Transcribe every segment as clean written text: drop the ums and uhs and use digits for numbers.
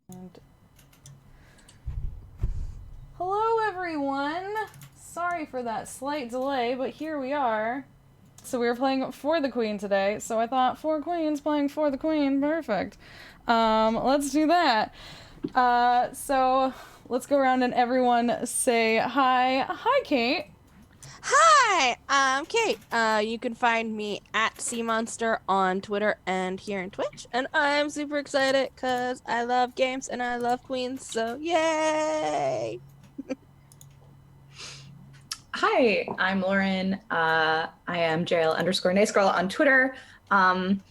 And hello everyone! Sorry for that slight delay, but here we are. So we were playing For the Queen today, so I thought 4 queens playing For the Queen, perfect. Let's do that. So let's go around and everyone say hi. Hi, Kate. Hi, I'm Kate. You can find me at SeaMonster on Twitter and here on Twitch. And I'm super excited because I love games and I love queens, so yay! Hi, I'm Lauren. I am JL_NiceGirl on Twitter. I'm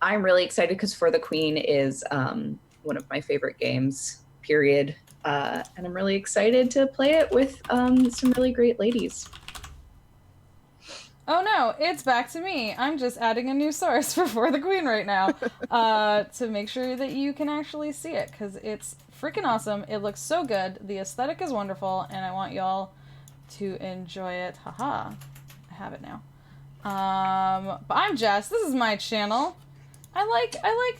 really excited because For the Queen is one of my favorite games, period. And I'm really excited to play it with some really great ladies. Oh no, it's back to me. I'm just adding a new source for the Queen right now to make sure that you can actually see it, because it's freaking awesome. It looks so good. The aesthetic is wonderful, and I want y'all to enjoy it. Haha. I have it now. But I'm Jess. This is my channel. I like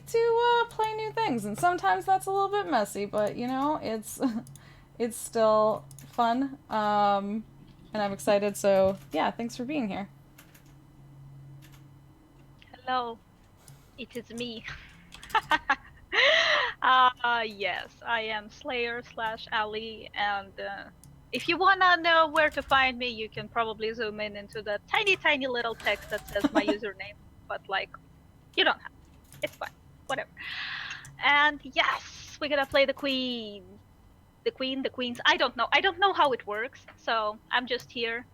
to play new things, and sometimes that's a little bit messy, but you know, it's it's still fun. And I'm excited, so yeah, thanks for being here. Hello, it is me. Yes, I am Slayer/Ali, and if you wanna know where to find me, you can probably zoom in into the tiny little text that says my username, but like, you don't have to. It's fine, whatever. And yes, we're gonna play the queen. The queens. I don't know how it works, so I'm just here.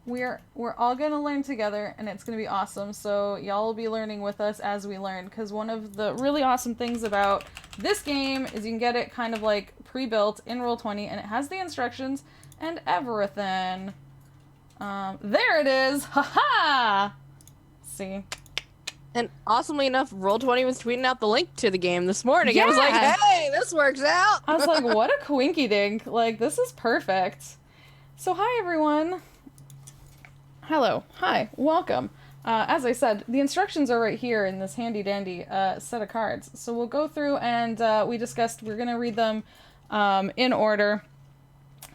We're all gonna learn together, and it's gonna be awesome. So y'all will be learning with us as we learn, because one of the really awesome things about this game is you can get it kind of like pre-built in Roll20, and it has the instructions and everything. There it is! Haha! See? And awesomely enough, Roll20 was tweeting out the link to the game this morning. I was like, Yeah. hey, this works out! I was like, what a quinky dink. Like, this is perfect. So hi, everyone. Hello. Hi. Welcome. As I said, the instructions are right here in this handy-dandy set of cards. So we'll go through and we discussed we're going to read them in order.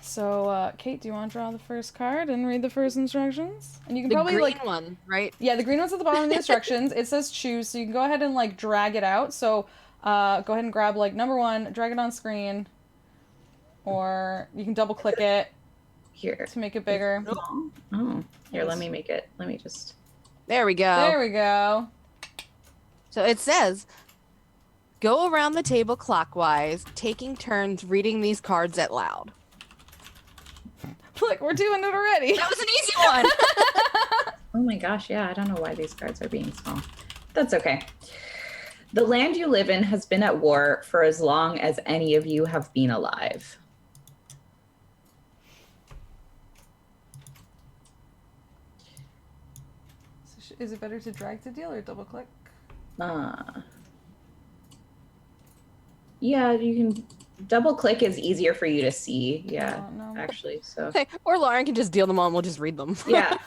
So, Kate, do you want to draw the first card and read the first instructions? And you can The probably, green like... one, right? Yeah, the green one's at the bottom of the instructions. It says choose, so you can go ahead and, like, drag it out. So, go ahead and grab, like, number 1, drag it on screen. Or you can double-click it. Here. To make it bigger. Oh, here, let me make it. Let me just... There we go. There we go. So it says, go around the table clockwise, taking turns reading these cards out loud. Look, we're doing it already. That was an easy one. Oh my gosh, yeah, I don't know why these cards are being small. That's okay. The land you live in has been at war for as long as any of you have been alive. So is it better to drag to deal or double click? Yeah, you can double click is easier for you to see. Yeah, no. actually, so. Okay, or Lauren can just deal them all and we'll just read them. Yeah.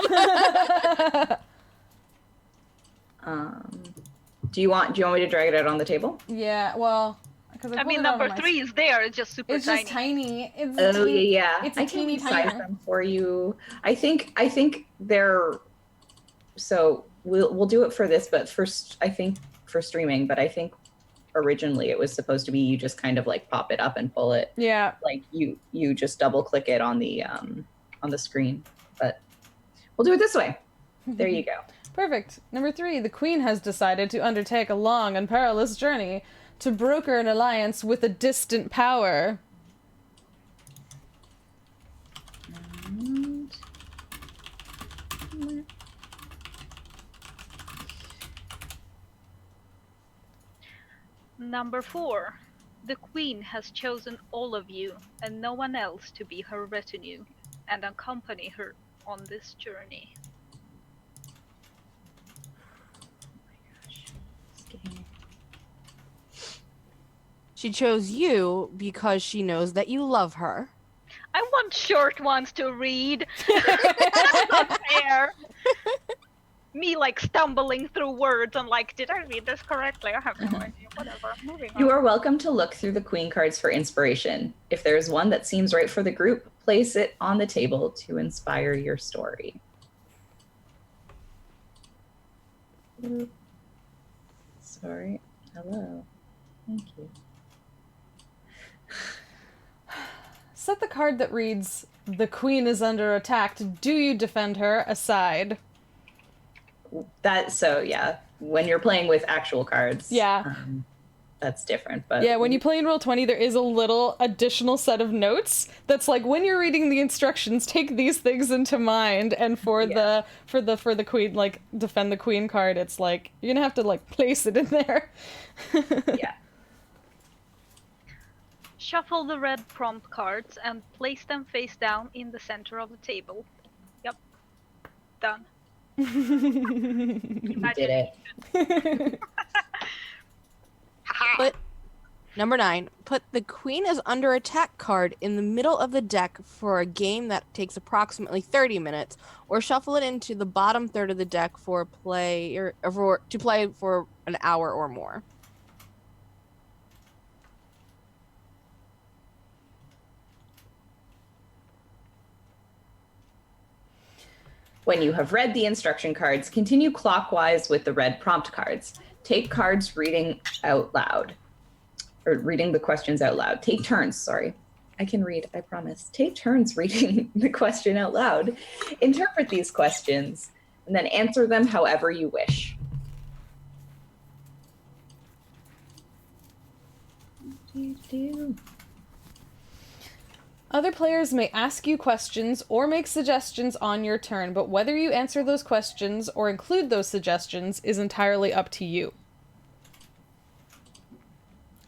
Do you want me to drag it out on the table? Yeah, well, because I mean, number 3 is there. It's just super It's tiny. just tiny. It's Oh yeah. It's a I teeny can resize tiny. them for you. I think they're. So we'll do it for this, but first I think for streaming. But I think originally it was supposed to be you just kind of like pop it up and pull it. Yeah. Like you just double click it on the screen, but we'll do it this way. There you go. Perfect. Number 3, the Queen has decided to undertake a long and perilous journey to broker an alliance with a distant power. And... Number 4, the Queen has chosen all of you and no one else to be her retinue and accompany her on this journey. She chose you because she knows that you love her. I want short ones to read. That's not fair. Me like stumbling through words and like, did I read this correctly? I have no idea. Whatever. Moving on. You are welcome to look through the queen cards for inspiration. If there is one that seems right for the group, place it on the table to inspire your story. Sorry. Hello. Thank you. Set the card that reads, "The queen is under attack. Do you defend her?" aside. Yeah, when you're playing with actual cards, Yeah. That's different. But Yeah, when you play in Roll20, there is a little additional set of notes that's like, when you're reading the instructions, take these things into mind. And for the queen, like, defend the queen card, it's like you're gonna have to like place it in there. yeah. Shuffle the red prompt cards and place them face down in the center of the table. Yep. Done. You did it. Put number 9. Put the Queen is under attack card in the middle of the deck for a game that takes approximately 30 minutes, or shuffle it into the bottom third of the deck to play for an hour or more. When you have read the instruction cards, continue clockwise with the red prompt cards. Take cards reading out loud, or reading the questions out loud. Take turns, sorry. I can read, I promise. Take turns reading the question out loud. Interpret these questions, and then answer them however you wish. Other players may ask you questions or make suggestions on your turn, but whether you answer those questions or include those suggestions is entirely up to you.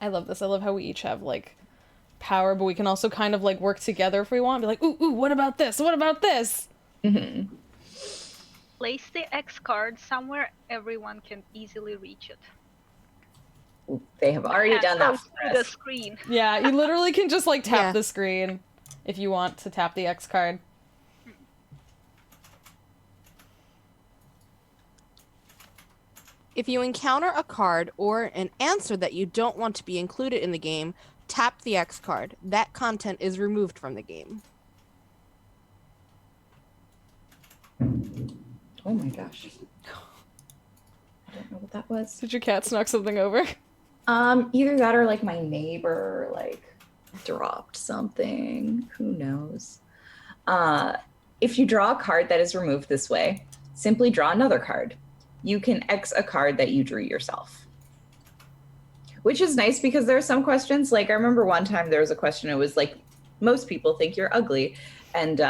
I love this. I love how we each have, like, power, but we can also kind of, like, work together if we want. Be like, ooh, what about this? What about this? Mm-hmm. Place the X card somewhere everyone can easily reach it. They have already done that for through the us. screen. Yeah, you literally can just, like, tap Yeah. the screen if you want to tap the X card. If you encounter a card or an answer that you don't want to be included in the game, tap the X card. That content is removed from the game. Oh my gosh. I don't know what that was. Did your cat knock something over? Either that or like my neighbor like dropped something. Who knows? If you draw a card that is removed this way, simply draw another card. You can X a card that you drew yourself. Which is nice because there are some questions, like I remember one time there was a question, it was like, most people think you're ugly. And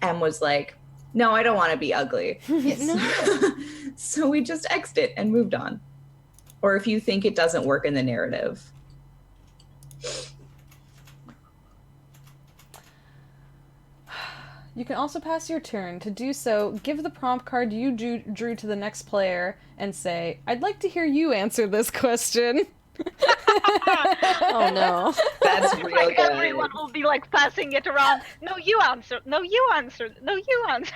Em was like, no, I don't want to be ugly. No. So we just X'd it and moved on. Or if you think it doesn't work in the narrative. You can also pass your turn. To do so, give the prompt card you drew to the next player and say, "I'd like to hear you answer this question." Oh no. That's real Like good. everyone will be like passing it around. No, you answer. No, you answer. No, you answer.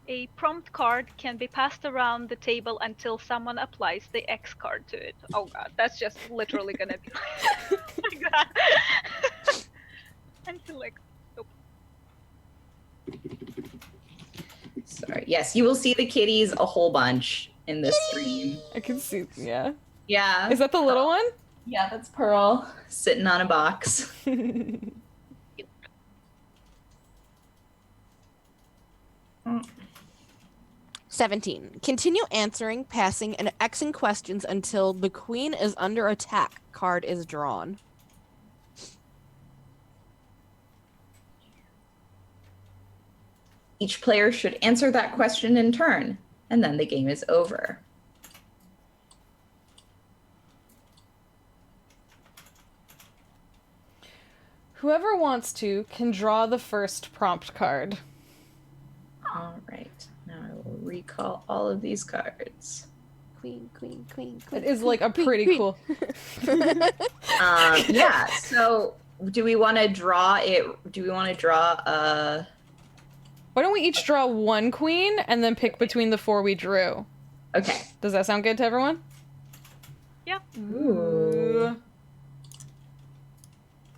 A prompt card can be passed around the table until someone applies the X card to it. Oh god, that's just literally gonna be like that. Until like, nope. Sorry. Yes, you will see the kitties a whole bunch in this stream. I can see, yeah. Yeah. Is that the little one? Yeah, that's Pearl sitting on a box. 17. Continue answering, passing, and Xing questions until the Queen is under attack card is drawn. Each player should answer that question in turn, and then the game is over. Whoever wants to can draw the first prompt card. All right. Now I will recall all of these cards. Queen. It is like a pretty queen. cool. Yeah. So, do we want to draw it? Do we want to draw Why don't we each draw one queen and then pick between the 4 we drew? Okay. Does that sound good to everyone? Yeah. Ooh.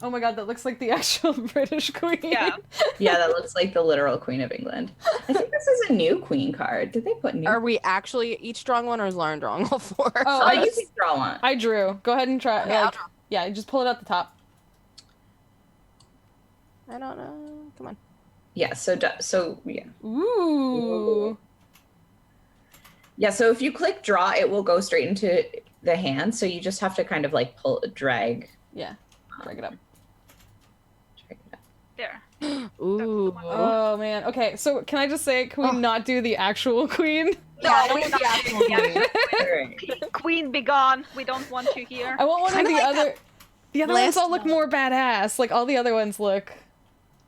Oh my god, that looks like the actual British queen. Yeah. Yeah, that looks like the literal Queen of England. I think this is a new queen card. Did they put new? Are we actually each drawing one, or is Lauren drawing all 4? Oh, Oh, you can draw one. I drew. Go ahead and try. Okay, I'll like, draw. yeah, just pull it out the top. I don't know. Come on. Yeah. So yeah. Ooh. Yeah. So if you click draw, it will go straight into the hand. So you just have to kind of like drag. Yeah, drag it up. Drag it up. There. Ooh. Oh man. Okay, so can I just say, can we not do the actual queen? Yeah, I No, don't we want don't the actual need the queen. Alright. Queen be gone. We don't want you here. I want one Kinda of the like other. The other ones last all look one. more badass. Like all the other ones look.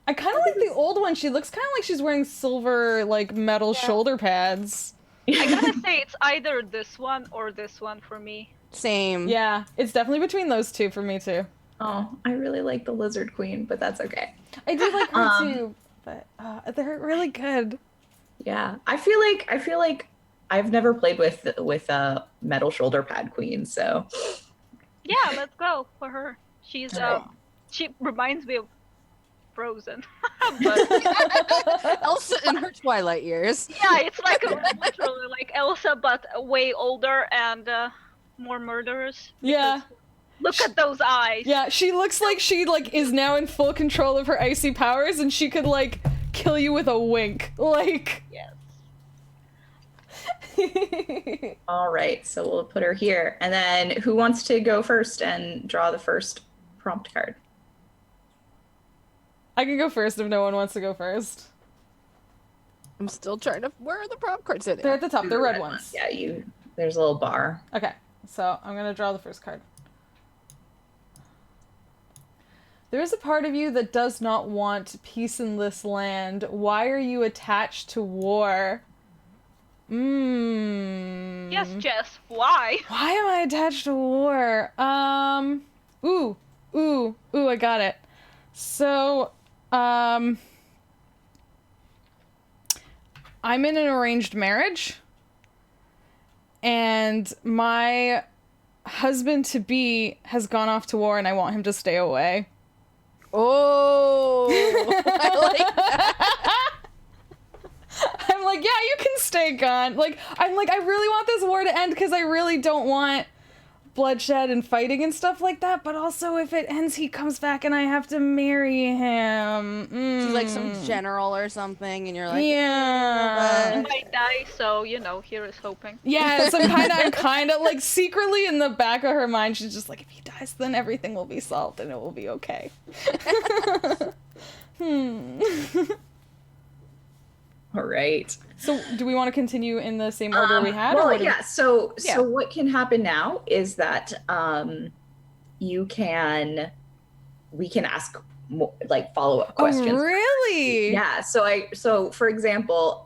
I kind of like the old one. She looks kind of like she's wearing silver, like metal shoulder pads. I gotta say, it's either this one or this one for me. Same. Yeah, it's definitely between those two for me too. Oh, I really like the lizard queen, but that's okay. I do like her too, but they're really good. Yeah, I feel like I've never played with a metal shoulder pad queen, so Yeah, let's go for her. She's Alright. she reminds me of Frozen. But Elsa in her twilight years. yeah, it's like literally like Elsa, but way older and more murderous. Yeah. Look at those eyes. Yeah, she looks like she is now in full control of her icy powers, and she could kill you with a wink. Like. Yes. all right. So we'll put her here, and then who wants to go first and draw the first prompt card? I can go first if no one wants to go first. I'm still trying to. Where are the prop cards? There they They're are. at the top. They're red ones. Yeah, there's a little bar. Okay, so I'm gonna draw the first card. There is a part of you that does not want peace in this land. Why are you attached to war? Yes, Jess. Why? Why am I attached to war? Ooh, I got it. So, I'm in an arranged marriage, and my husband-to-be has gone off to war, and I want him to stay away. Oh, I like that. I'm like, yeah, you can stay gone. I really want this war to end because I really don't want bloodshed and fighting and stuff like that. But also, if it ends, he comes back and I have to marry him. She's like some general or something, and you're like, Yeah. He might die, so here is hoping. Yes, I'm kind of secretly in the back of her mind, she's just like, if he dies, then everything will be solved and it will be okay. All right. So, do we want to continue in the same order we had? or Well, what do we- yeah. So Yeah. what can happen now is that we can ask follow up questions. Oh, really? Yeah. So for example,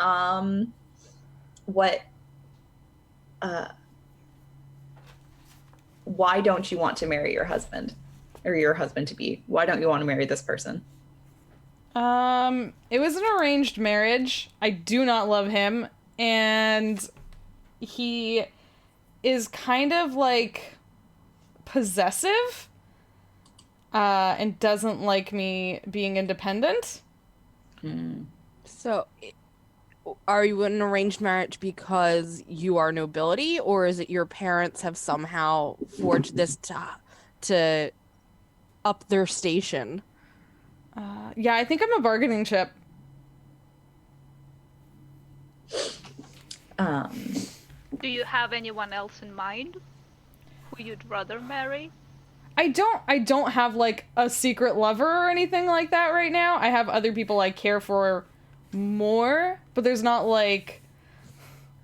why don't you want to marry your husband or your husband to be? Why don't you want to marry this person? It was an arranged marriage. I do not love him, and he is kind of possessive, and doesn't like me being independent. So, are you in an arranged marriage because you are nobility, or is it your parents have somehow forged this to up their station? Yeah, I think I'm a bargaining chip. Do you have anyone else in mind who you'd rather marry? I don't have a secret lover or anything like that right now. I have other people I care for more, but there's not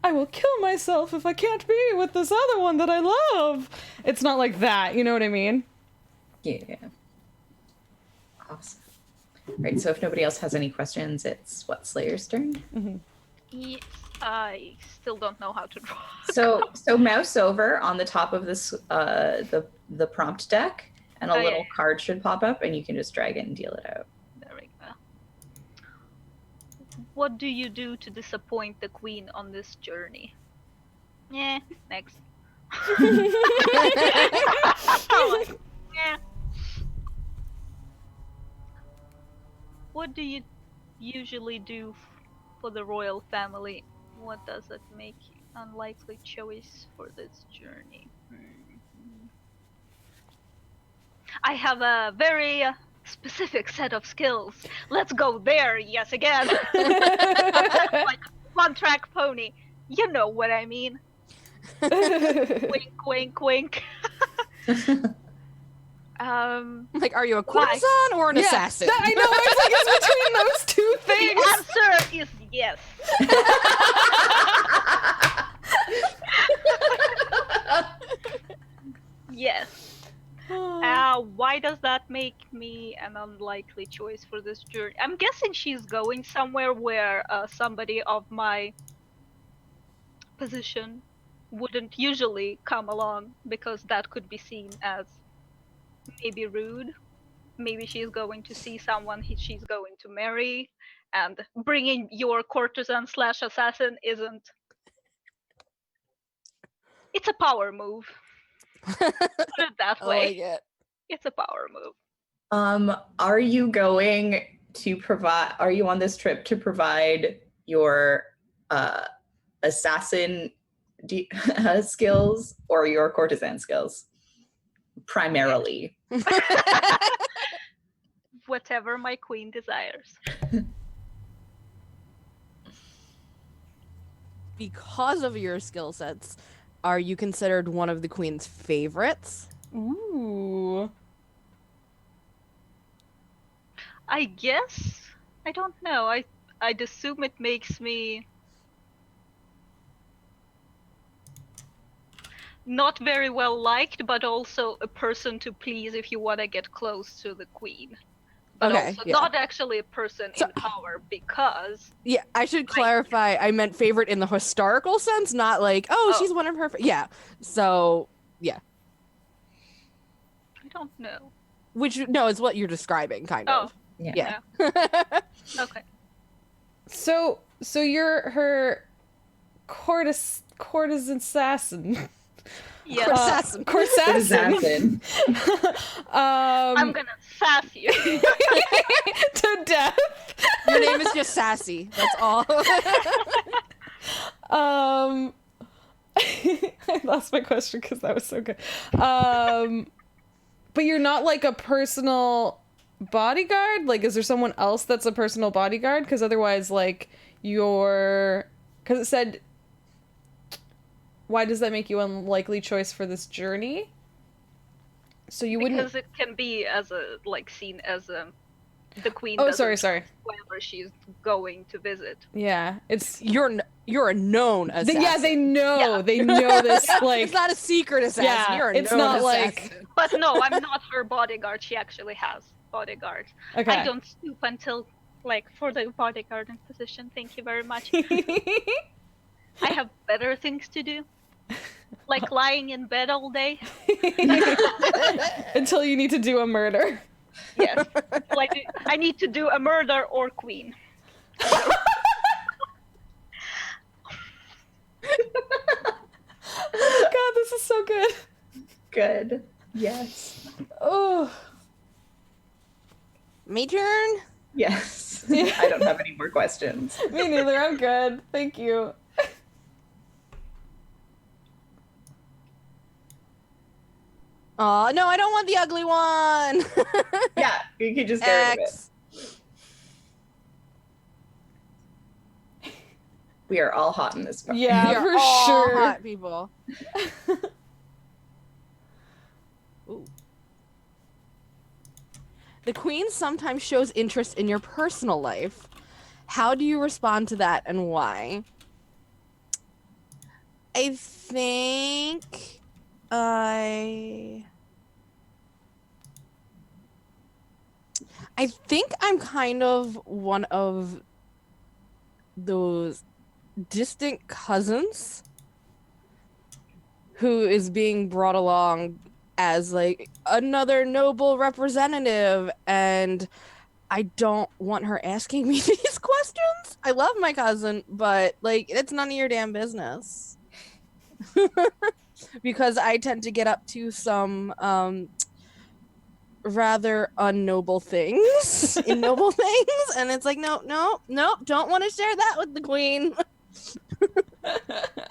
I will kill myself if I can't be with this other one that I love. It's not like that, you know what I mean? Yeah. Awesome. All right. So if nobody else has any questions, it's Slayer's turn. Yes, I still don't know how to draw. So mouse over on the top of this the prompt deck, and a Oh, little yeah. card should pop up, and you can just drag it and deal it out. There we go. What do you do to disappoint the queen on this journey? Yeah, next. Yeah. What do you usually do for the royal family? What does it make unlikely choice for this journey? I have a very specific set of skills. Let's go there, yes again. Like one-track pony. You know what I mean. Wink, wink, wink. Like, are you a courtesan or an assassin? I know, I was like, it's between those two things. The answer is yes. Yes. Why does that make me an unlikely choice for this journey? I'm guessing she's going somewhere where somebody of my position wouldn't usually come along, because that could be seen as maybe rude. Maybe she's going to see someone she's going to marry, and bringing your courtesan / assassin isn't. It's a power move. Put it that way. I like it. It's a power move. Are you going to provide? Are you on this trip to provide your assassin skills or your courtesan skills primarily? Whatever my queen desires. Because of your skill sets, are you considered one of the queen's favorites? Ooh. I guess. I don't know. I'd assume it makes me not very well liked, but also a person to please if you want to get close to the queen. But Okay, also yeah. not actually a person in power, because Yeah, I should clarify. I meant favorite in the historical sense, not like, oh, she's one of her. Yeah. So, yeah. I don't know. Which, no, is what you're describing, kind of. Yeah. Okay. So you're her courtesan assassin. Yeah. Assassin. Corsassin. I'm gonna sass you. To death. Your name is just Sassy. That's all. I lost my question because that was so good. But you're not like a personal bodyguard? Like, is there someone else that's a personal bodyguard? Because otherwise, like, because it said, why does that make you unlikely choice for this journey? So you wouldn't. Because it can be as a seen as the queen. Oh, doesn't sorry. Wherever she's going to visit. Yeah, it's. You're a known assassin. Yeah, they know. Yeah. They know this. Like, it's not a secret assassin. Yeah, You're a it's known not assassin. like. But no, I'm not her bodyguard. She actually has bodyguards. Okay. I don't stoop until for the bodyguard position. Thank you very much. I have better things to do. Like lying in bed all day. Until you need to do a murder. Yes. Like I need to do a murder or queen. Oh god, this is so good. Good. Yes. Oh. Me turn? Yes. I don't have any more questions. Me neither. I'm good. Thank you. Oh, no, I don't want the ugly one. Yeah, you could just get rid of it. We are all hot in this book. Yeah, You're for all sure. hot people. Ooh. The queen sometimes shows interest in your personal life. How do you respond to that and why? I think I'm kind of one of those distant cousins who is being brought along as like another noble representative, and I don't want her asking me these questions. I love my cousin, but like it's none of your damn business. Because I tend to get up to some rather unnoble things, ignoble things, and it's like no, don't want to share that with the queen.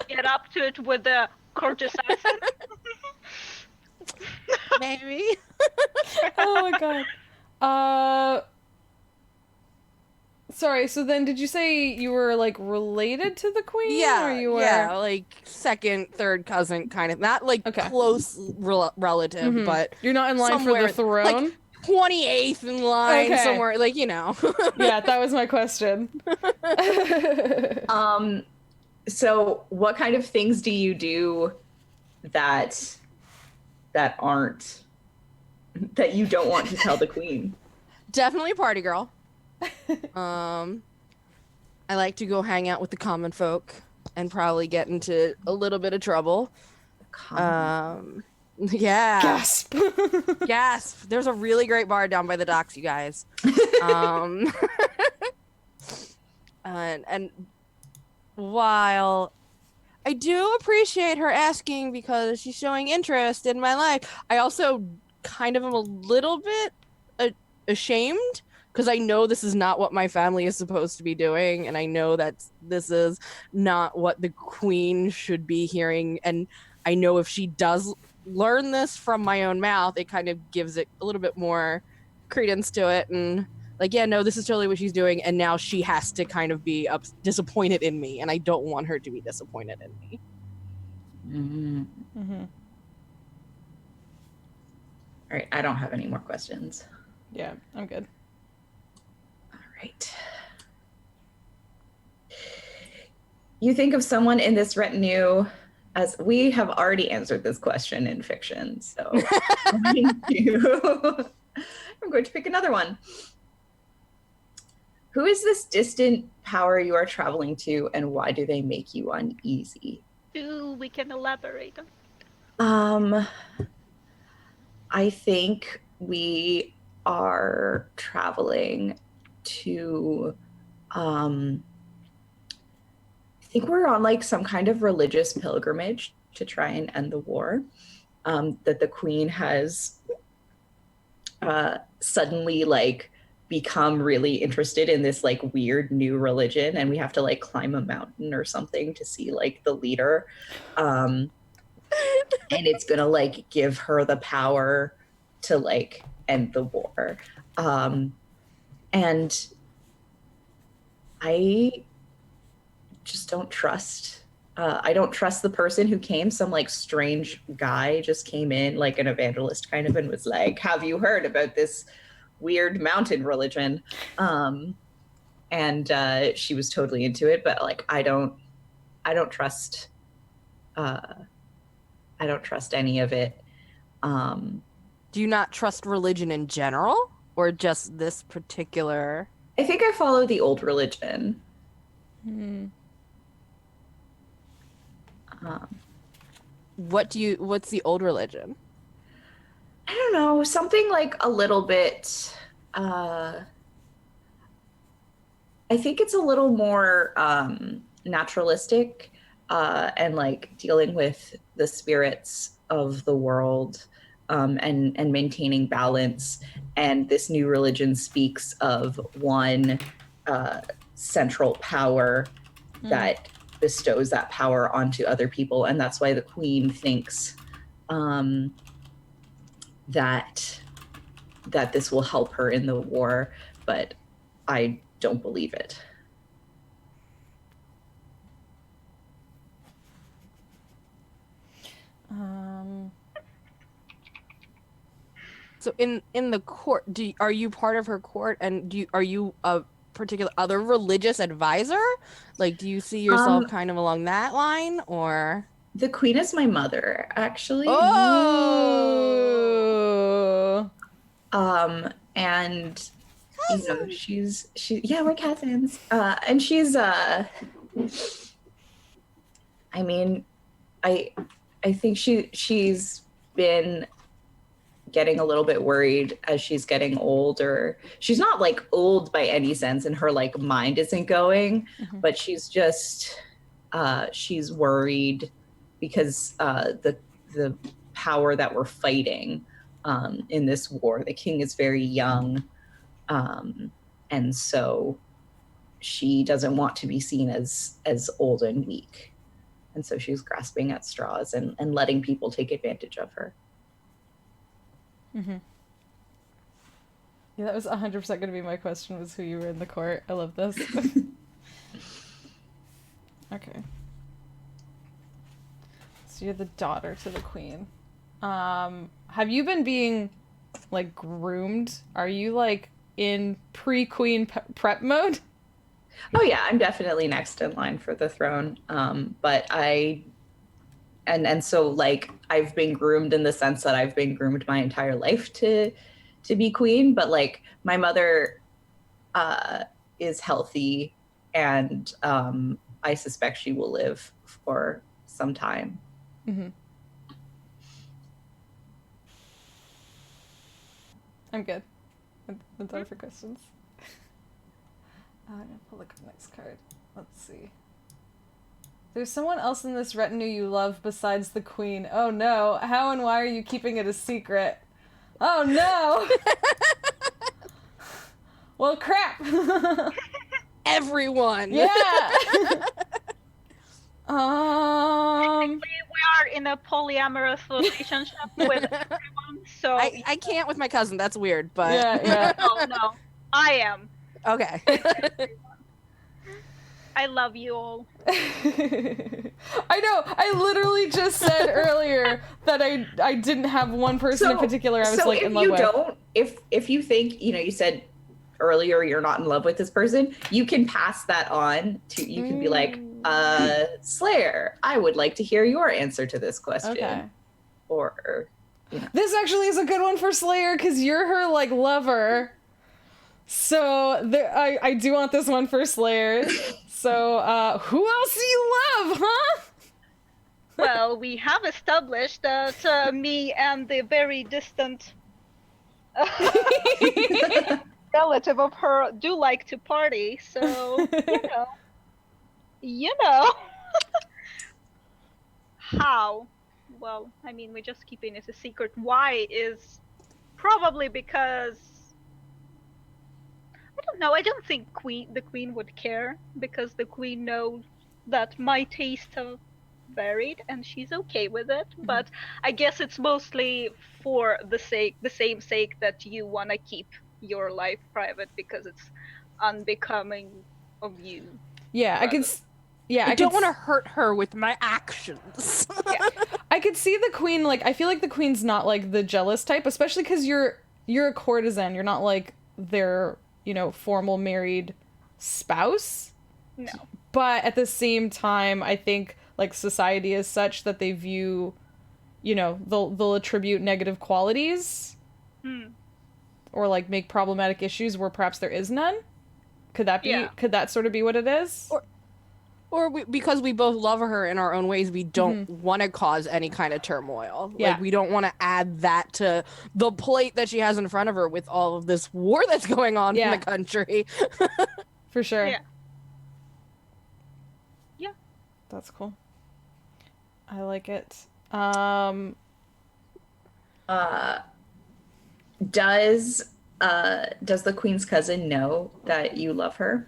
Get up to it with the court assassin. Maybe. Oh my god. Sorry, so then did you say you were like related to the queen? Yeah, Or you were... yeah, like second, third cousin, kind of. Not like Okay. close relative, Mhm. but You're not in line for somewhere, the throne? like 28th in line, Okay. somewhere, like, you know. Yeah, that was my question. So what kind of things do you do that aren't that you don't want to tell the queen? Definitely a party girl. I like to go hang out with the common folk and probably get into a little bit of trouble. Yeah. Gasp. Gasp. There's a really great bar down by the docks, you guys. And while I do appreciate her asking because she's showing interest in my life, I also kind of am a little bit ashamed because I know this is not what my family is supposed to be doing, and I know that this is not what the queen should be hearing, and I know if she does learn this from my own mouth, it kind of gives it a little bit more credence to it, and like, yeah, no, this is totally what she's doing, and now she has to kind of be disappointed in me, and I don't want her to be disappointed in me. Mm-hmm. All right, I don't have any more questions. Yeah, I'm good. All right. You think of someone in this retinue as we have already answered this question in fiction, so I'm going to pick another one. Who is this distant power you are traveling to, and why do they make you uneasy? Ooh, we can elaborate. I think we are traveling to I think we're on like some kind of religious pilgrimage to try and end the war. That the queen has suddenly like become really interested in this like weird new religion, and we have to like climb a mountain or something to see like the leader. And it's gonna like give her the power to like end the war. And I just don't trust. I don't trust the person who came. Some like strange guy just came in, like an evangelist kind of, and was like, "Have you heard about this weird mountain religion?" And she was totally into it, but like I don't trust. I don't trust any of it. Do you not trust religion in general, or just this particular? I think I follow the old religion. What's the old religion? I don't know, something like a little bit. I think it's a little more naturalistic and like dealing with the spirits of the world and maintaining balance. And this new religion speaks of one central power that bestows that power onto other people, and that's why the queen thinks that this will help her in the war, but I don't believe it. So in the court, are you part of her court, and are you a particular other religious advisor? Like, do you see yourself kind of along that line, or? The queen is my mother, actually. Oh. And you know, yeah, we're cousins. And she's I mean, I think she's been getting a little bit worried as she's getting older. She's not like old by any sense, and her like mind isn't going, but she's just she's worried because the power that we're fighting in this war. The king is very young, and so she doesn't want to be seen as old and weak. And so she's grasping at straws and letting people take advantage of her. Mm-hmm. Yeah, that was 100% going to be my question, was who you were in the court. I love this. Okay. So you're the daughter to the queen. Have you been being, like, groomed? Are you, like, in pre-queen prep mode? Oh yeah, I'm definitely next in line for the throne. But so like I've been groomed in the sense that I've been groomed my entire life to be queen. But like my mother is healthy, and I suspect she will live for some time. Mm-hmm. I'm good. I'm done for questions. I'm gonna pull the next card. Let's see. There's someone else in this retinue you love besides the queen. Oh no. How and why are you keeping it a secret? Oh no! Well, crap! Everyone! Yeah! Technically, we are in a polyamorous relationship with everyone, so... I can't with my cousin, that's weird, but... Yeah. No, I am. Okay. I love you all. I know. I literally just said earlier that I didn't have one person in particular I was like in love with. So if you think, you said earlier you're not in love with this person, you can pass that on to, you can be like, Slayer, I would like to hear your answer to this question. Okay. Or, This actually is a good one for Slayer because you're her like lover. So I do want this one for Slayer. So who else do you love, huh? Well, we have established that me and the very distant relative of her do like to party, so you know. How? Well, I mean, we're just keeping it a secret. Why is probably because I don't know. I don't think the queen would care, because the queen knows that my tastes are varied and she's okay with it. Mm-hmm. But I guess it's mostly for the same sake that you want to keep your life private, because it's unbecoming of you. Yeah, I don't want to hurt her with my actions. Yeah. I could see the queen, like, I feel like the queen's not like the jealous type, especially because you're a courtesan. You're not like their formal married spouse. No. But at the same time, I think like society is such that they view, they'll attribute negative qualities or like make problematic issues where perhaps there is none. Could that sort of be what it is? Or because we both love her in our own ways, we don't want to cause any kind of turmoil. Yeah. Like, we don't want to add that to the plate that she has in front of her with all of this war that's going on in the country. For sure. Yeah. Yeah. That's cool. I like it. Does the queen's cousin know that you love her?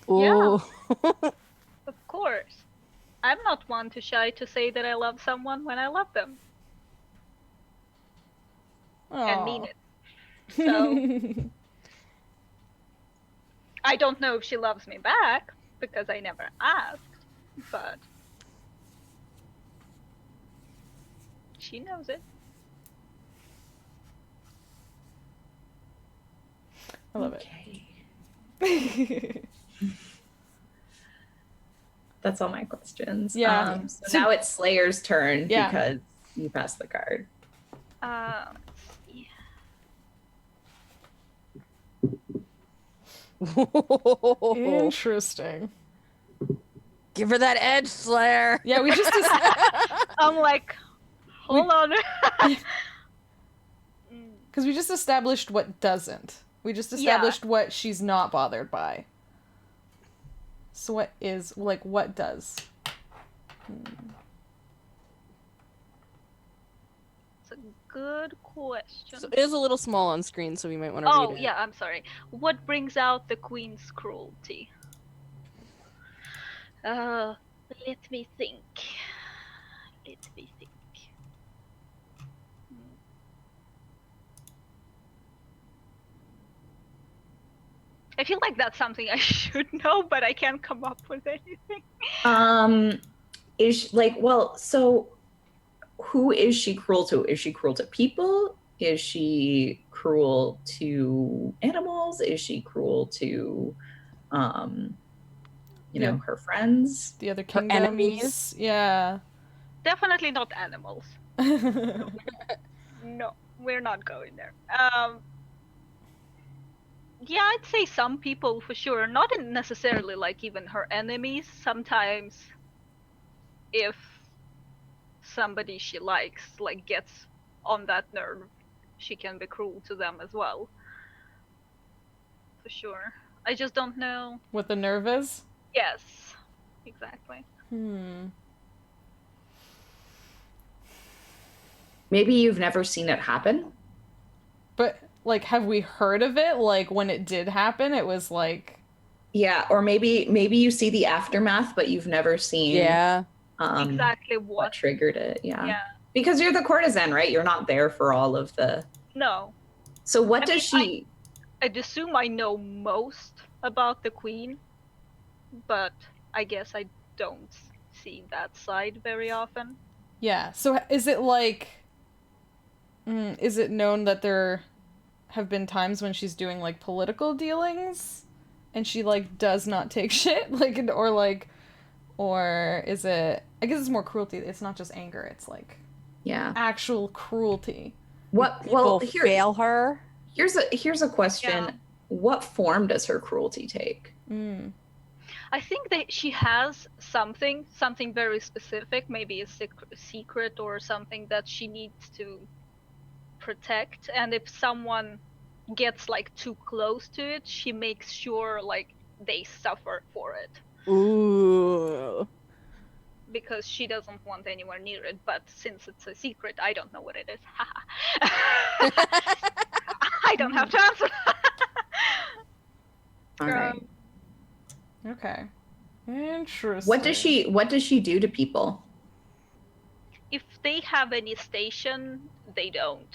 Ooh. Of course. I'm not one to shy to say that I love someone when I love them. And mean it. So I don't know if she loves me back, because I never asked, but she knows it. I love it. That's all my questions. Yeah. So now it's Slayer's turn, Yeah. because you passed the card. Interesting. Give her that edge, Slayer. Yeah, we just I'm like, hold on. Because we just established what doesn't. We just established what she's not bothered by. So what is, like, what does? It's a good question. So it is a little small on screen, so we might want to read Oh, it. yeah, I'm sorry. What brings out the queen's cruelty? Let me think. I feel like that's something I should know, but I can't come up with anything. Is she, like, well, so who is she cruel to? Is she cruel to people? Is she cruel to animals? Is she cruel to, you know, her friends? The other Her kingdoms? enemies? Yeah. Definitely not animals. No, we're not going there. Yeah, I'd say some people for sure. Not necessarily like even her enemies. Sometimes if somebody she likes like gets on that nerve, she can be cruel to them as well. For sure. I just don't know. What the nerve is? Yes, exactly. Maybe you've never seen it happen. But, like, have we heard of it? Like, when it did happen, it was like... Yeah, or maybe you see the aftermath, but you've never seen Exactly what what. triggered it. Yeah. Because you're the courtesan, right? You're not there for all of the. No. So what I does mean, she? I'd assume I know most about the queen, but I guess I don't see that side very often. Yeah, so is it like... is it known that there have been times when she's doing, like, political dealings? And she, like, does not take shit? Like, or, like... Or is it... I guess it's more cruelty. It's not just anger. It's, like, Yeah. actual cruelty. What? People Well, fail her. here's a question. Yeah. What form does her cruelty take? I think that she has something very specific, maybe a secret or something that she needs to protect. And if someone gets like too close to it, she makes sure like they suffer for it Ooh. because she doesn't want anyone near it. But since it's a secret, I don't know what it is. I don't have to answer. All right. Okay. Interesting. What does she do to people? If they have any station, they don't.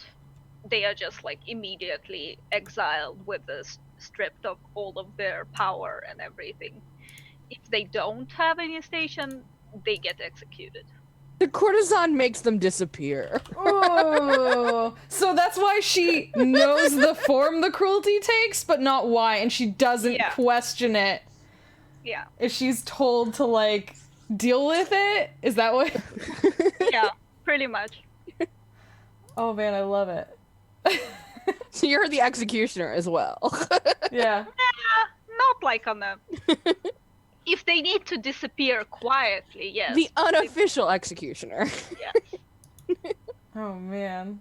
They are just like immediately exiled with this stripped of all of their power and everything. If they don't have any station, they get executed. The courtesan makes them disappear. Oh, so that's why she knows the form the cruelty takes, but not why, and she doesn't Yeah. question it. Yeah. If she's told to, like, deal with it? Is that what? Yeah, pretty much. Oh man, I love it. So you're the executioner as well. Yeah. Not like on a. If they need to disappear quietly, yes. The unofficial executioner. Yes. Oh man.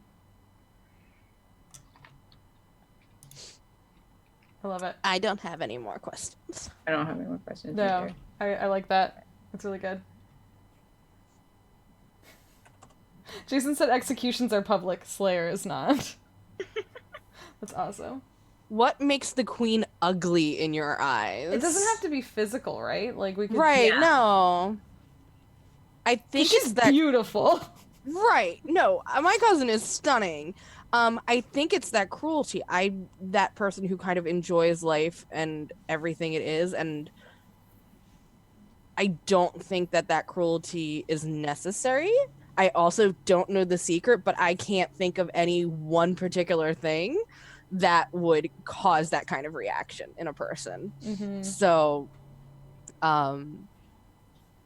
I love it. I don't have any more questions. I don't have any more questions. No, either. I like that. It's really good. Jason said executions are public, Slayer is not. That's awesome. What makes the queen ugly in your eyes? It doesn't have to be physical, right? Like we could. Right, Yeah. no. I think She's it's that beautiful. Right. No, my cousin is stunning. I think it's that cruelty. That person who kind of enjoys life and everything it is, and I don't think that cruelty is necessary. I also don't know the secret, but I can't think of any one particular thing that would cause that kind of reaction in a person. Mm-hmm. So,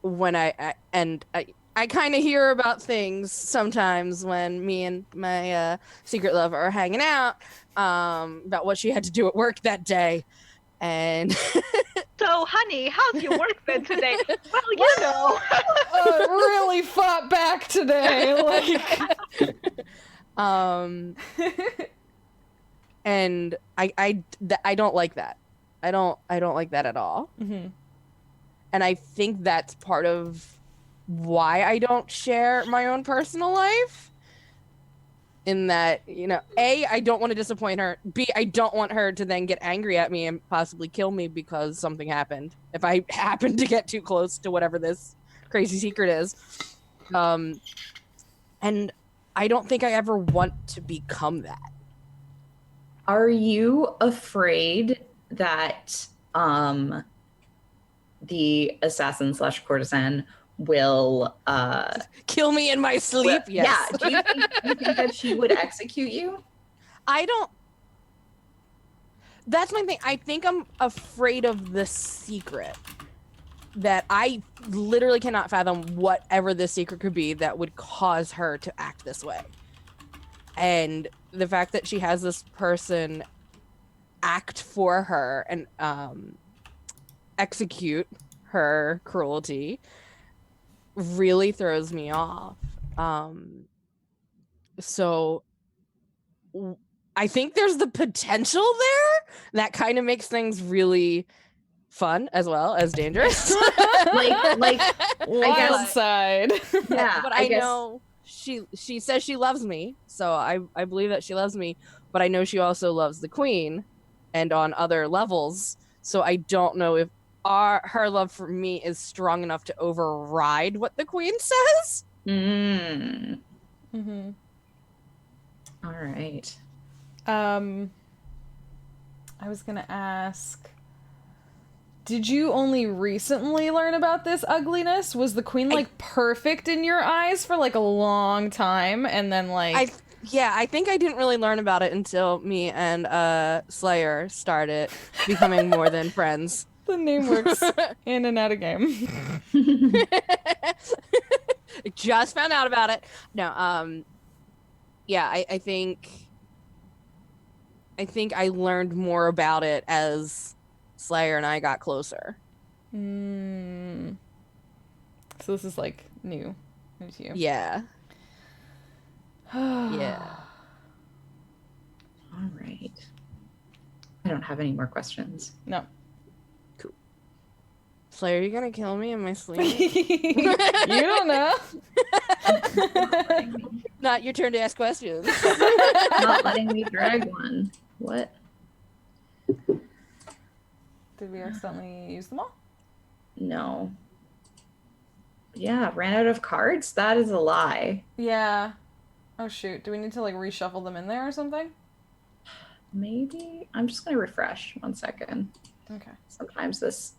when I kind of hear about things sometimes when me and my secret lover are hanging out, about what she had to do at work that day, and So, honey, how's your work been today? Well, you know. Really fought back today. Like, and I don't like that. I don't like that at all. Mm-hmm. And I think that's part of why I don't share my own personal life. In that, you know, A, I don't want to disappoint her. B, I don't want her to then get angry at me and possibly kill me because something happened. If I happen to get too close to whatever this crazy secret is. And I don't think I ever want to become that. Are you afraid that the assassin slash courtesan will Kill me in my sleep? Yes. Yeah. Do you think that she would execute you? I don't. That's my thing. I think I'm afraid of the secret. That I literally cannot fathom whatever this secret could be that would cause her to act this way. And the fact that she has this person act for her and execute her cruelty really throws me off. So I think there's the potential there that kind of makes things really fun as well as dangerous. like Wild side. yeah, But I know she says she loves me, so I believe that she loves me, but I know she also loves the queen and on other levels, so I don't know if her love for me is strong enough to override what the queen says. Mm-hmm. All right. I was gonna ask, did you only recently learn about this ugliness? Was the queen like perfect in your eyes for like a long time, and then like I think I didn't really learn about it until me and Slayer started becoming more than friends. the name works in and out of game. Just found out about it. No, yeah, I think I learned more about it as Slayer and I got closer. So this is like new to you. Yeah. Yeah. All right. I don't have any more questions. No. Cool. Slayer, are you gonna kill me in my sleep? You don't know. Not your turn to ask questions. Not letting me drag one. What? Did we accidentally use them all? No. Yeah, ran out of cards? That is a lie. Yeah. Oh shoot. Do we need to like reshuffle them in there or something? Maybe. I'm just going to refresh 1 second. Okay. Sometimes this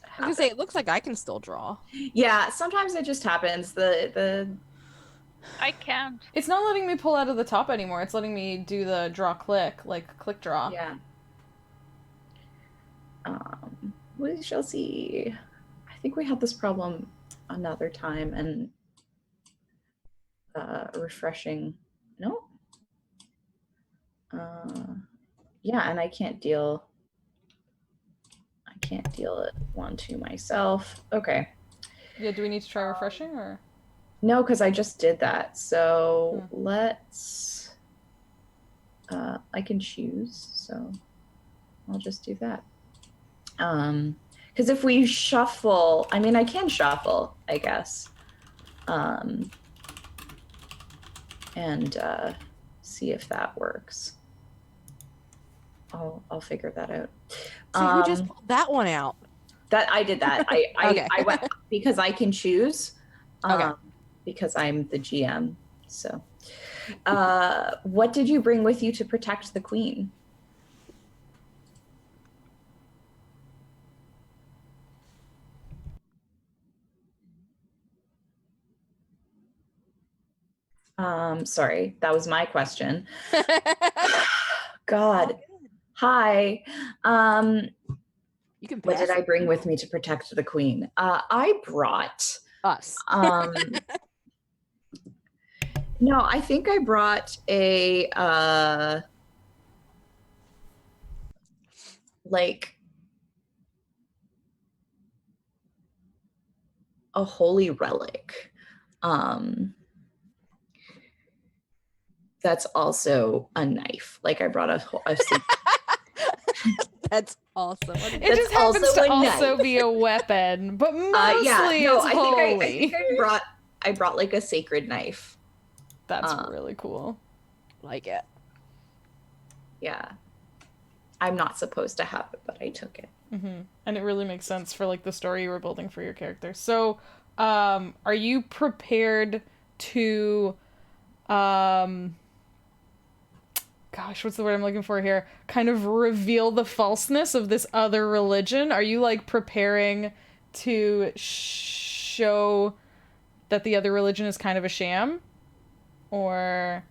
I was happens. gonna say, it looks like I can still draw. Yeah, sometimes it just happens. The I can't. It's not letting me pull out of the top anymore. It's letting me do the draw click, like click draw. Yeah. We shall see. I think we had this problem another time and refreshing. No. Yeah, and I can't deal it one to myself. Okay. Yeah, do we need to try refreshing or? No, because I just did that. So let's I can choose, so I'll just do that. Because if we shuffle, I mean, I can shuffle, I guess, and see if that works. I'll figure that out. So you just pulled that one out. That I did that. Okay. I went because I can choose. Okay. Because I'm the GM. So, what did you bring with you to protect the queen? Sorry, that was my question. God. Hi. You can What pass did I bring with me to protect the queen? I brought us. no, I think I brought a like a holy relic. that's also a knife. Like I brought a That's awesome. It That's just happens also to a also knife. be a weapon, but mostly yeah, no, it's holy. I think I brought like a sacred knife. That's really cool. Like it. Yeah. I'm not supposed to have it, but I took it. And it really makes sense for like the story you were building for your character. So, are you prepared to, gosh, what's the word I'm looking for here? Kind of reveal the falseness of this other religion? Are you like preparing to show that the other religion is kind of a sham? Or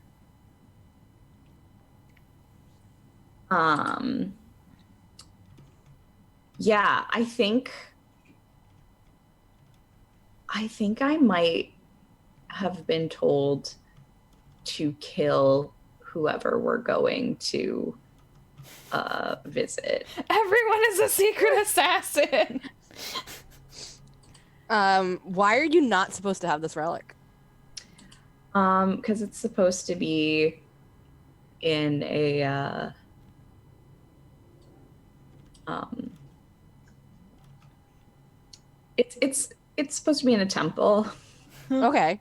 yeah, I think I might have been told to kill whoever we're going to visit. everyone is a secret assassin. Why are you not supposed to have this relic? Because it's supposed to be in a it's supposed to be in a temple. Okay.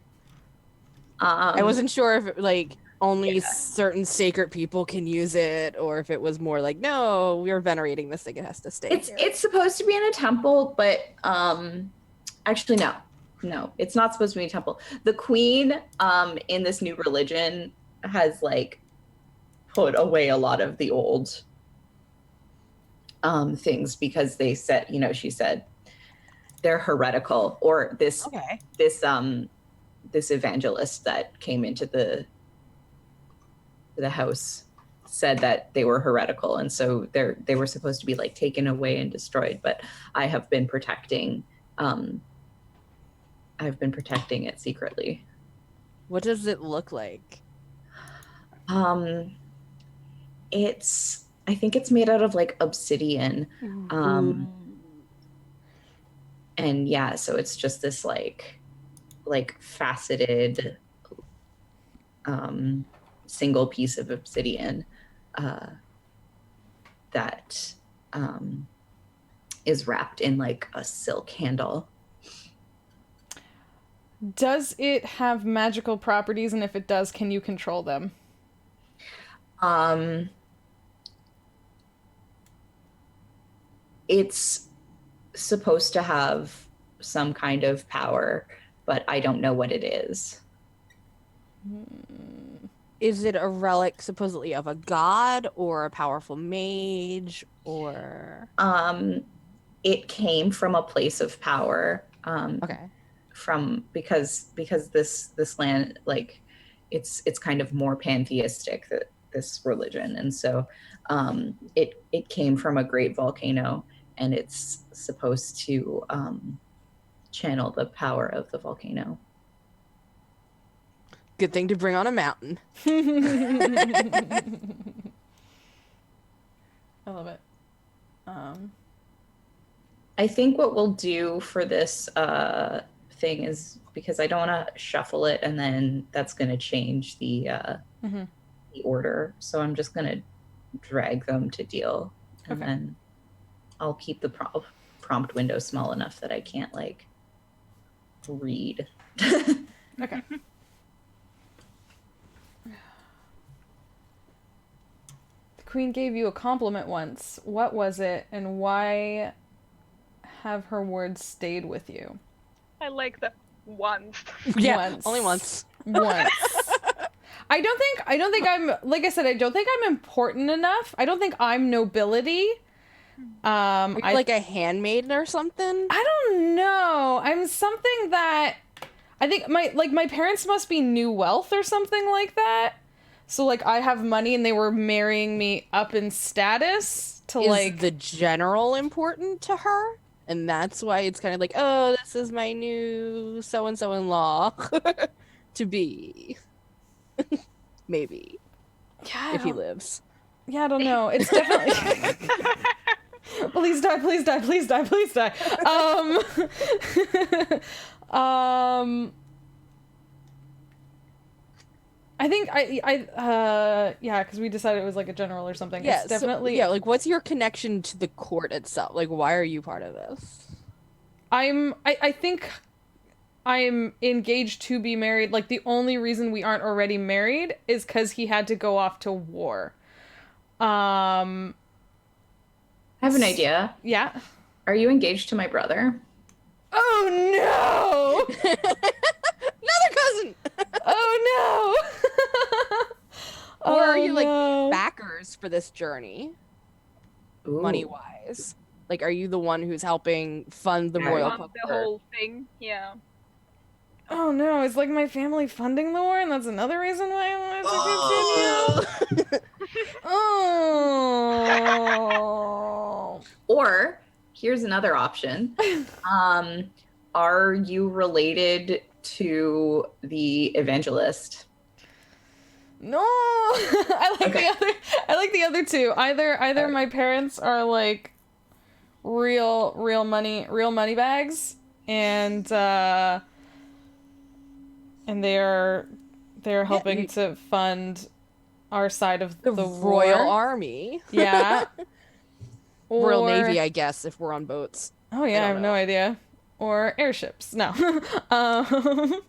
I wasn't sure if like only Yeah. certain sacred people can use it, or if it was more like, no, we're venerating this thing, it has to stay here. It's supposed to be in a temple, but actually no, it's not supposed to be a temple. The queen in this new religion has like put away a lot of the old things because they said, she said they're heretical, or this Okay. this evangelist that came into the house said that they were heretical, and so they were supposed to be like taken away and destroyed. But I have been protecting it secretly. What does it look like? I think it's made out of like obsidian. And yeah, so it's just this like faceted single piece of obsidian that is wrapped in like a silk handle. Does it have magical properties, and if it does, can you control them? It's supposed to have some kind of power, but I don't know what it is. Is it a relic supposedly of a god or a powerful mage, or It came from a place of power. okay. Because this land, like it's kind of more pantheistic, that this religion, and so it came from a great volcano, and it's supposed to channel the power of the volcano. Good thing to bring on a mountain. I love it. I think what we'll do for this thing is, because I don't want to shuffle it and then that's going to change the order. So I'm just going to drag them to deal, and then I'll keep the prompt window small enough that I can't like read. Okay. The queen gave you a compliment once. What was it, and why have her words stayed with you? I like that once. Yeah, Once. only once. Once. I don't think I'm, like I said, I don't think I'm important enough. I don't think I'm nobility. Are you like a handmaiden or something? I don't know. I'm something that I think my parents must be new wealth or something like that. So like I have money and they were marrying me up in status to Is like the general important to her? And that's why it's kind of like, oh, this is my new so-and-so in law to be. Maybe. Yeah, If he lives. Yeah, I don't know. It's definitely Please die, please die, please die, please die. I think yeah, because we decided it was like a general or something. Yeah, It's definitely. yeah, like what's your connection to the court itself? Like why are you part of this? I think I'm engaged to be married. Like the only reason we aren't already married is because he had to go off to war. I have an idea. Yeah. Are you engaged to my brother? Oh no! Another cousin. Oh no! Or are you like no. backers for this journey, Ooh. money wise? Like, are you the one who's helping fund the Yeah. royal The court? whole thing, yeah. Oh no! It's like my family funding the war, and that's another reason why I wanted to continue. Oh. Or here's another option. Are you related to the evangelist? No, I like Okay. the other. I like the other two. Either my parents are like real money bags, and they're helping you- to fund our side of The the Royal war. Army. Yeah. Royal Or- Navy, I guess, if we're on boats. Oh yeah, I don't have no know. idea. Or airships. No. um,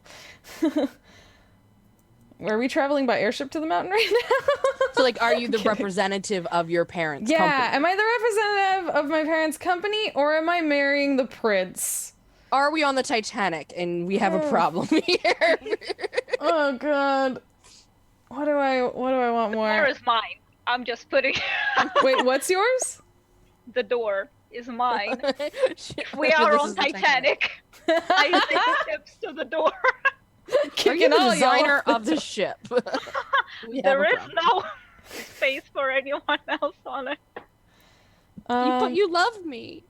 Are we traveling by airship to the mountain right now? So, like, are you the Kidding. representative of your parents' Yeah, company? am I the representative of my parents' company, or am I marrying the prince? Are we on the Titanic and we have a Oh. problem here? Oh god. What do I want The door more? is mine. I'm just putting Wait, what's yours? the door is mine. We This are on is the Titanic. I take tips to the door. Are you Kicking the all y'all designer off of the ship? We have There a is problem. no space for anyone else on it. But you love me.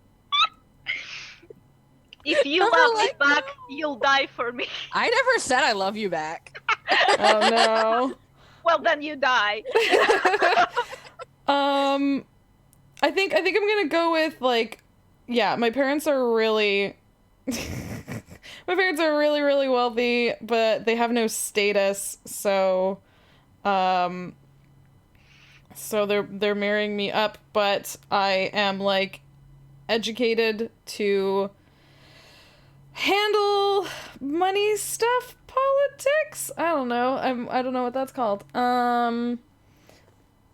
If you Never love me let back, go. you'll die for me. I never said I love you back. Oh no. Well, then you die. I think I'm gonna go with like, yeah, my parents are really, my parents are really really wealthy, but they have no status, so, so they're marrying me up, but I am like educated to handle money stuff, politics. I don't know. I don't know what that's called.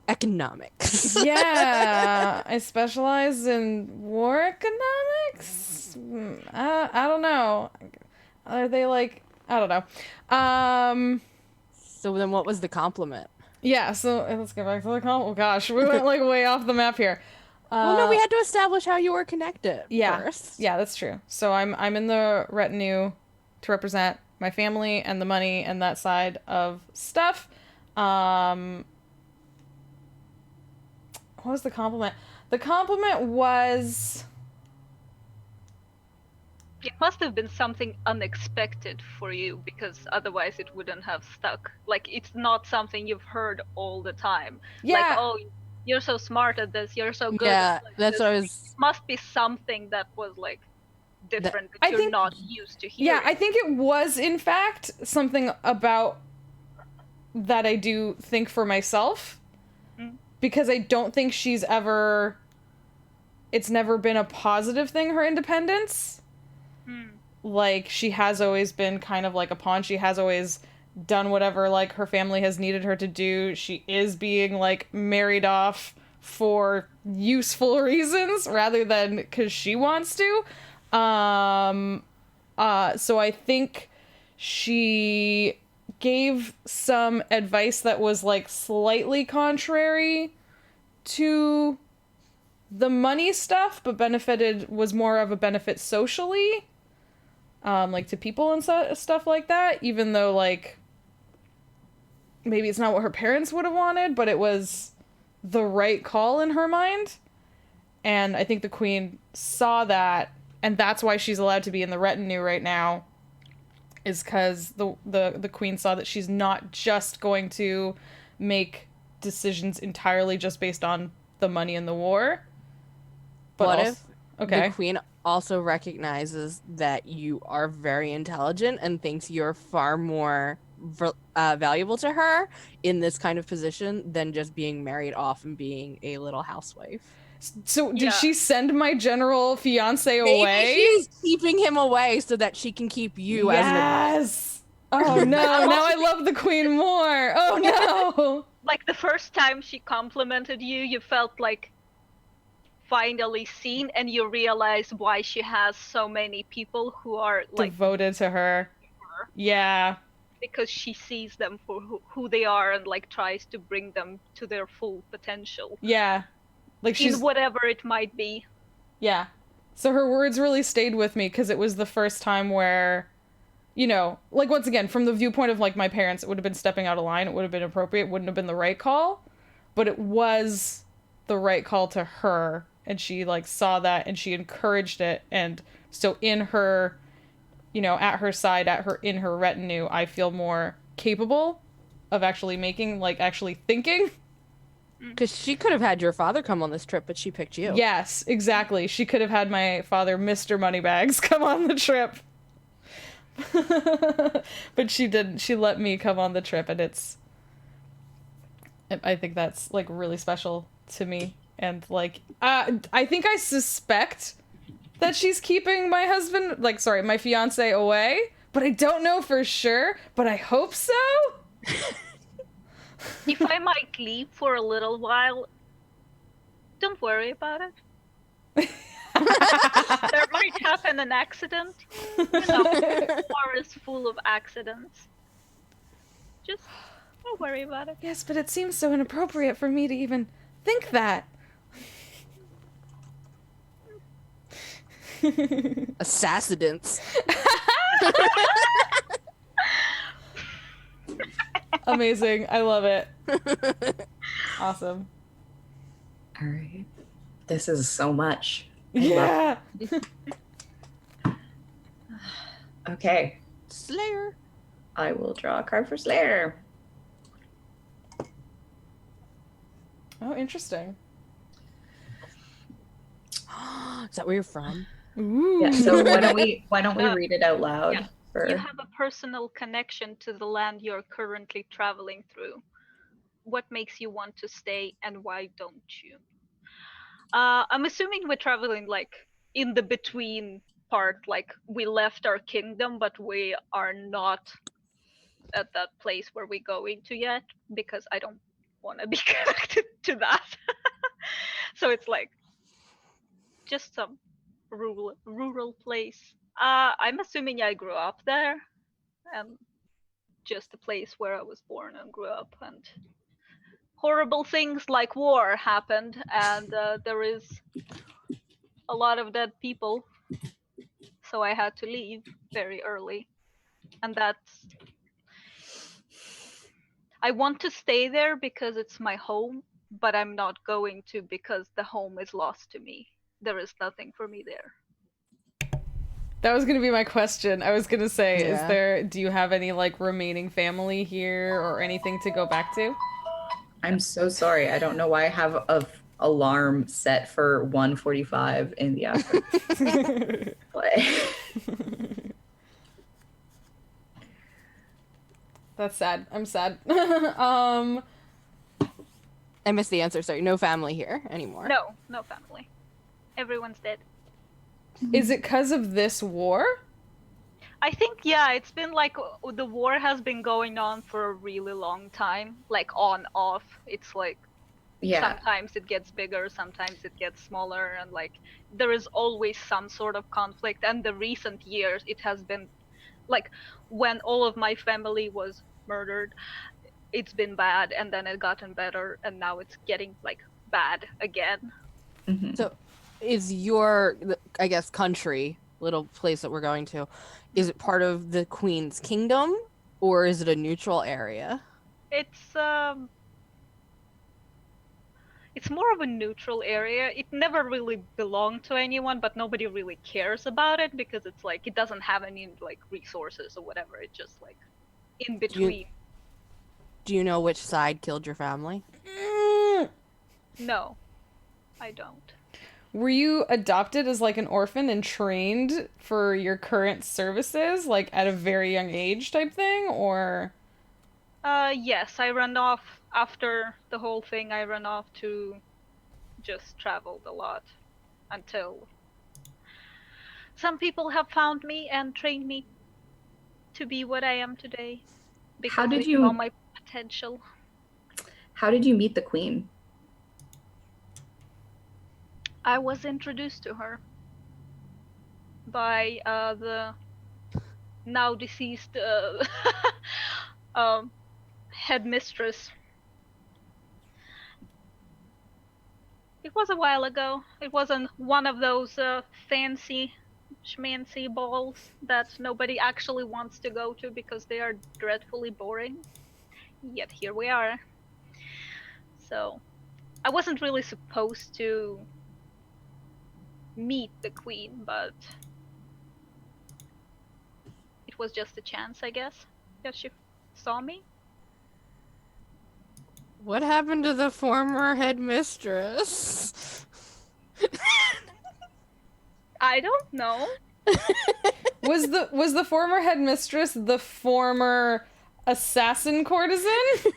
Economics. Yeah, I specialize in war economics. I don't know. Are they like, I don't know. So then what was the compliment? Yeah, so let's get back to the call. Oh gosh, we went like way off the map here. Well, no, we had to establish how you were connected first. Yeah, that's true. So I'm in the retinue to represent my family and the money and that side of stuff. What was the compliment? The compliment was, It must have been something unexpected for you, because otherwise it wouldn't have stuck. Like, it's not something you've heard all the time. yeah, Like, oh, you're so smart at this, you're so good Yeah, at like, that's this. what I It was. must be something that was like different that I you're think- not used to hearing. yeah, I think it was in fact something about that I do think for myself, Mm. because I don't think she's ever, it's never been a positive thing, her independence. Hmm. Like, she has always been kind of like a pawn. She has always done whatever like her family has needed her to do. She is being like married off for useful reasons rather than because she wants to. So I think she gave some advice that was like slightly contrary to the money stuff, but was more of a benefit socially, like to people and stuff like that, even though like maybe it's not what her parents would have wanted, but it was the right call in her mind. And I think the queen saw that, and that's why she's allowed to be in the retinue right now, is because the queen saw that she's not just going to make decisions entirely just based on the money in the war. But What also, if okay. the queen also recognizes that you are very intelligent and thinks you're far more valuable to her in this kind of position than just being married off and being a little housewife. So did Yeah. she send my general fiance Maybe away? she's keeping him away so that she can keep you as an advisor. Yes. Oh no! Now I love the queen more. Oh no! Like the first time she complimented you, you felt like finally seen, and you realize why she has so many people who are like Devoted to her. Yeah. because she sees them for who they are and like tries to bring them to their full potential Yeah. Like she's in whatever it might be. Yeah. So her words really stayed with me because it was the first time where, you know, like once again, from the viewpoint of like my parents, it would have been stepping out of line. It would have been appropriate. It wouldn't have been the right call, but it was the right call to her. And she like saw that and she encouraged it. And so in her, you know, at her side, in her retinue, I feel more capable of actually making, like actually thinking. Because she could have had your father come on this trip, but she picked you. Yes, exactly. She could have had my father, Mr. Moneybags, come on the trip. But she didn't. She let me come on the trip, and I think that's, like, really special to me. And, like, I think I suspect that she's keeping my husband, like, sorry, my fiancé away, but I don't know for sure, but I hope so. If I might leave for a little while, don't worry about it. There might happen an accident. You know, war is full of accidents. Just don't worry about it. Yes, but it seems so inappropriate for me to even think that. Assassinants. Amazing. I love it. Awesome. All right. This is so much. Yeah. Okay. Slayer. I will draw a card for Slayer. Oh, interesting. Is that where you're from? Ooh. Yeah, so why don't we Yeah. read it out loud? Yeah. For... You have a personal connection to the land you're currently traveling through. What makes you want to stay and why don't you? I'm assuming we're traveling like in the between part, like we left our kingdom, but we are not at that place where we're going to yet because I don't want to be connected to that. So it's like just some rural place. I'm assuming I grew up there, and just a place where I was born and grew up, and horrible things like war happened, and there is a lot of dead people, so I had to leave very early, and that's. I want to stay there because it's my home, but I'm not going to because the home is lost to me. There is nothing for me there. That was gonna be my question. I was gonna say, Yeah. do you have any like remaining family here or anything to go back to? I'm so sorry. I don't know why I have a alarm set for 1:45 in the afternoon. That's sad. I'm sad. I missed the answer. Sorry, no family here anymore. No family. Everyone's dead. Is it because of this war? I think, yeah, it's been like the war has been going on for a really long time, like on off. It's like Yeah. sometimes it gets bigger, sometimes it gets smaller, and like there is always some sort of conflict. And the recent years, it has been like when all of my family was murdered, it's been bad, and then it gotten better, and now it's getting like bad again. Mhm. So, is your, I guess, country, little place that we're going to, is it part of the Queen's Kingdom, or is it a neutral area? It's more of a neutral area. It never really belonged to anyone, but nobody really cares about it because it's like it doesn't have any like resources or whatever. It's just like in between. Do you know which side killed your family? No, I don't. Were you adopted as like an orphan and trained for your current services, like at a very young age type thing, or? Yes, I ran off after the whole thing. I ran off to just traveled a lot until some people have found me and trained me to be what I am today because did they you- saw my potential. How did you meet the queen? I was introduced to her by the now deceased headmistress. It was a while ago. It wasn't one of those fancy schmancy balls that nobody actually wants to go to because they are dreadfully boring. Yet here we are. So I wasn't really supposed to meet the queen, but it was just a chance, I guess. That she saw me. What happened to the former headmistress? I don't know. Was the former headmistress the former assassin courtesan?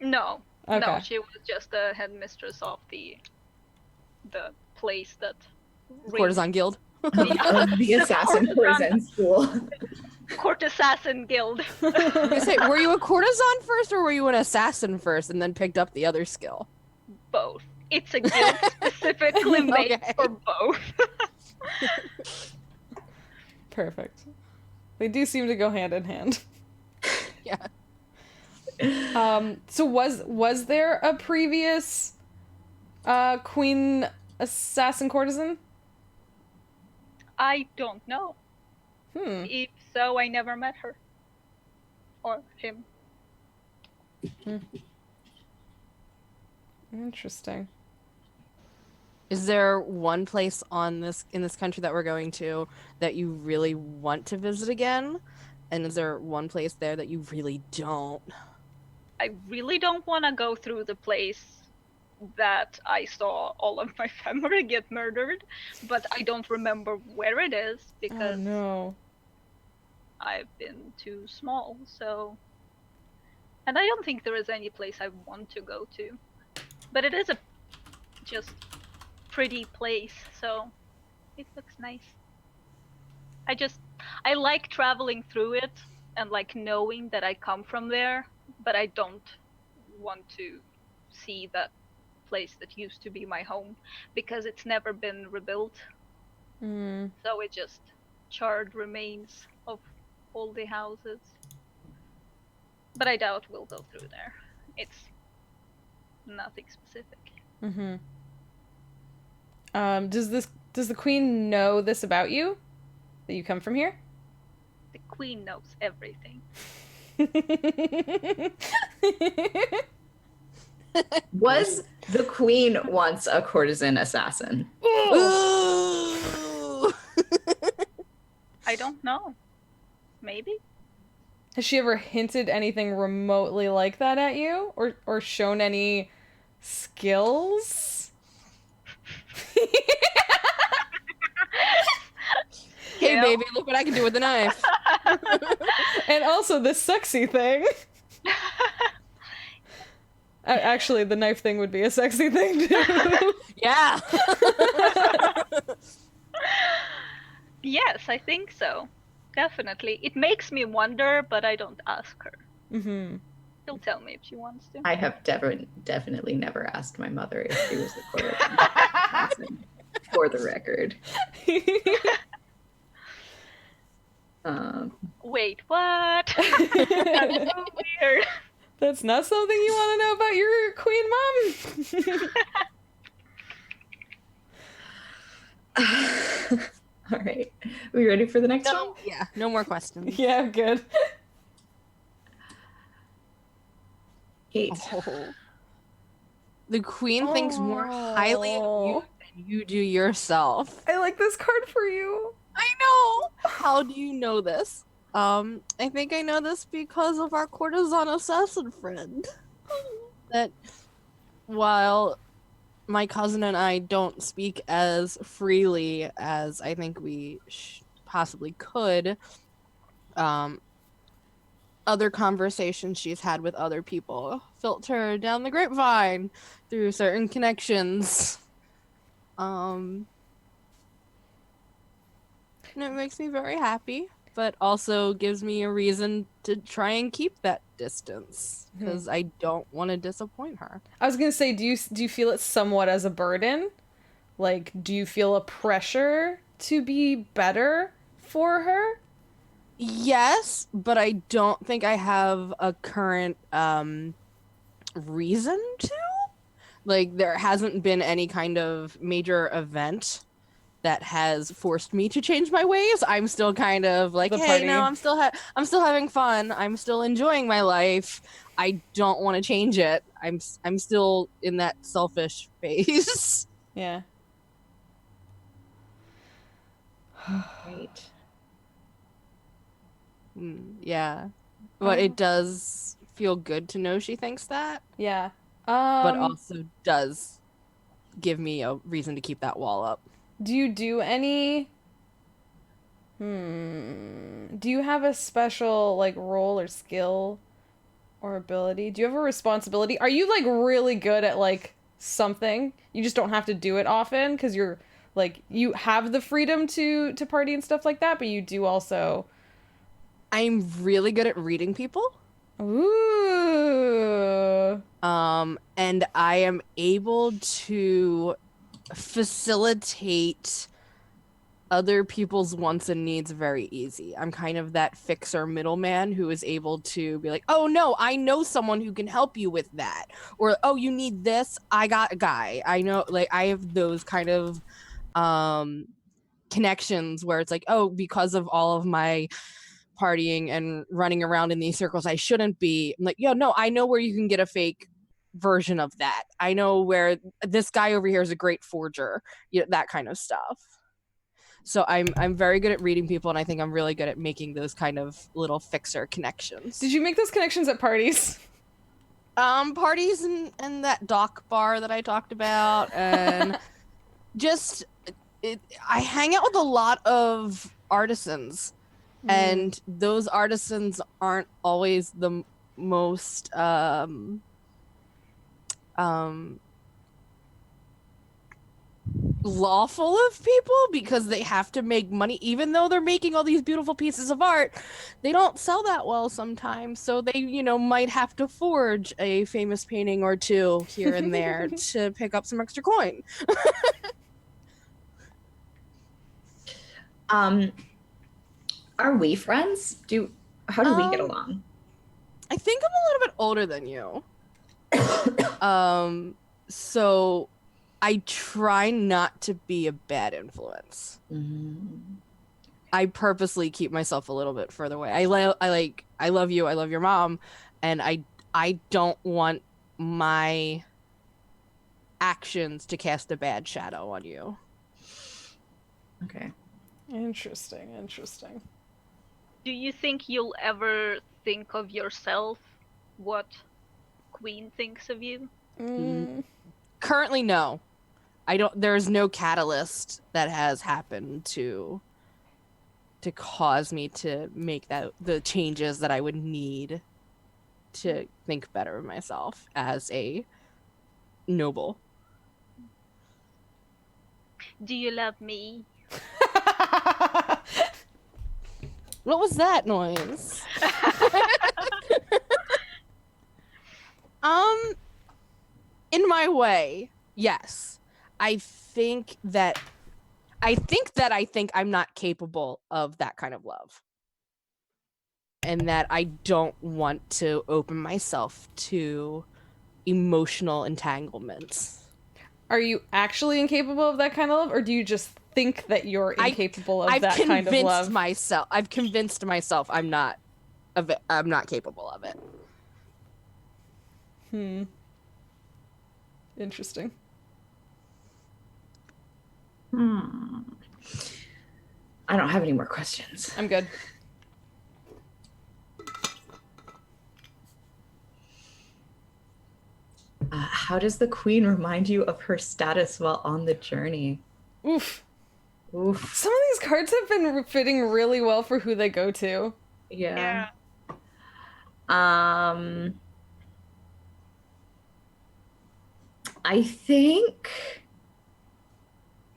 No. Okay. No, she was just the headmistress of the place that Courtesan Guild. Of the assassin courtesan school. Court Assassin Guild. I was gonna say, were you a courtesan first or were you an assassin first and then picked up the other skill? Both. It's a guild specifically made Okay. for both. Perfect. They do seem to go hand in hand. Yeah. So was there a previous queen assassin courtesan? I don't know. If so, I never met her. Or him. Interesting. Is there one place in this country that we're going to that you really want to visit again? And is there one place there that you really don't? I really don't want to go through the place that I saw all of my family get murdered, but I don't remember where it is Oh because no. I've been too small, so... And I don't think there is any place I want to go to. But it is a just pretty place, so it looks nice. I like traveling through it and like knowing that I come from there, but I don't want to see that place that used to be my home because it's never been rebuilt. So it's just charred remains of all the houses. But I doubt we'll go through there. It's nothing specific. Does the queen know this about you? That you come from here? The queen knows everything. Was the queen once a courtesan assassin? Ooh! I don't know. Maybe? Has she ever hinted anything remotely like that at you? Or shown any skills? Hey, Yeah. baby, look what I can do with a knife. And also this sexy thing. Actually, the knife thing would be a sexy thing too. Yeah. Yes, I think so. Definitely. It makes me wonder, but I don't ask her. She'll tell me if she wants to. I have definitely never asked my mother if she was the courtesan assassin, for the record. Wait, what? That's so weird. That's not something you want to know about your queen mom. All right. Are we ready for the next one? Yeah, no more questions. Yeah, good. Kate. Oh. The queen thinks more highly of you than you do yourself. I like this card for you. I know. How do you know this? I think I know this because of our courtesan assassin friend. That while my cousin and I don't speak as freely as I think we possibly could, other conversations she's had with other people filter down the grapevine through certain connections. And it makes me very happy, but also gives me a reason to try and keep that distance because I don't want to disappoint her. I was gonna say, do you feel it somewhat as a burden? Like, do you feel a pressure to be better for her? Yes, but I don't think I have a current reason to. Like, there hasn't been any kind of major event that has forced me to change my ways. I'm still kind of like, The hey, party. no, I'm still having fun. I'm still enjoying my life. I don't want to change it. I'm still in that selfish phase. Yeah. Great. Yeah. But it does feel good to know she thinks that, Yeah. but also does give me a reason to keep that wall up. Do you do any... Do you have a special, like, role or skill or ability? Do you have a responsibility? Are you, like, really good at, like, something? You just don't have to do it often because you're, like, you have the freedom to party and stuff like that, but you do also... I'm really good at reading people. Ooh. And I am able to facilitate other people's wants and needs very easy. I'm kind of that fixer middleman who is able to be like, oh no, I know someone who can help you with that. Or, oh, you need this? I got a guy. I know, like, I have those kind of connections where it's like, oh, because of all of my partying and running around in these circles I shouldn't be. I'm like, yo, no, I know where you can get a fake version of that. I know where this guy over here is a great forger. That kind of stuff. So I'm very good at reading people, and I think I'm really good at making those kind of little fixer connections. Did you make those connections at parties? Parties and that dock bar that I talked about, and just I hang out with a lot of artisans. And those artisans aren't always the most lawful of people because they have to make money. Even though they're making all these beautiful pieces of art, they don't sell that well sometimes. So they, might have to forge a famous painting or two here and there to pick up some extra coin. Are we friends? How do we get along? I think I'm a little bit older than you. So I try not to be a bad influence. I purposely keep myself a little bit further away. I love you. I love your mom, and I don't want my actions to cast a bad shadow on you. Okay. Interesting. Do you think you'll ever think of yourself what Queen thinks of you? Currently, no. There's no catalyst that has happened to cause me to make the changes that I would need to think better of myself as a noble. Do you love me? What was that noise? In my way, yes. I think I'm not capable of that kind of love. And that I don't want to open myself to emotional entanglements. Are you actually incapable of that kind of love, or do you just think that you're incapable of that kind of love? I've convinced myself I'm not capable of it. Interesting. I don't have any more questions. I'm good. How does the Queen remind you of her status while on the journey? Oof. Oof. Some of these cards have been fitting really well for who they go to. Yeah. Um, I think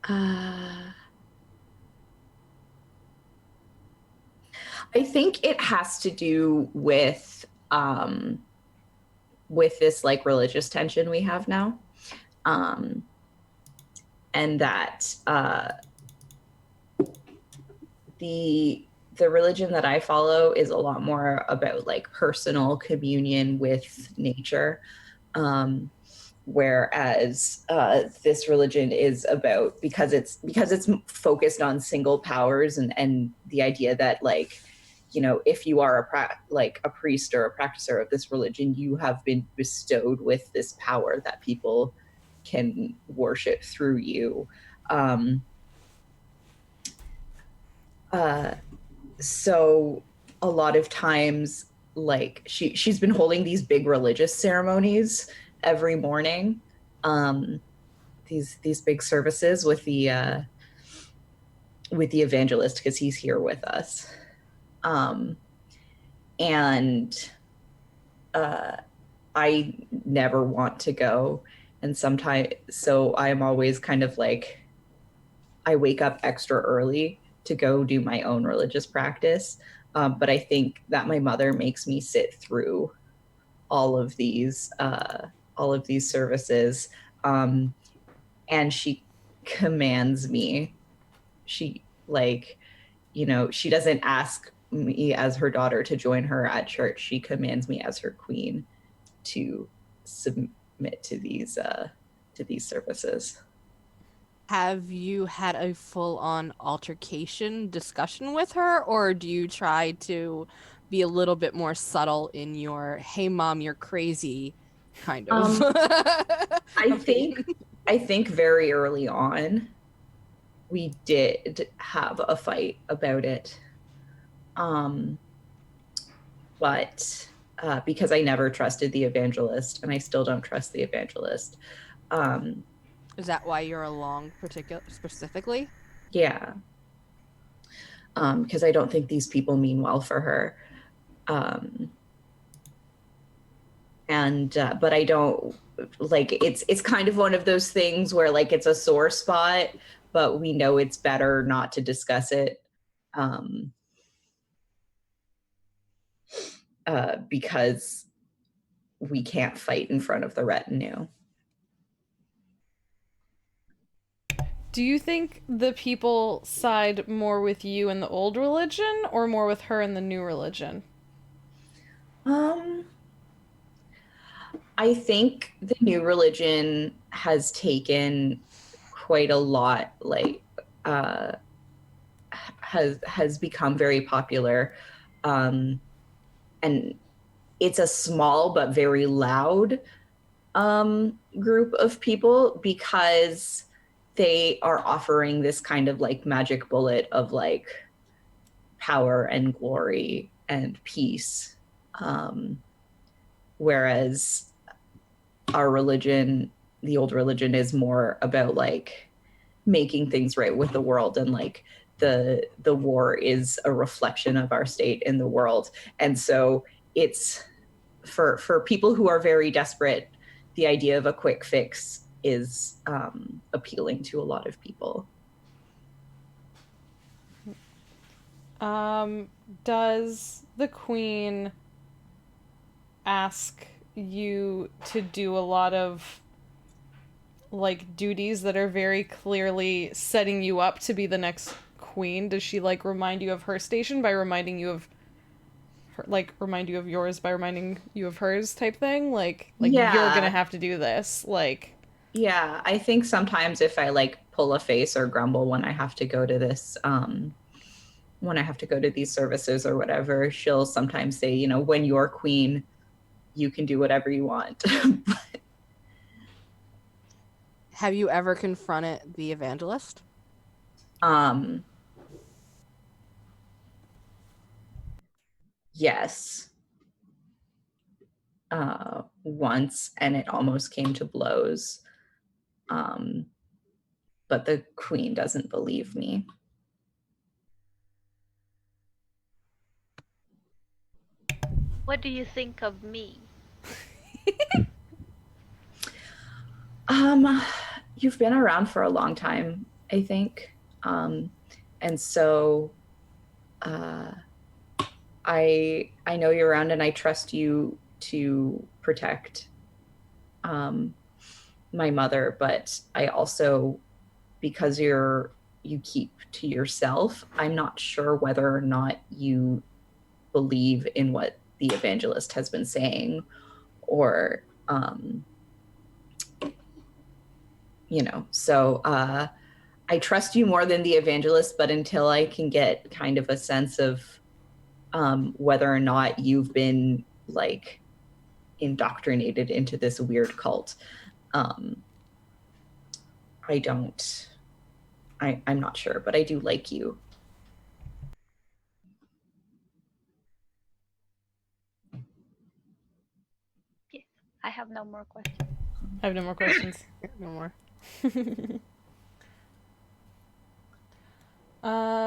uh, I think it has to do with this like religious tension we have now. Um, and that the religion that I follow is a lot more about like personal communion with nature. Whereas this religion is about because it's focused on single powers and the idea that like if you are like a priest or a practicer of this religion, you have been bestowed with this power that people can worship through you. Um, uh, so a lot of times, like she's been holding these big religious ceremonies every morning, um, these big services with the evangelist because he's here with us, um, and I never want to go, and sometimes so I'm always kind of like I wake up extra early to go do my own religious practice. But I think that my mother makes me sit through all of these services, um, and she commands me. She like she doesn't ask me as her daughter to join her at church. She commands me as her queen to submit to these services. Have you had a full-on altercation discussion with her, or do you try to be a little bit more subtle in your "Hey mom, you're crazy" kind of I opinion? think I think very early on we did have a fight about it. Um, but because I never trusted the evangelist and I still don't trust the evangelist. Um, Is that why you're along specifically? yeah. Because I don't think these people mean well for her. Um, and but I don't like it's kind of one of those things where like it's a sore spot, but we know it's better not to discuss it. Um, because we can't fight in front of the retinue. Do you think the people side more with you in the old religion or more with her in the new religion? Um, I think the new religion has taken quite a lot, like uh, has become very popular, and it's a small but very loud group of people because they are offering this kind of like magic bullet of like power and glory and peace. Whereas our religion, the old religion, is more about like making things right with the world, and like the war is a reflection of our state in the world. And so it's for people who are very desperate, the idea of a quick fix is appealing to a lot of people. Does the queen ask you to do a lot of like duties that are very clearly setting you up to be the next queen? Does she like remind you of her station by reminding you of her, like remind you of yours by reminding you of hers type thing? Like you're gonna Yeah, have to do this. Like yeah. I think sometimes if I like pull a face or grumble when I have to go to this, when I have to go to these services or whatever, she'll sometimes say, when you're queen, you can do whatever you want. Have you ever confronted the evangelist? um, yes, once, and it almost came to blows. Um, but the queen doesn't believe me. What do you think of me? You've been around for a long time, I think. And so I know you're around and I trust you to protect my mother, but I also, because you keep to yourself, I'm not sure whether or not you believe in what the evangelist has been saying, or so I trust you more than the evangelist, but until I can get kind of a sense of whether or not you've been like indoctrinated into this weird cult, I'm not sure, but I do like you. Yes, I have no more questions. I have no more questions. No more.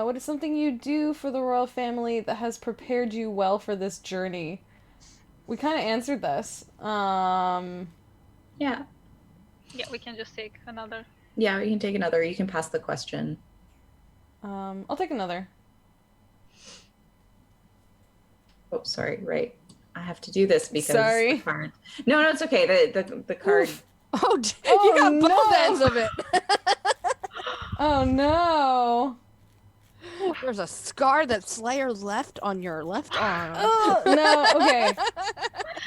What is something you do for the royal family that has prepared you well for this journey? We kind of answered this. Yeah. Yeah, we can just take another. Yeah, we can take another. You can pass the question. I'll take another. Oh, sorry. Right. I have to do this because Sorry. the card. No, it's okay. The card. Oof. Oh, Oh, you got both no. ends of it. Oh no. There's a scar that Slayer left on your left arm. Oh, no. Okay.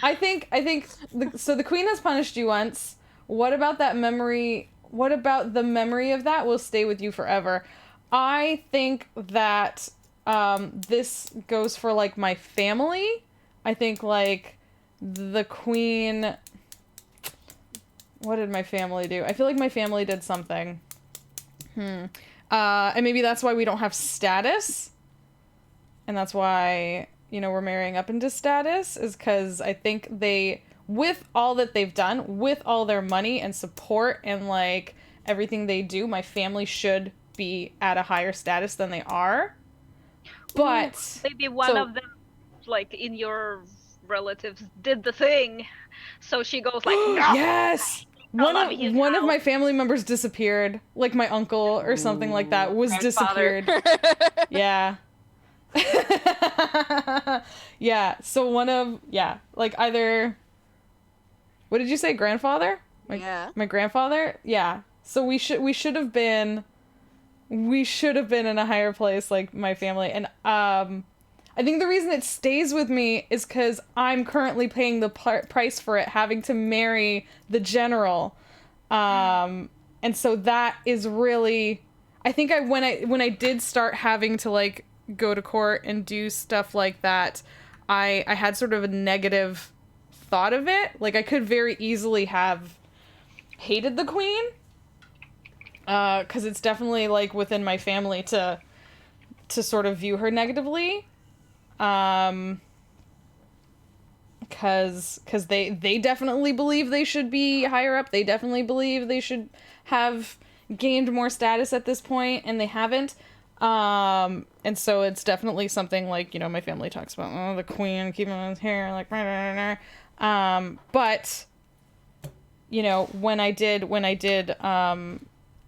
I think so the queen has punished you once. What about that memory? What about the memory of that will stay with you forever? I think that this goes for like my family. I think like the queen. What did my family do? I feel like my family did something. And maybe that's why we don't have status. And that's why, we're marrying up into status, is because I think they, with all that they've done, with all their money and support and like everything they do, my family should be at a higher status than they are. But Maybe one of them, like in your relatives, did the thing, so she goes like, no! Yes. One of my family members disappeared, like my uncle or something like that was Grandfather. disappeared. Yeah. Yeah. So like either. What did you say, grandfather? Yeah. My grandfather. Yeah. So we should have been in a higher place, like my family, and I think the reason it stays with me is because I'm currently paying the price for it, having to marry the general, and so that is really, I think when I did start having to like go to court and do stuff like that, I had sort of a negative thought of it. Like I could very easily have hated the queen, because it's definitely like within my family to sort of view her negatively. Because they definitely believe they should be higher up. They definitely believe they should have gained more status at this point, and they haven't. And so it's definitely something like, my family talks about, oh, the queen keeping his hair, like, but, when I did,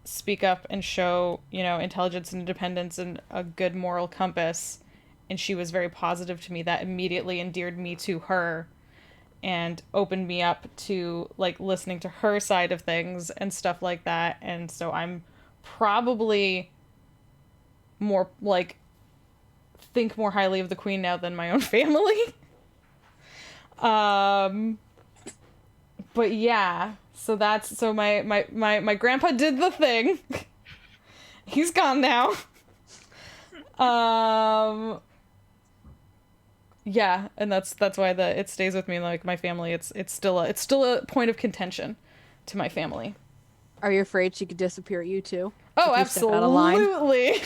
speak up and show, intelligence and independence and a good moral compass, and she was very positive to me, that immediately endeared me to her and opened me up to like listening to her side of things and stuff like that. And so I'm probably more like think more highly of the queen now than my own family. But yeah, so my grandpa did the thing. He's gone now. Yeah, and that's why it stays with me, like my family. It's still a point of contention to my family. Are you afraid she could disappear you too? Oh, if you step out of line? absolutely.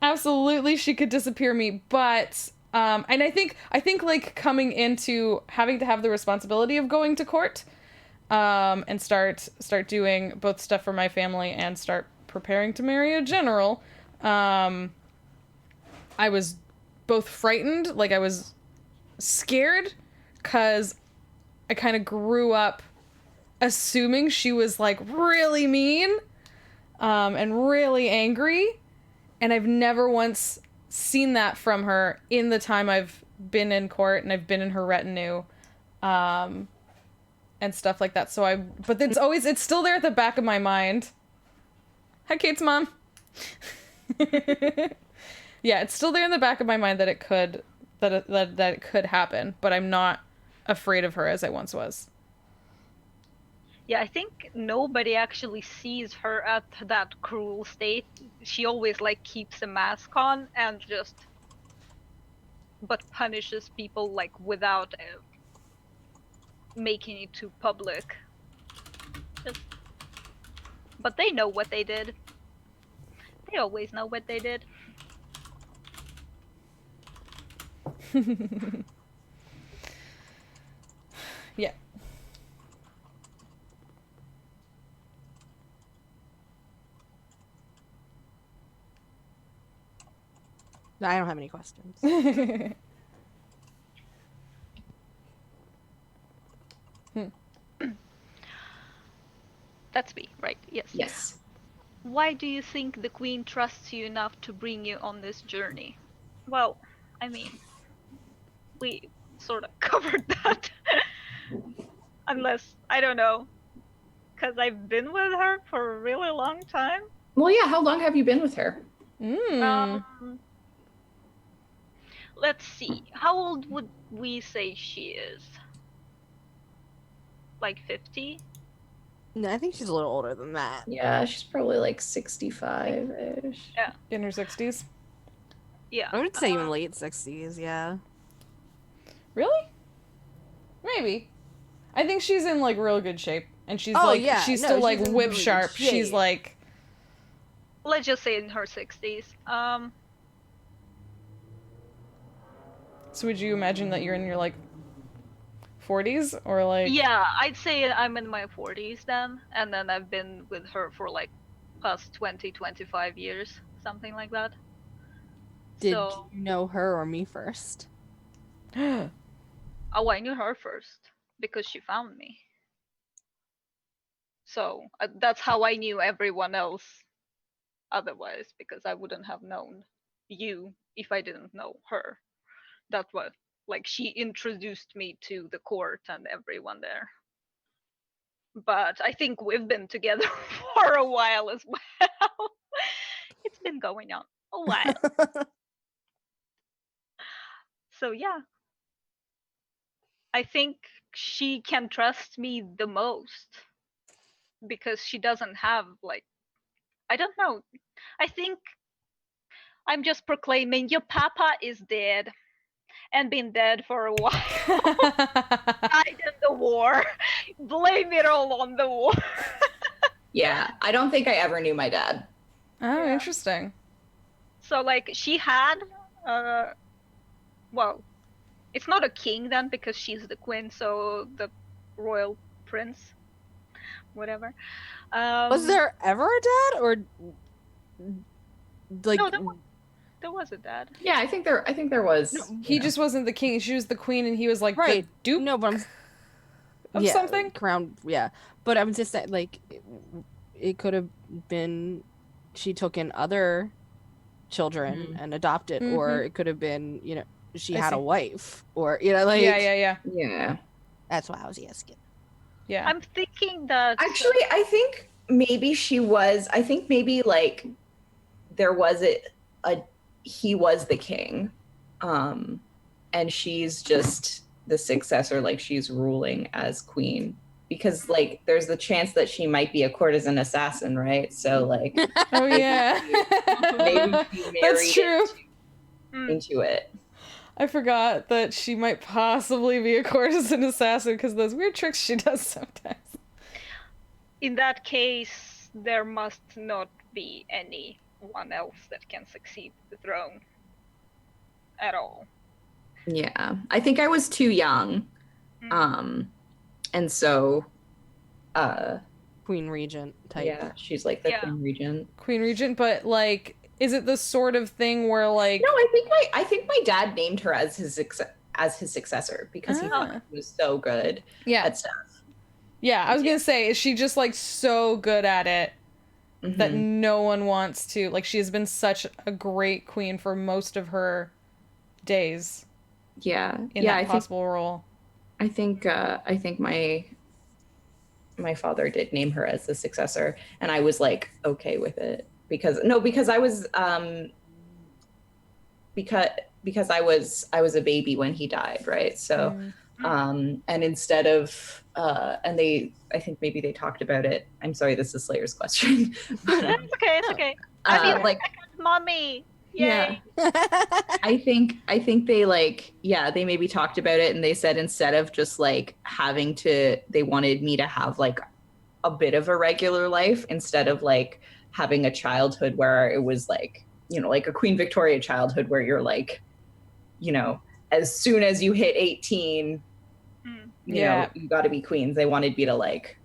Absolutely, she could disappear me, but and I think like coming into having to have the responsibility of going to court, and start doing both stuff for my family and start preparing to marry a general, I was both frightened, like I was scared because I kind of grew up assuming she was like really mean and really angry, and I've never once seen that from her in the time I've been in court and I've been in her retinue and stuff like that. But it's still there at the back of my mind. Hi, Kate's mom. Yeah, it's still there in the back of my mind that it could happen, but I'm not afraid of her as I once was. Yeah, I think nobody actually sees her at that cruel state. She always like keeps a mask on and but punishes people like without making it too public. But they know what they did. They always know what they did. Yeah. I don't have any questions. That's me, right? Yes. Yes. Why do you think the Queen trusts you enough to bring you on this journey? Well, I mean, we sort of covered that. Unless, I don't know, because I've been with her for a really long time. Well, yeah, how long have you been with her? Let's see. How old would we say she is? Like 50? No, I think she's a little older than that. Yeah, she's probably like 65-ish. Yeah. In her 60s? Yeah. I would say even late 60s, yeah. Really? Maybe. I think she's in like real good shape, and she's Oh, like yeah. she's No, still she's like in whip really good sharp. shape. She's like Let's just say in her 60s. So would you imagine that you're in your like 40s or like Yeah, I'd say I'm in my 40s then, and then I've been with her for like past 25 years, something like that. Did So, you know her or me first? oh, I knew her first because she found me. So that's how I knew everyone else otherwise, because I wouldn't have known you if I didn't know her. That was like she introduced me to the court and everyone there. But I think we've been together for a while as well. It's been going on a while. So yeah. I think she can trust me the most because she doesn't have like, I don't know. I think I'm just proclaiming your papa is dead and been dead for a while. Died in the war. Blame it all on the war. Yeah, I don't think I ever knew my dad. Oh, Yeah. interesting. So like she had well, it's not a king then because she's the queen, so the royal prince, whatever. Was there ever a dad, or like? No, there was a dad. Yeah, I think there was. He just wasn't the king. She was the queen, and he was like Right. the dupe No, but I'm of something. crown. Yeah, but I'm just saying, like, it could have been she took in other children and adopted, or it could have been, you know, she I had a see. wife, or you know, like Yeah. That's why I was asking. Yeah. I'm thinking that Actually, I think maybe she was. I think maybe like there was he was the king, and she's just the successor. Like she's ruling as queen because like there's the chance that she might be a courtesan assassin, right? So like Oh yeah. maybe she married That's true. into it. I forgot that she might possibly be a courtesan assassin because those weird tricks she does sometimes. in that case there must not be anyone else that can succeed the throne at all. Yeah, I think I was too young, and so, Queen Regent type. yeah, she's like the Yeah. queen regent. Queen Regent, but like, is it the sort of thing where like No, I think my dad named her as as his successor because he Ah. was so good Yeah. at stuff. Yeah, I was gonna say, is she just like so good at it that Mhm. no one wants to, like, she has been such a great queen for most of her days Yeah, in yeah. that possible role. I think my father did name her as the successor, and I was like okay with it because I was because I was a baby when he died, right? So and instead of and they I think maybe they talked about it. I'm sorry, this is Slayer's question. But, It's okay. It's okay. I mean, like mommy. yeah. Yay. I think they like they maybe talked about it and they said instead of just like having to they wanted me to have like a bit of a regular life instead of like having a childhood where it was like, you know, like a Queen Victoria childhood where you're like, you know, as soon as you hit 18, you know, you got to be queens. They wanted me to like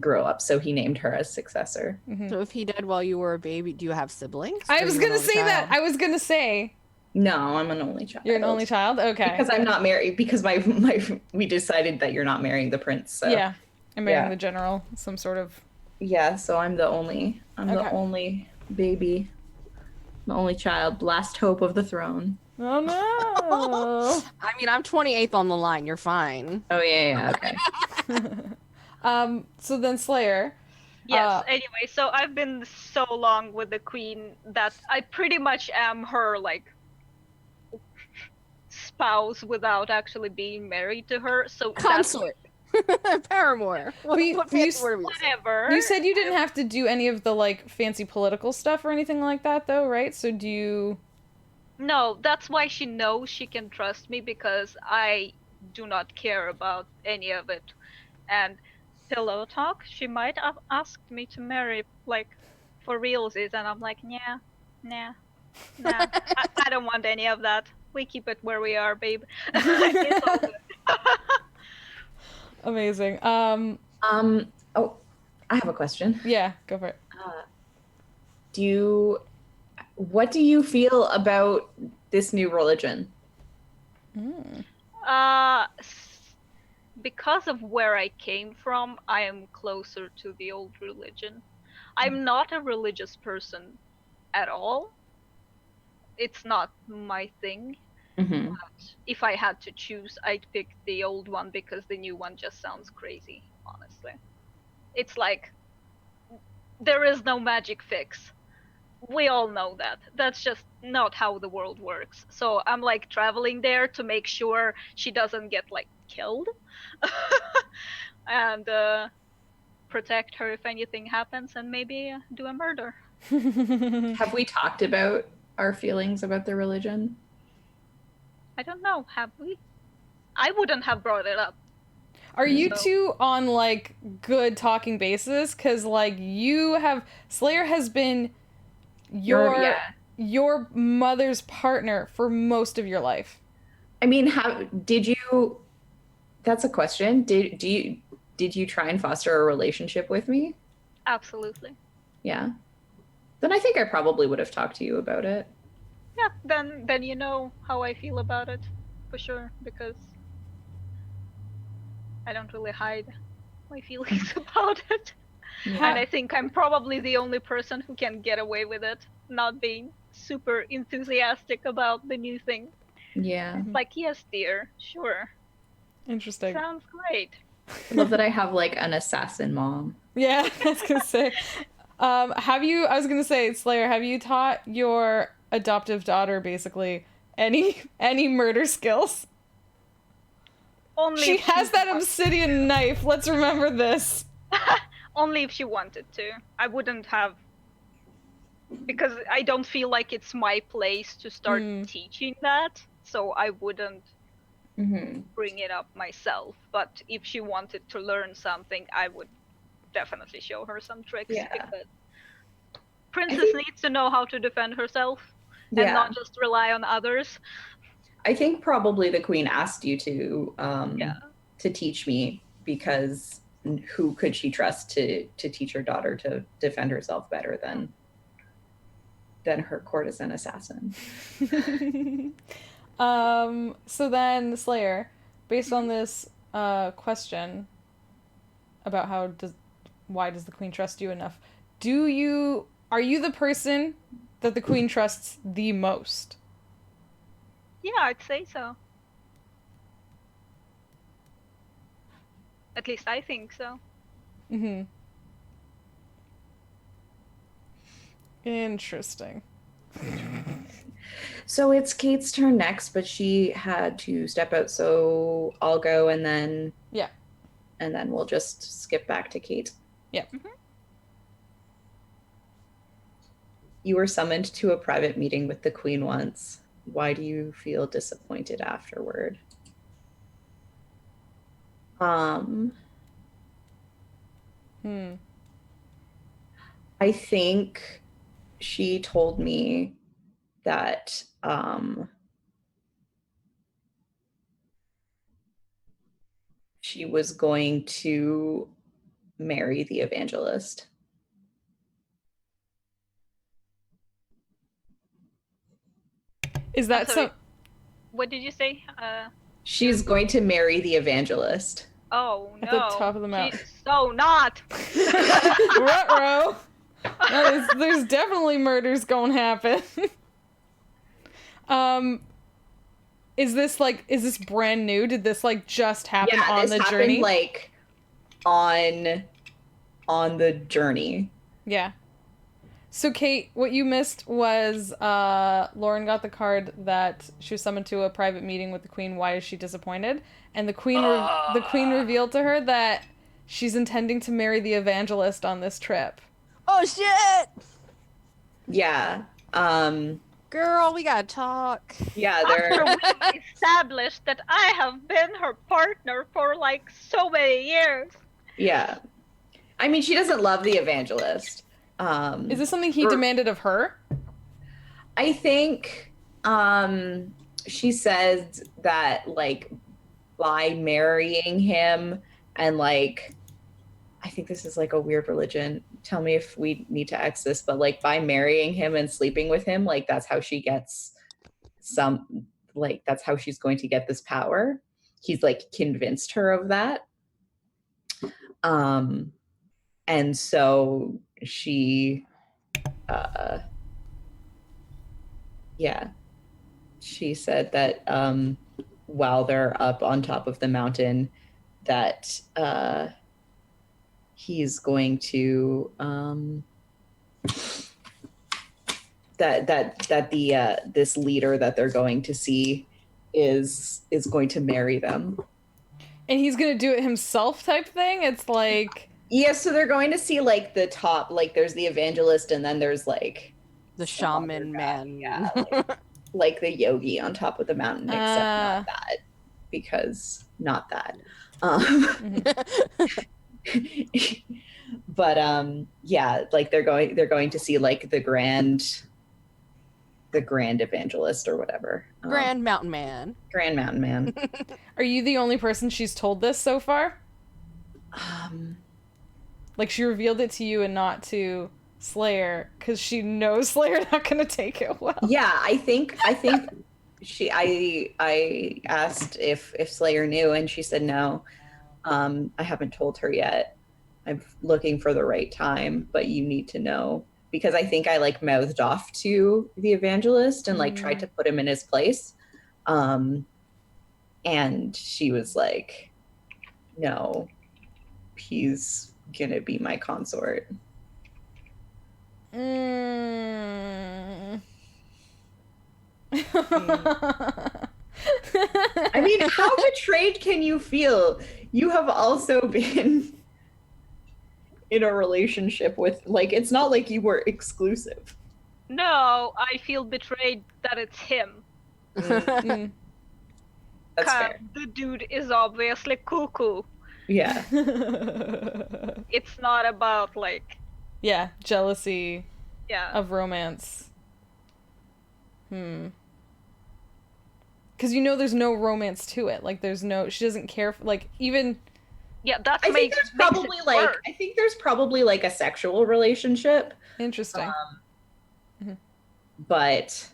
grow up, so he named her as successor. So if he died while you were a baby, do you have siblings? I Or was you an gonna only say that. child? I was gonna say No, I'm an only child. you're an only child. Okay. Because I'm not married. Because my we decided that you're not marrying the prince. So Yeah, I'm marrying Yeah. the general. Some sort of. yeah, so I'm the only the Okay. only baby, the only child, last hope of the throne. Oh no. I mean, I'm 28th on the line. You're fine. Oh yeah, okay. So then Slayer. Yes. Anyway, so I've been so long with the queen that I pretty much am her like spouse without actually being married to her. So that's Consort. Paramour. But you- What you fancy s- word are we using? whatever. You said you didn't have to do any of the like fancy political stuff or anything like that, though, right? So do you? No, that's why she knows she can trust me because I do not care about any of it. And pillow talk, she might have asked me to marry, like, for realsies, and I'm like, nah. I don't want any of that. We keep it where we are, babe. It's all good. Amazing. Oh, I have a question. Yeah, go for it. What do you feel about this new religion? Because of where I came from, I am closer to the old religion. I'm not a religious person at all. It's not my thing. Mm-hmm. But if I had to choose, I'd pick the old one because the new one just sounds crazy, honestly. It's like there is no magic fix. We all know that. That's just not how the world works. So I'm like traveling there to make sure she doesn't get like killed and protect her if anything happens and maybe do a murder. Have we talked about our feelings about the religion? I don't know, have we? I wouldn't have brought it up. Are you So- two on like good talking basis? Because like Slayer has been your mother's partner for most of your life. I mean, did you? That's a question. Did you try and foster a relationship with me? Absolutely. Yeah. Then I think I probably would have talked to you about it. Yeah, then you know how I feel about it, for sure, because I don't really hide my feelings about it. And I think I'm probably the only person who can get away with it, not being super enthusiastic about the new thing. Yeah. Like, yes, dear, sure. Interesting. Sounds great. I love that I have like an assassin mom. Yeah, I was gonna say. I was gonna say, Slayer, have you taught your adoptive daughter basically any murder skills? Only She if has that obsidian knife. Let's remember this. Only if she wanted to. I wouldn't have, because I don't feel like it's my place to start teaching that, so I wouldn't Mm-hmm. bring it up myself. But if she wanted to learn something, I would definitely show her some tricks. Yeah. Because Princess needs to know how to defend herself and not just rely on others. I think probably the queen asked you to teach me because who could she trust to teach her daughter to defend herself better than her courtesan assassin? So then, Slayer, based on this question about why does the queen trust you enough? Are you the person that the queen trusts the most? Yeah, I'd say so. At least I think so. Mm-hmm. Interesting. So it's Kate's turn next, but she had to step out, so I'll go and then Yeah. And then we'll just skip back to Kate. Yeah. Mm-hmm. You were summoned to a private meeting with the Queen once. Why do you feel disappointed afterward? I think she told me that she was going to marry the evangelist. Is that so? What did you say? She's going to marry the evangelist. Oh no! At the top of the mountain. She's so not. Ruh-roh. There's definitely murders gonna happen. Is this brand new? Did this like just happen on the journey? Yeah, like on the journey. Yeah. So Kate, what you missed was Lauren got the card that she was summoned to a private meeting with the queen. Why is she disappointed? And the queen revealed to her that she's intending to marry the evangelist on this trip. Oh shit! Yeah. Girl, we gotta talk. Yeah, After we established that I have been her partner for like so many years. Yeah. I mean, she doesn't love the evangelist. Is this something he demanded of her? I think she says that like by marrying him and like I think this is like a weird religion. Tell me if we need to X this, but like by marrying him and sleeping with him, like that's how she gets that's how she's going to get this power. He's like convinced her of that. And so she she said that while they're up on top of the mountain that he's going to that the this leader that they're going to see is going to marry them. And he's gonna do it himself type thing? It's like... Yeah, so they're going to see like the top, like there's the evangelist and then there's like the shaman man. Yeah, like the yogi on top of the mountain, except not that, because not that. But yeah, like they're going to see like the grand evangelist or whatever. Grand Mountain Man. Grand Mountain Man. Are you the only person she's told this so far? Like she revealed it to you and not to Slayer because she knows Slayer not gonna take it well. Yeah, I think I asked if Slayer knew and she said no. I haven't told her yet. I'm looking for the right time, but you need to know because I think I like mouthed off to the evangelist and like tried to put him in his place. And she was like, no, he's gonna be my consort. I mean, how betrayed can you feel? You have also been in a relationship with, like, it's not like you were exclusive. No, I feel betrayed that it's him. That's fair. The dude is obviously cuckoo. Yeah. It's not about like... Yeah, jealousy. Yeah. Of romance. Because you know there's no romance to it. Like there's no... She doesn't care for, like, even... Yeah, that's I think there's probably like... I think there's probably like a sexual relationship. Interesting. But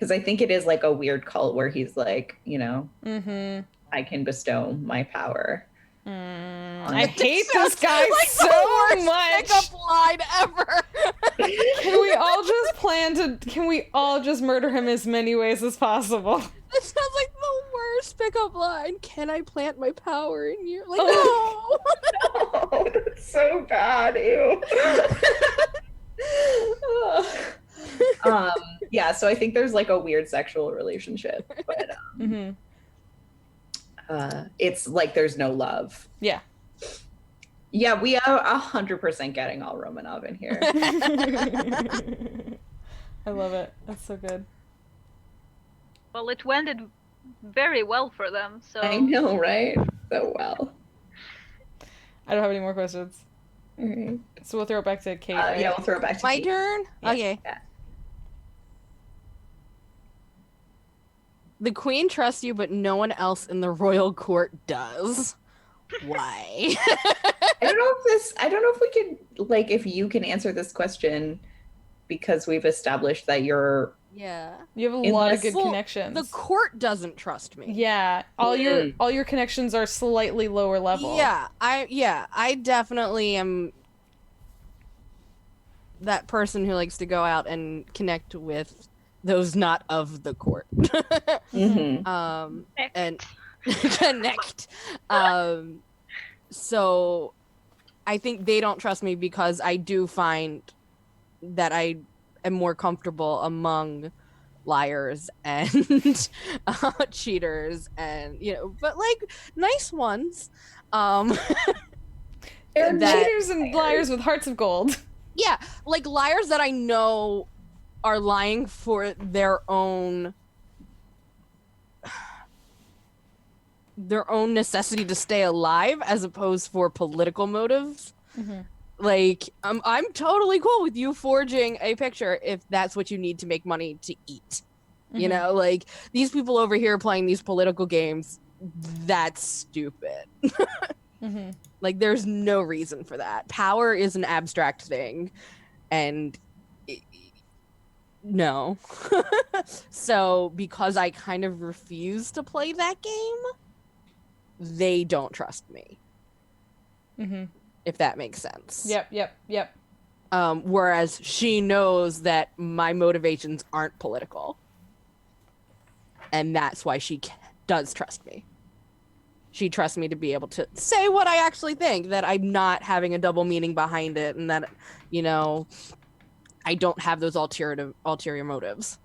Because I think it is like a weird cult where he's like, Mm-hmm. I can bestow my power. I hate this That's guy like so the worst much. pickup line ever. Can we all just murder him as many ways as possible? This sounds like the worst pickup line. Can I plant my power in you? Like, Oh. no. Oh, that's so bad. Ew. Yeah, so I think there's like a weird sexual relationship, but Mm-hmm. it's like there's no love. Yeah. Yeah, we are 100% getting all Romanov in here. I love it. That's so good. Well, it ended very well for them, so I know, right? So well. I don't have any more questions. Alright. So we'll throw it back to Kate. Right? Yeah, we'll throw it back to My Kate. turn? Yeah. Okay. Yeah. The queen trusts you, but no one else in the royal court does. Why? I don't know if we can, like, if you can answer this question because we've established that you're Yeah. You have a lot of Unless- good Well, connections. The court doesn't trust me. Yeah, all your connections are slightly lower level. Yeah, I definitely am that person who likes to go out and connect with those not of the court. Mhm. And connect. So I think they don't trust me because I do find that I am more comfortable among liars and cheaters and but like nice ones. They're that- cheaters and liars with hearts of gold. Yeah, like liars that I know are lying for their own necessity to stay alive as opposed for political motives. Mhm. Like I'm totally cool with you forging a picture if that's what you need to make money to eat. You Mhm. know, like these people over here playing these political games, that's stupid. Mhm. Like there's no reason for that. Power is an abstract thing and no. So because I kind of refuse to play that game, they don't trust me, Mhm. if that makes sense. Yep. Whereas she knows that my motivations aren't political. And that's why she does trust me. She trusts me to be able to say what I actually think, that I'm not having a double meaning behind it, and that, I don't have those ulterior motives.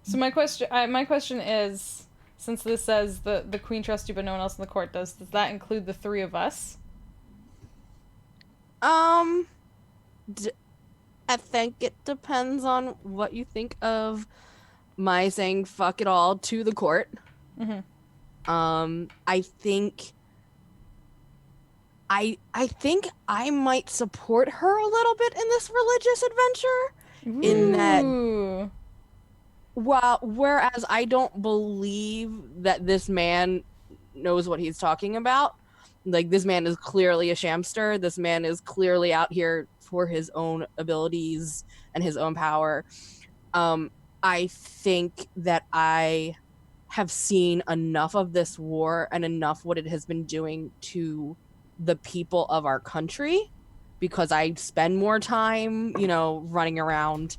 So my question is, since this says the queen trusts you but no one else in the court does that include the three of us? I think it depends on what you think of my saying fuck it all to the court. Mhm. I think I might support her a little bit in this religious adventure. In that- Ooh. Whereas I don't believe that this man knows what he's talking about. Like, this man is clearly a shamster. This man is clearly out here for his own abilities and his own power. I think that I have seen enough of this war and enough what it has been doing to the people of our country, because I spend more time, running around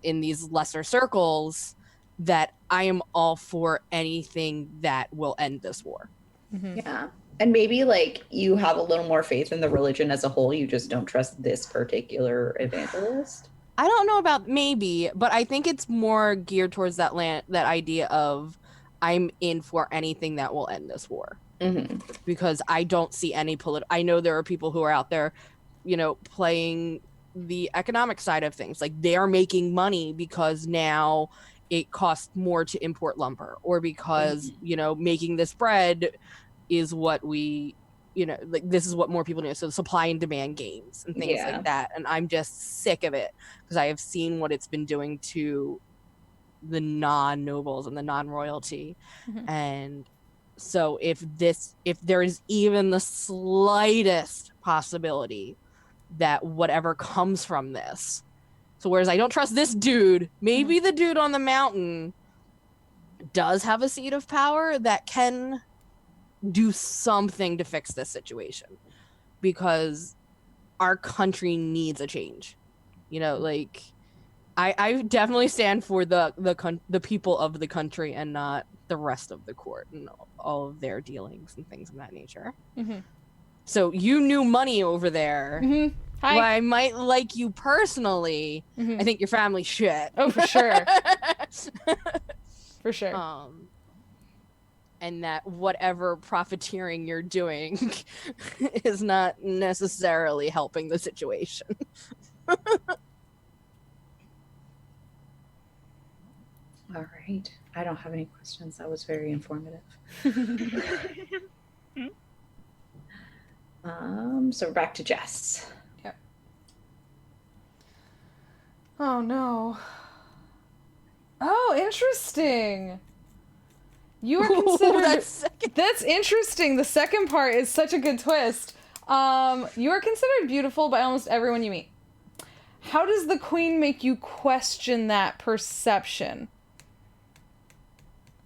in these lesser circles, that I am all for anything that will end this war. Mhm. Yeah. And maybe like you have a little more faith in the religion as a whole. You just don't trust this particular evangelist. I don't know about maybe, but I think it's more geared towards that idea of I'm in for anything that will end this war, Mm-hmm. because I don't see any I know there are people who are out there, playing the economic side of things. Like, they're making money because now it costs more to import lumber, or because, making this bread is what we, like, this is what more people do. So the supply and demand games and things Yeah. like that. And I'm just sick of it because I have seen what it's been doing to the non-nobles and the non-royalty. Mhm. And so if there is even the slightest possibility that whatever comes from this So whereas I don't trust this dude, maybe the dude on the mountain does have a seat of power that can do something to fix this situation, because our country needs a change. You know, like I definitely stand for the people of the country and not the rest of the court and all of their dealings and things of that nature. Mm-hmm. So you knew money over there. Mm-hmm. Hi. While I might like you personally, Mm-hmm. I think your family's shit. Oh, for sure. For sure. And that whatever profiteering you're doing is not necessarily helping the situation. All right. I don't have any questions. That was very informative. So we're back to Jess. Yep. Oh no. Oh, interesting. You are considered. That's interesting. The second part is such a good twist. You are considered beautiful by almost everyone you meet. How does the queen make you question that perception?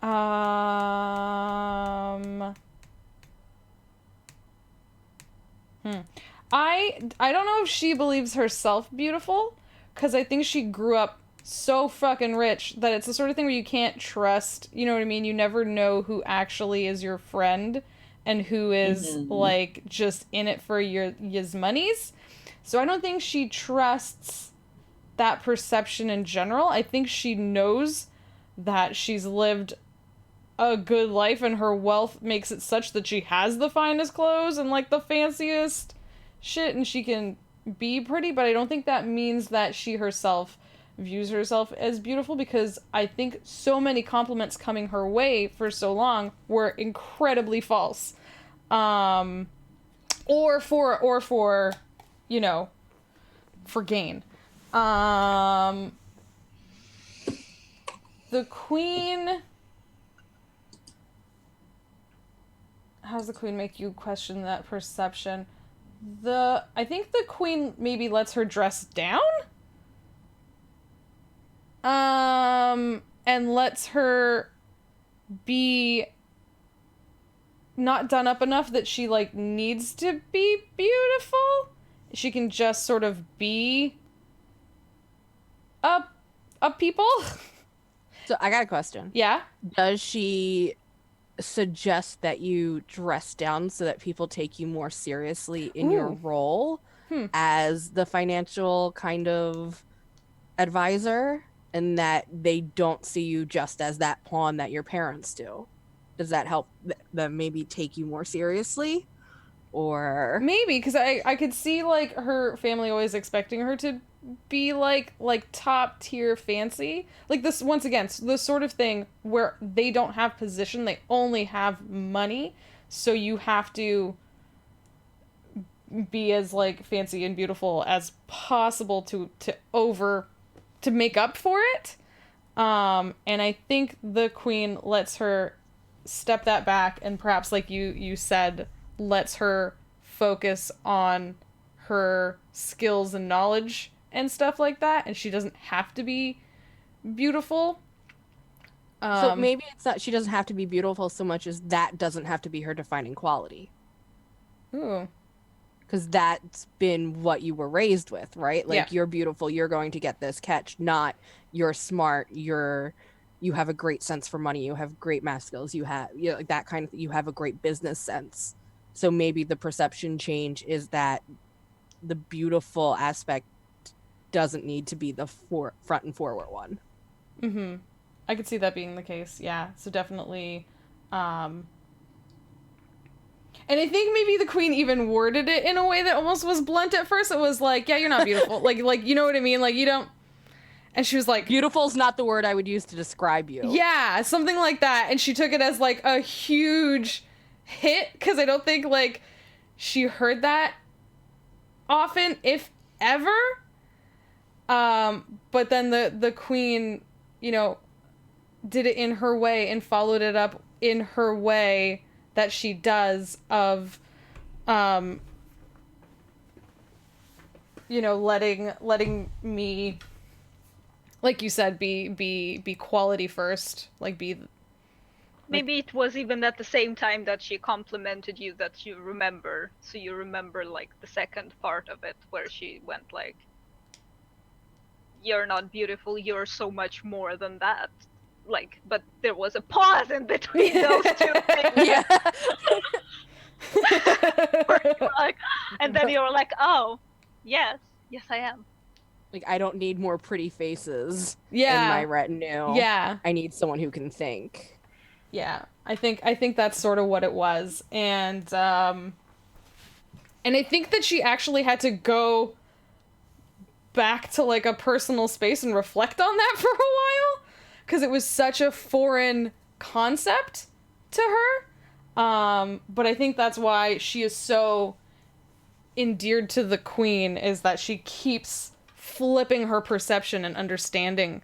I don't know if she believes herself beautiful, because I think she grew up so fucking rich that it's the sort of thing where you can't trust, you know what I mean? You never know who actually is your friend and who is like just in it for your monies. So I don't think she trusts that perception in general. I think she knows that she's lived a good life and her wealth makes it such that she has the finest clothes and like the fanciest shit and she can be pretty, but I don't think that means that she herself views herself as beautiful, because I think so many compliments coming her way for so long were incredibly false. Or for, you know, for gain. The queen... How does the queen make you question that perception? I think the queen maybe lets her dress down? And lets her be not done up enough that she, like, needs to be beautiful. She can just sort of be a people. So I got a question. Yeah? Does she suggest that you dress down so that people take you more seriously in your role as the financial kind of advisor, and that they don't see you just as that pawn that your parents do? Does that help them maybe take you more seriously? Or Maybe, because I could see, like, her family always expecting her to be, like top tier fancy. Like, this, once again, the sort of thing where they don't have position, they only have money, so you have to be as, like, fancy and beautiful as possible to make up for it. And I think the queen lets her step that back and perhaps, like you said, lets her focus on her skills and knowledge and stuff like that, and she doesn't have to be beautiful. So maybe it's not, she doesn't have to be beautiful so much as that doesn't have to be her defining quality. Ooh. Because that's been what you were raised with, right? Like, you're beautiful, you're going to get this catch, not you're smart, you have a great sense for money, you have great math skills, you have, you know, like that kind of, you have a great business sense. So maybe the perception change is that the beautiful aspect doesn't need to be the front and forward one. Mm-hmm. I could see that being the case, yeah. So definitely, and I think maybe the queen even worded it in a way that almost was blunt at first. It was like, yeah, you're not beautiful. like, you know what I mean? Like, you don't... And she was like... Beautiful's not the word I would use to describe you. Yeah, something like that. And she took it as, like, a huge hit, because I don't think, like, she heard that often, if ever. But then the queen, you know, did it in her way and followed it up in her way that she does of, you know, letting me like you said, be quality first, like be. Maybe it was even at the same time that she complimented you that you remember. So you remember like the second part of it where she went like, "You're not beautiful. You're so much more than that." Like, but there was a pause in between those two things. Yeah. Where you were like, and then you were like, "Oh, yes, I am." Like, I don't need more pretty faces in Yeah. my retinue. Yeah. I need someone who can think. Yeah. I think that's sort of what it was. And I think that she actually had to go back to like a personal space and reflect on that for a while, because it was such a foreign concept to her. But I think that's why she is so endeared to the queen, is that she keeps flipping her perception and understanding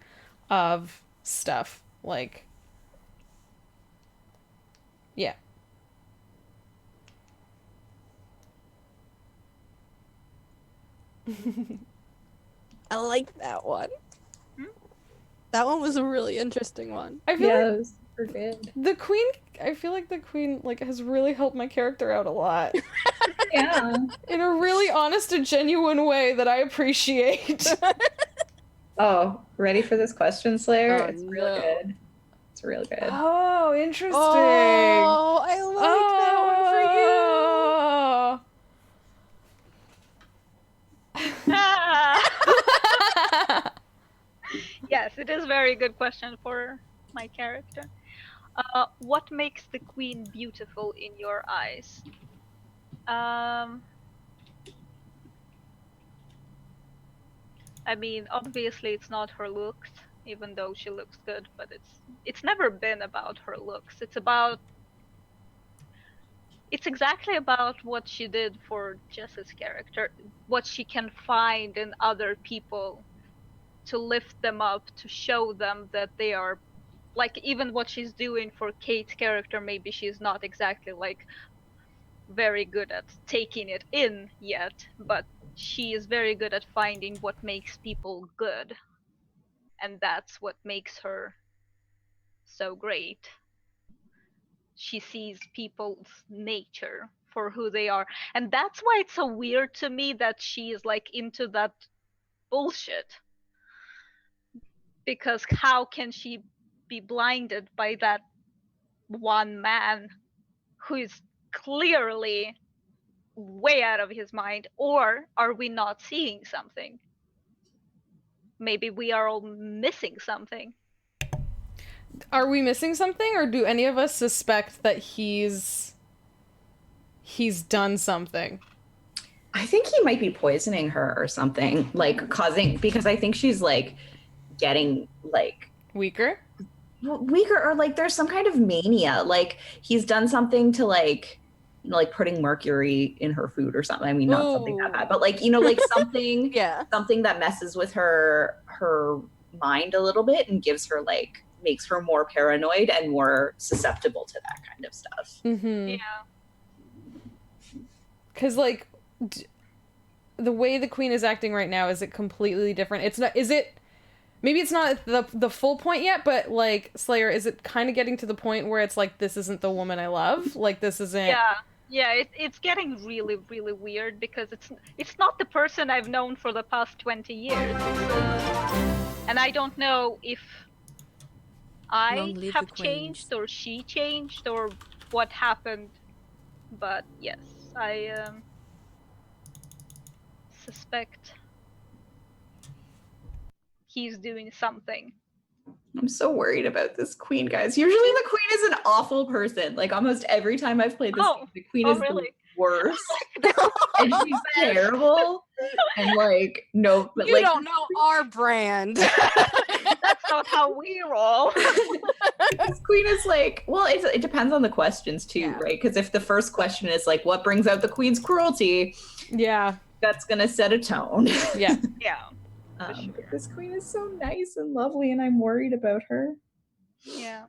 of stuff. Like, yeah. I like that one. That one was a really interesting one. I feel Yeah, like it was super good. the queen, I feel like the queen like has really helped my character out a lot Yeah. in a really honest and genuine way that I appreciate. Oh, ready for this question, Slayer? Oh, It's really no. good. It's real good. Oh, interesting. Oh, I like that one for you. Yes, it is a very good question for my character. What makes the queen beautiful in your eyes? I mean, obviously it's not her looks, even though she looks good, but it's never been about her looks. It's exactly about what she did for Jess's character, what she can find in other people to lift them up, to show them that they are, like, even what she's doing for Kate's character, maybe she's not exactly like very good at taking it in yet, but she is very good at finding what makes people good, and that's what makes her so great. She sees people's nature for who they are, and that's why it's so weird to me that she is like into that bullshit, because how can she be blinded by that one man who is clearly way out of his mind? Or are we not seeing something? Maybe we are all missing something. Are we missing something, or do any of us suspect that he's done something? I think he might be poisoning her or something, like causing, because I think she's like getting like Weaker? weaker, or like there's some kind of mania. Like he's done something to like, you know, like putting mercury in her food or something. I mean, not something that bad, but like, you know, like something Yeah. something that messes with her mind a little bit and gives her like, makes her more paranoid and more susceptible to that kind of stuff. Mm-hmm. Yeah. Because, like, the way the queen is acting right now, is it completely different? It's not, is it, maybe it's not the full point yet, but, like, Slayer, is it kind of getting to the point where it's like, this isn't the woman I love? Like, this isn't... Yeah, it's getting really, really weird, because it's not the person I've known for the past 20 years. And I don't know if I Long live have the queens. changed, or she changed, or what happened. But yes, I suspect he's doing something. I'm so worried about this queen, guys. Usually the queen is an awful person. Like almost every time I've played this game, the queen is really? the worst. And she's terrible. And like, no, but You like don't know our brand. That's not how we roll. this queen is like, well, it depends on the questions too, Yeah. right? Because if the first question is like, what brings out the queen's cruelty, Yeah. that's gonna set a tone. Yeah. Yeah. But this queen is so nice and lovely, and I'm worried about her. Yeah.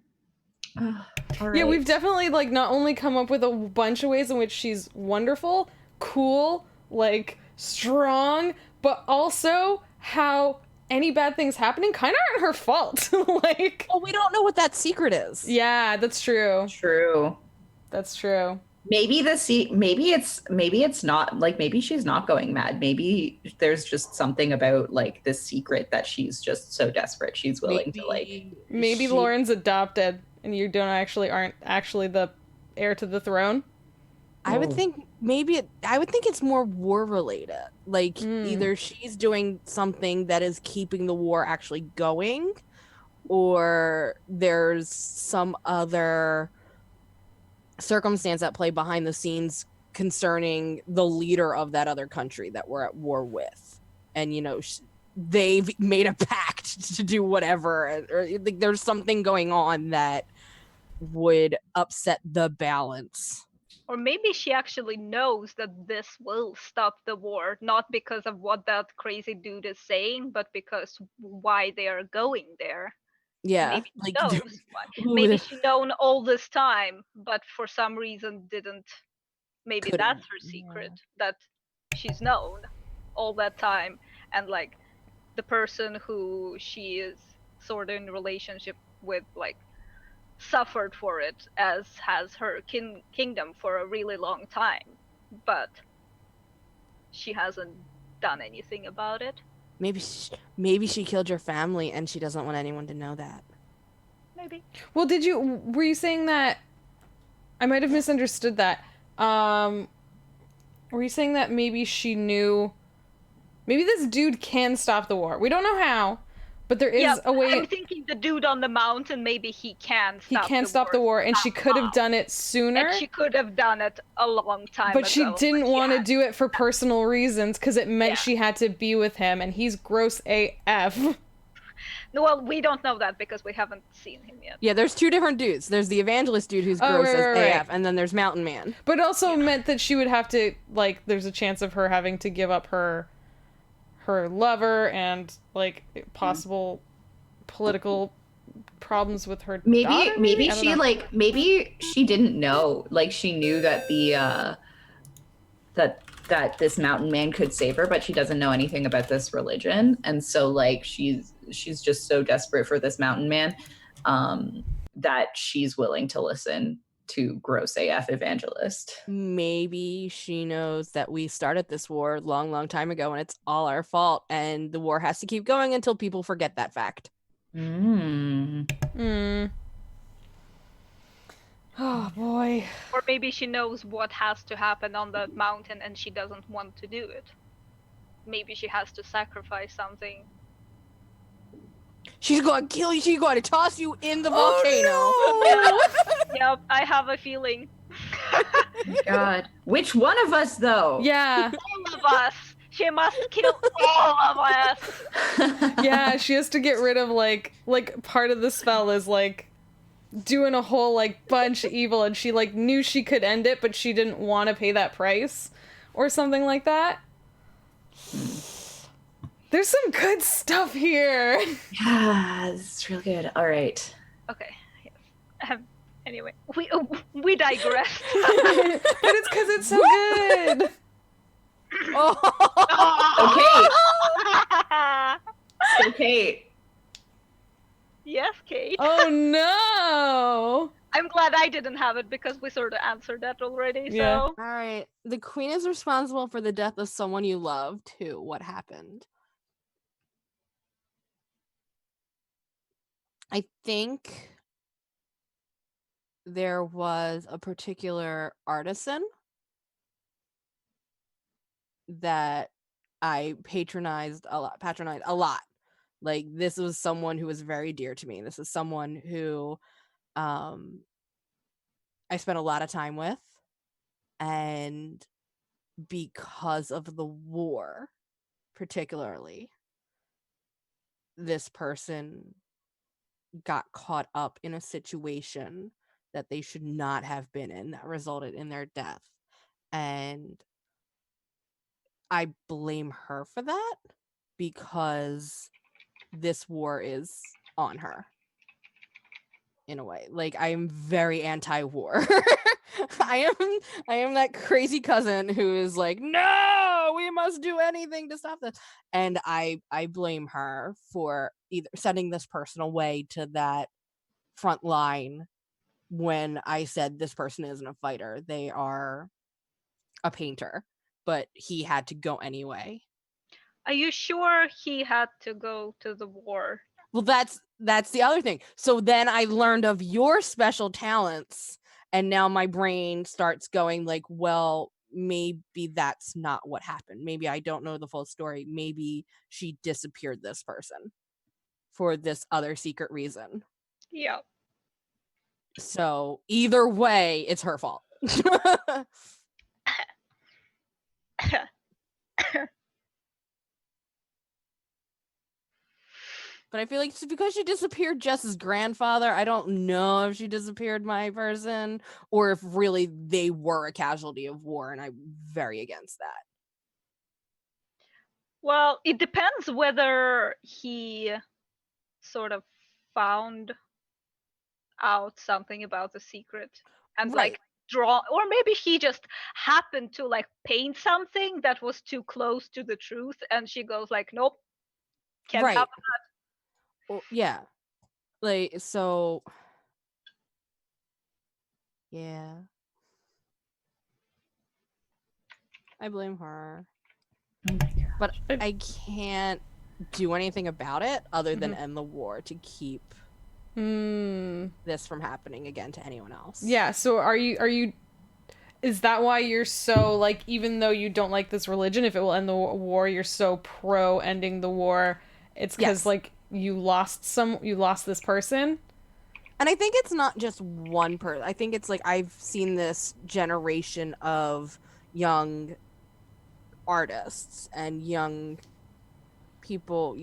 All right. Yeah, we've definitely, like, not only come up with a bunch of ways in which she's wonderful, cool, like, strong, but also how any bad things happening kind of aren't her fault. Like, Well, we don't know what that secret is. yeah, that's true. True. That's true. Maybe maybe it's not, like, maybe she's not going mad. Maybe there's just something about like this secret that she's just so desperate she's willing to like. Maybe Lauren's adopted and you aren't actually the heir to the throne. I would think it's more war related. Like either she's doing something that is keeping the war actually going, or there's some other circumstance at play behind the scenes concerning the leader of that other country that we're at war with. And, you know, they've made a pact to do whatever. Or like, there's something going on that would upset the balance. Or maybe she actually knows that this will stop the war, not because of what that crazy dude is saying, but because why they are going there. Yeah. Maybe she like, knows why. Maybe she known all this time, but for some reason didn't. Maybe Couldn't. that's her secret, that she's known all that time. And like the person who she is sort of in relationship with, like, suffered for it, as has her kingdom for a really long time, but she hasn't done anything about it. Maybe she killed your family and she doesn't want anyone to know that. Maybe. Well, were you saying that? I might have misunderstood that. Were you saying that maybe she knew? Maybe this dude can stop the war. We don't know how, but there is a way. I'm thinking the dude on the mountain, maybe he can stop the war, and she could have done it sooner. And she could have done it a long time but ago. she didn't want to do it for personal reasons, because it meant she had to be with him, and he's gross AF. Well, we don't know that because we haven't seen him yet. Yeah, there's two different dudes. There's the evangelist dude who's gross as AF, and then there's Mountain Man. But it also meant that she would have to, like, there's a chance of her having to give up her lover and, like, possible political problems with her daughter. Maybe she didn't know. Like, she knew that the that this mountain man could save her, but she doesn't know anything about this religion, and so like she's just so desperate for this mountain man that she's willing to listen to gross AF evangelist. Maybe she knows that we started this war long time ago and it's all our fault, and the war has to keep going until people forget that fact. Oh boy. Or maybe she knows what has to happen on the mountain and she doesn't want to do it. Maybe she has to sacrifice something. She's going to kill you. She's going to toss you in the volcano. Oh, no. Yep, I have a feeling. God, which one of us though? Yeah. All of us. She must kill all of us. Yeah, she has to get rid of like part of the spell is like doing a whole like bunch of evil, and she like knew she could end it, but she didn't want to pay that price or something like that. There's some good stuff here. Yeah, this is real good. All right. Okay. Yes. Anyway, we digress. But it's because it's so good. Okay. So Kate. Yes, Kate. Oh no. I'm glad I didn't have it because we sort of answered that already. Yeah. So. All right. The queen is responsible for the death of someone you love, too. What happened? I think there was a particular artisan that I patronized a lot. Like, this was someone who was very dear to me. This is someone who I spent a lot of time with, and because of the war, particularly, this person got caught up in a situation that they should not have been in that resulted in their death. And I blame her for that because this war is on her in a way. Like, I am very anti-war. I am that crazy cousin who is like, no, we must do anything to stop this. And I blame her for either sending this person away to that front line when I said this person isn't a fighter. They are a painter, but he had to go anyway. Are you sure he had to go to the war? Well, that's the other thing. So then I learned of your special talents, and now my brain starts going like, well, maybe that's not what happened. Maybe I don't know the full story. Maybe she disappeared this person for this other secret reason. Yeah. So either way, it's her fault. But I feel like it's because she disappeared Jess's grandfather. I don't know if she disappeared my person or if really they were a casualty of war, and I'm very against that. Well, it depends whether he sort of found out something about the secret and Right. like draw, or maybe he just happened to like paint something that was too close to the truth, and she goes like, nope, can't Right. have Well, yeah. Like, so yeah. I blame her. Oh my god. But I can't do anything about it other than Mhm. end the war to keep this from happening again to anyone else. Yeah, so are you is that why you're so like, even though you don't like this religion, if it will end the war, you're so pro ending the war? It's because Yes. like you lost this person? And I think it's not just one person. I think it's like I've seen this generation of young artists and young people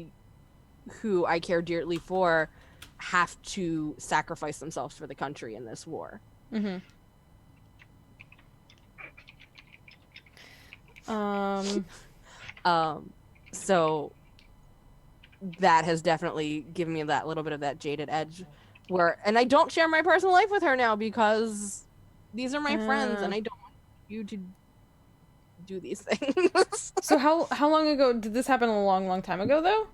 who I care dearly for have to sacrifice themselves for the country in this war. Mm-hmm. So that has definitely given me that little bit of that jaded edge where, and I don't share my personal life with her now because these are my friends and I don't want you to do these things. So how long ago did this happen? A long time ago though?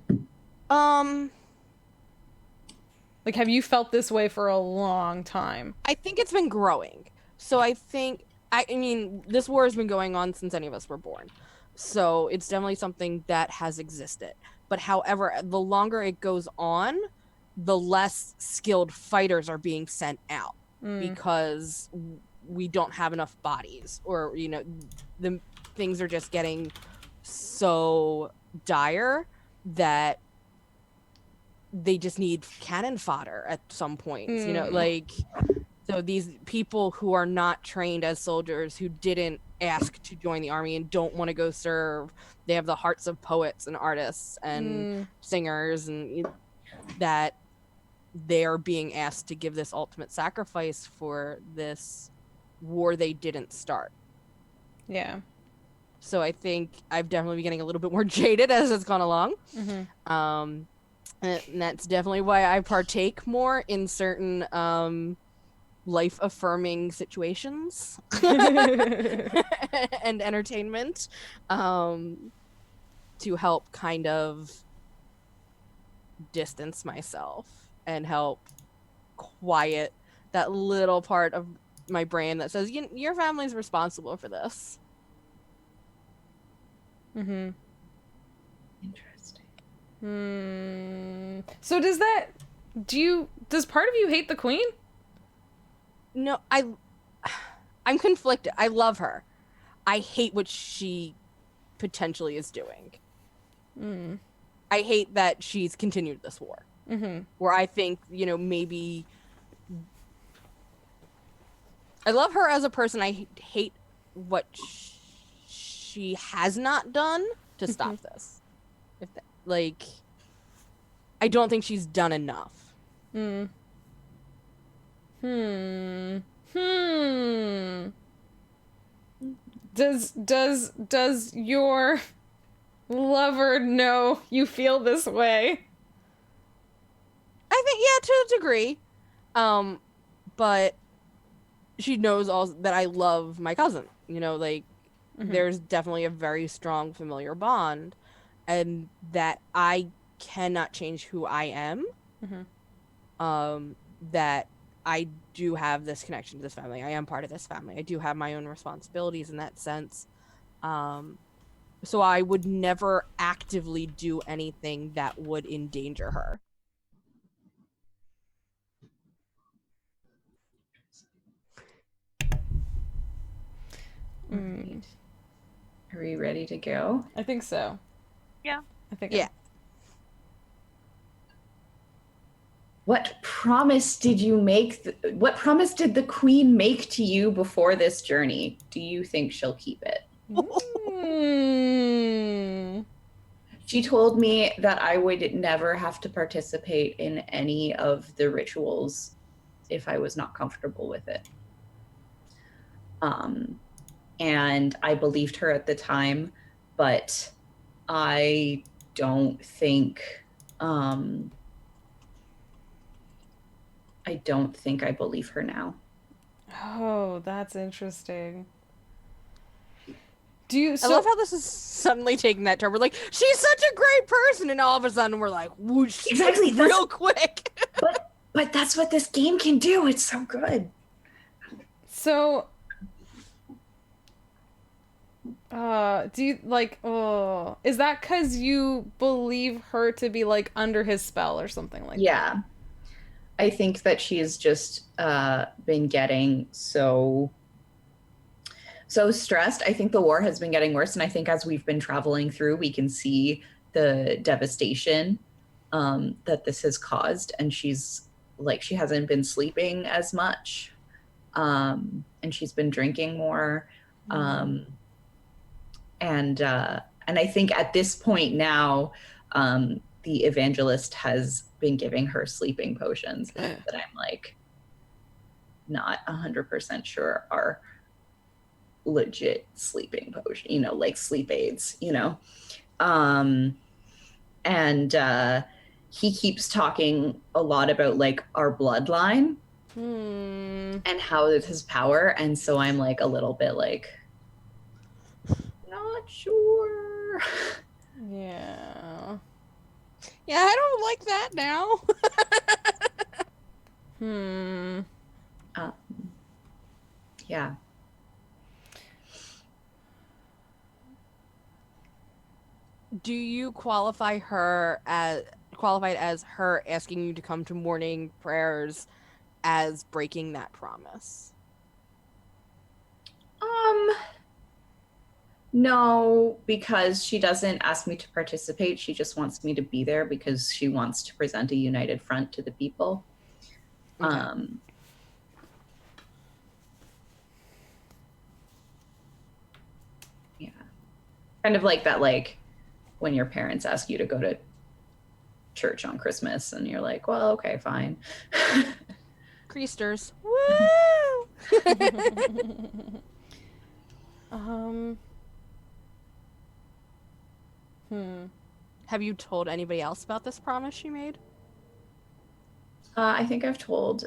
Like, have you felt this way for a long time? I think it's been growing. So I mean, this war has been going on since any of us were born. So it's definitely something that has existed. But however, the longer it goes on, the less skilled fighters are being sent out because we don't have enough bodies, or, you know, the things are just getting so dire that they just need cannon fodder at some points, you know, like, so these people who are not trained as soldiers, who didn't ask to join the army and don't want to go serve, they have the hearts of poets and artists and singers, and that they are being asked to give this ultimate sacrifice for this war they didn't start. Yeah. So I think I've definitely been getting a little bit more jaded as it's gone along. And that's definitely why I partake more in certain life-affirming situations and entertainment to help kind of distance myself and help quiet that little part of my brain that says, your family's responsible for this. Mm-hmm. Interesting. So does part of you hate the queen? No, I'm conflicted. I love her. I hate what she potentially is doing. I hate that she's continued this war. Where I think, you know, maybe I love her as a person. I hate what she has not done to stop this. I don't think she's done enough. Does your lover know you feel this way? I think, yeah, to a degree. But she knows also that I love my cousin. You know, like, Mhm. there's definitely a very strong familiar bond, and that I cannot change who I am. That I do have this connection to this family. I am part of this family. I do have my own responsibilities in that sense. So I would never actively do anything that would endanger her. Mm. Are we ready to go? I think so. Yeah. I think. Yeah. What promise did you make? What promise did the queen make to you before this journey? Do you think she'll keep it? Mm. She told me that I would never have to participate in any of the rituals if I was not comfortable with it. And I believed her at the time, but I don't think I don't think I believe her now. Oh, that's interesting. Do you? I love how this is suddenly taking that turn. We're like, she's such a great person, and all of a sudden we're like, whoosh, Exactly, real quick. But that's what this game can do. It's so good. So, do you like? Oh, is that because you believe her to be like under his spell or something like that? Yeah. I think that she's just been getting so stressed. I think the war has been getting worse, and I think as we've been traveling through, we can see the devastation that this has caused, and she's like, she hasn't been sleeping as much, and she's been drinking more, and I think at this point now, the evangelist has been giving her sleeping potions that I'm like not 100% sure are legit sleeping potion, you know, like sleep aids, you know. And he keeps talking a lot about like our bloodline and how it has power, and so I'm like a little bit like not sure. Yeah. Yeah, I don't like that now. Yeah. Do you qualified as her asking you to come to morning prayers as breaking that promise? No, because she doesn't ask me to participate. She just wants me to be there because she wants to present a united front to the people. Okay. Yeah. Kind of like that, like when your parents ask you to go to church on Christmas and you're like, well, okay, fine. Creasters. Woo! Have you told anybody else about this promise she made? I think I've told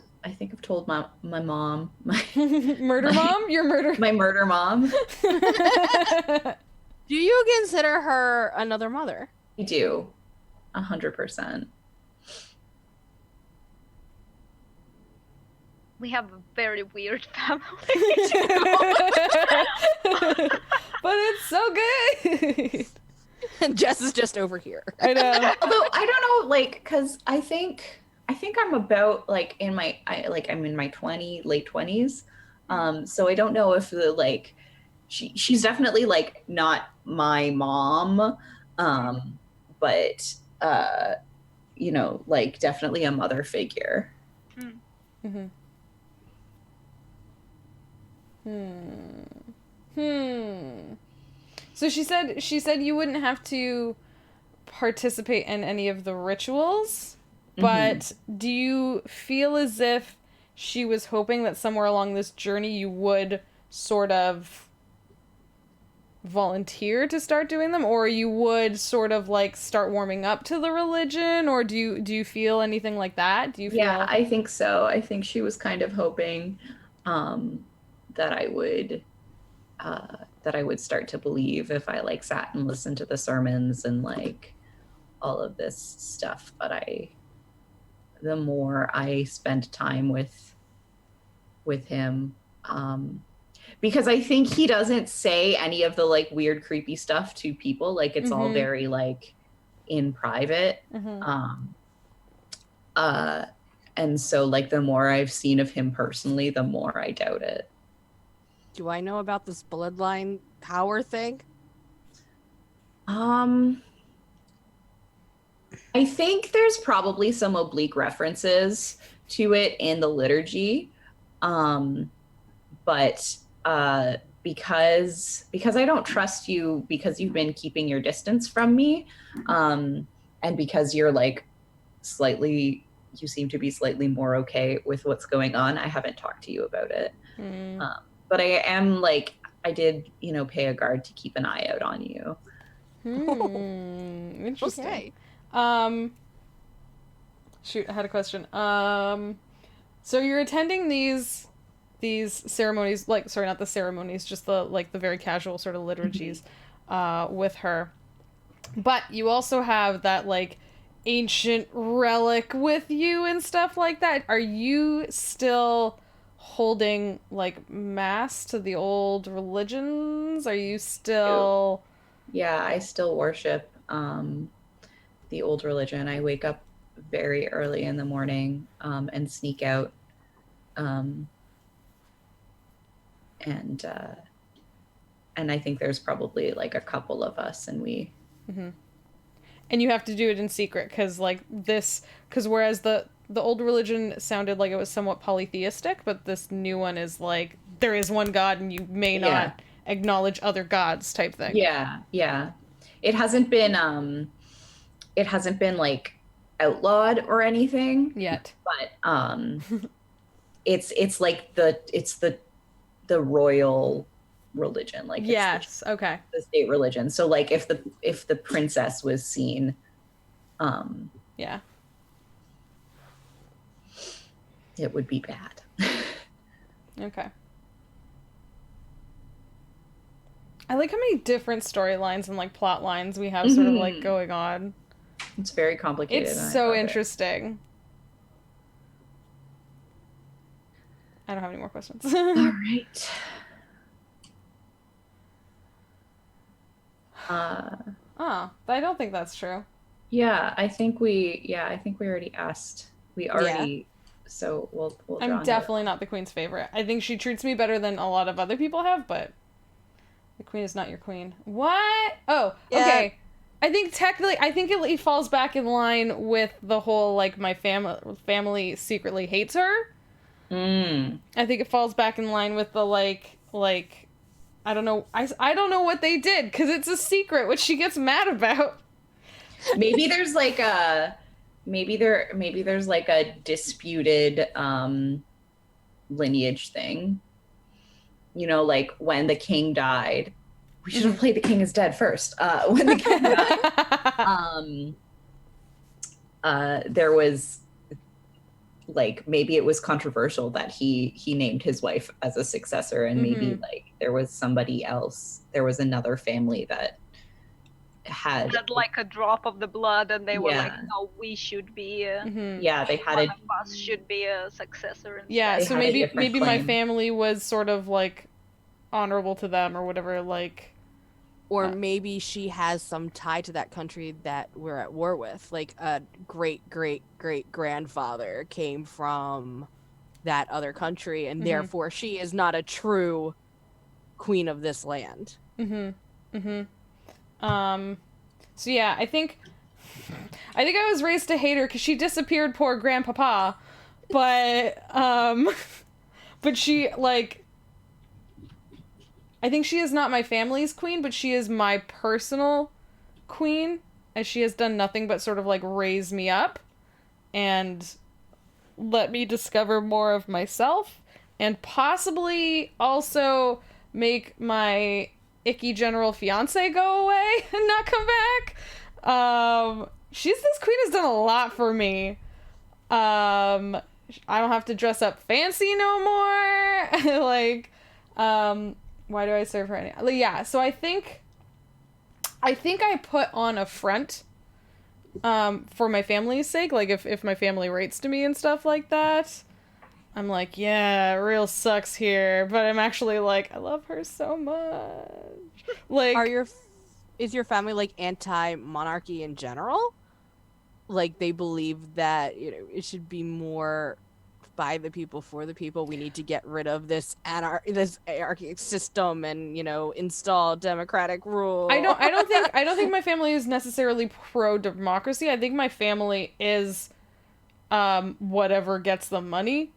my mom, Murder mom? Your murder. my murder mom. Do you consider her another mother? I do, 100%. We have a very weird family. But it's so good. And Jess is just over here. I know. Although I don't know, like, because I think I'm about like I'm in my late 20s. So I don't know if the like she's definitely like not my mom, but you know, like definitely a mother figure. So she said you wouldn't have to participate in any of the rituals, but do you feel as if she was hoping that somewhere along this journey you would sort of volunteer to start doing them, or you would sort of like start warming up to the religion, or do you feel anything like that? Do you feel... Yeah, I think so. I think she was kind of hoping that I would I would start to believe if I like sat and listened to the sermons and like all of this stuff. But the more I spend time with him, because I think he doesn't say any of the like weird, creepy stuff to people. Like it's all very like in private. And so like the more I've seen of him personally, the more I doubt it. Do I know about this bloodline power thing? I think there's probably some oblique references to it in the liturgy. But because I don't trust you, because you've been keeping your distance from me, and because you're like you seem to be slightly more okay with what's going on, I haven't talked to you about it. But I am like, I did, pay a guard to keep an eye out on you. Interesting. Okay. Shoot, I had a question. So you're attending these ceremonies, like, sorry, not the ceremonies, just the very casual sort of liturgies, with her. But you also have that, like, ancient relic with you and stuff like that. Are you still holding, like, mass to the old religions? Are you still... Yeah, I still worship the old religion. I wake up very early in the morning and sneak out. And I think there's probably like a couple of us, and we... And you have to do it in secret, because whereas the old religion sounded like it was somewhat polytheistic, but this new one is like, there is one God and you may not acknowledge other gods type thing. Yeah. It hasn't been like outlawed or anything yet. But it's like the royal religion, like yes, okay, the state religion. So like if the princess was seen, yeah, it would be bad. Okay. I like how many different storylines and like plot lines we have sort of like going on. It's very complicated. It's so interesting. I don't have any more questions. All right. I don't think that's true. Yeah, I think we already asked. So we'll I'm definitely not the queen's favorite. I think she treats me better than a lot of other people have, but the queen is not your queen. What? Oh, yeah. Okay. I think it falls back in line with the whole, like, my family secretly hates her. I think it falls back in line with the, like, I don't know. I don't know what they did, because it's a secret, which she gets mad about. Maybe there's like there's like a disputed lineage thing. Like when the king died, we should have played The King is Dead first. When the king died, there was like, maybe it was controversial that he named his wife as a successor, and maybe like there was somebody else, there was another family that had like a drop of the blood, and they were like, no, we should be they had one of us should be a successor instead. Yeah, so maybe claim. my family was sort of like honorable to them or whatever, like, or maybe she has some tie to that country that we're at war with, like a great grandfather came from that other country, and therefore she is not a true queen of this land. So yeah, I think I was raised to hate her because she disappeared poor grandpapa, but she, like, I think she is not my family's queen, but she is my personal queen, as she has done nothing but sort of like raise me up and let me discover more of myself, and possibly also make my icky general fiance go away and not come back. This queen has done a lot for me. I don't have to dress up fancy no more. Like, Why do I serve her? Yeah, so I think I put on a front for my family's sake. Like, if my family writes to me and stuff like that, I'm like, yeah, real sucks here. But I'm actually like, I love her so much. Like, is your family like anti-monarchy in general? Like, they believe that, it should be more by the people, for the people. We need to get rid of this anarchic system and, install democratic rule. I don't think my family is necessarily pro democracy. I think my family is whatever gets the money.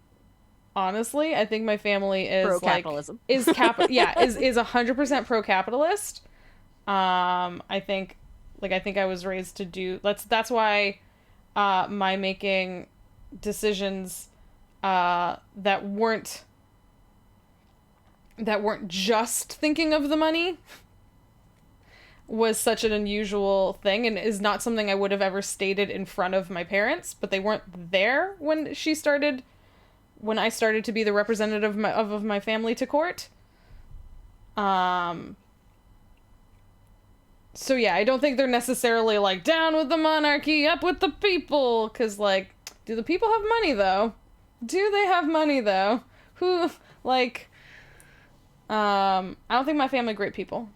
Honestly, I think my family is pro capitalism. Is 100% pro capitalist. I think I was raised to do that's why my making decisions that weren't just thinking of the money was such an unusual thing, and is not something I would have ever stated in front of my parents, but they weren't there when I started to be the representative of my family to court. So yeah, I don't think they're necessarily like down with the monarchy, up with the people, because like, do the people have money though? Do they have money though? Who, like, I don't think my family great people.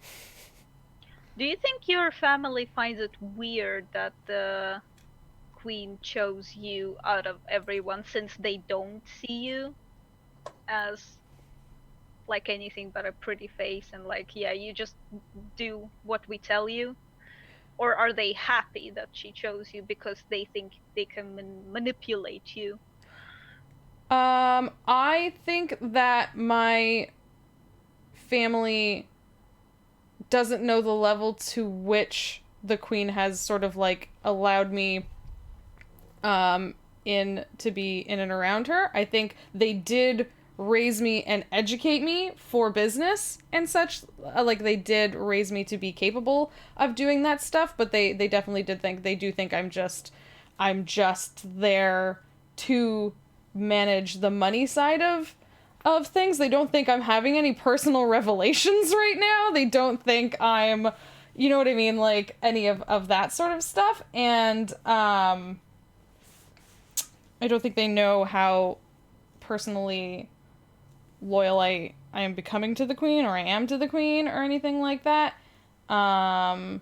Do you think your family finds it weird that the queen chose you out of everyone, since they don't see you as like anything but a pretty face and like, yeah, you just do what we tell you? Or are they happy that she chose you because they think they can manipulate you? I think that my family doesn't know the level to which the queen has sort of like allowed me to be in and around her. I think they did raise me and educate me for business and such. Like, they did raise me to be capable of doing that stuff, but they definitely do think I'm just there to manage the money side of things. They don't think I'm having any personal revelations right now. They don't think I'm, you know what I mean, like any of that sort of stuff. And I don't think they know how personally loyal I am becoming to the queen, or I am to the queen, or anything like that. And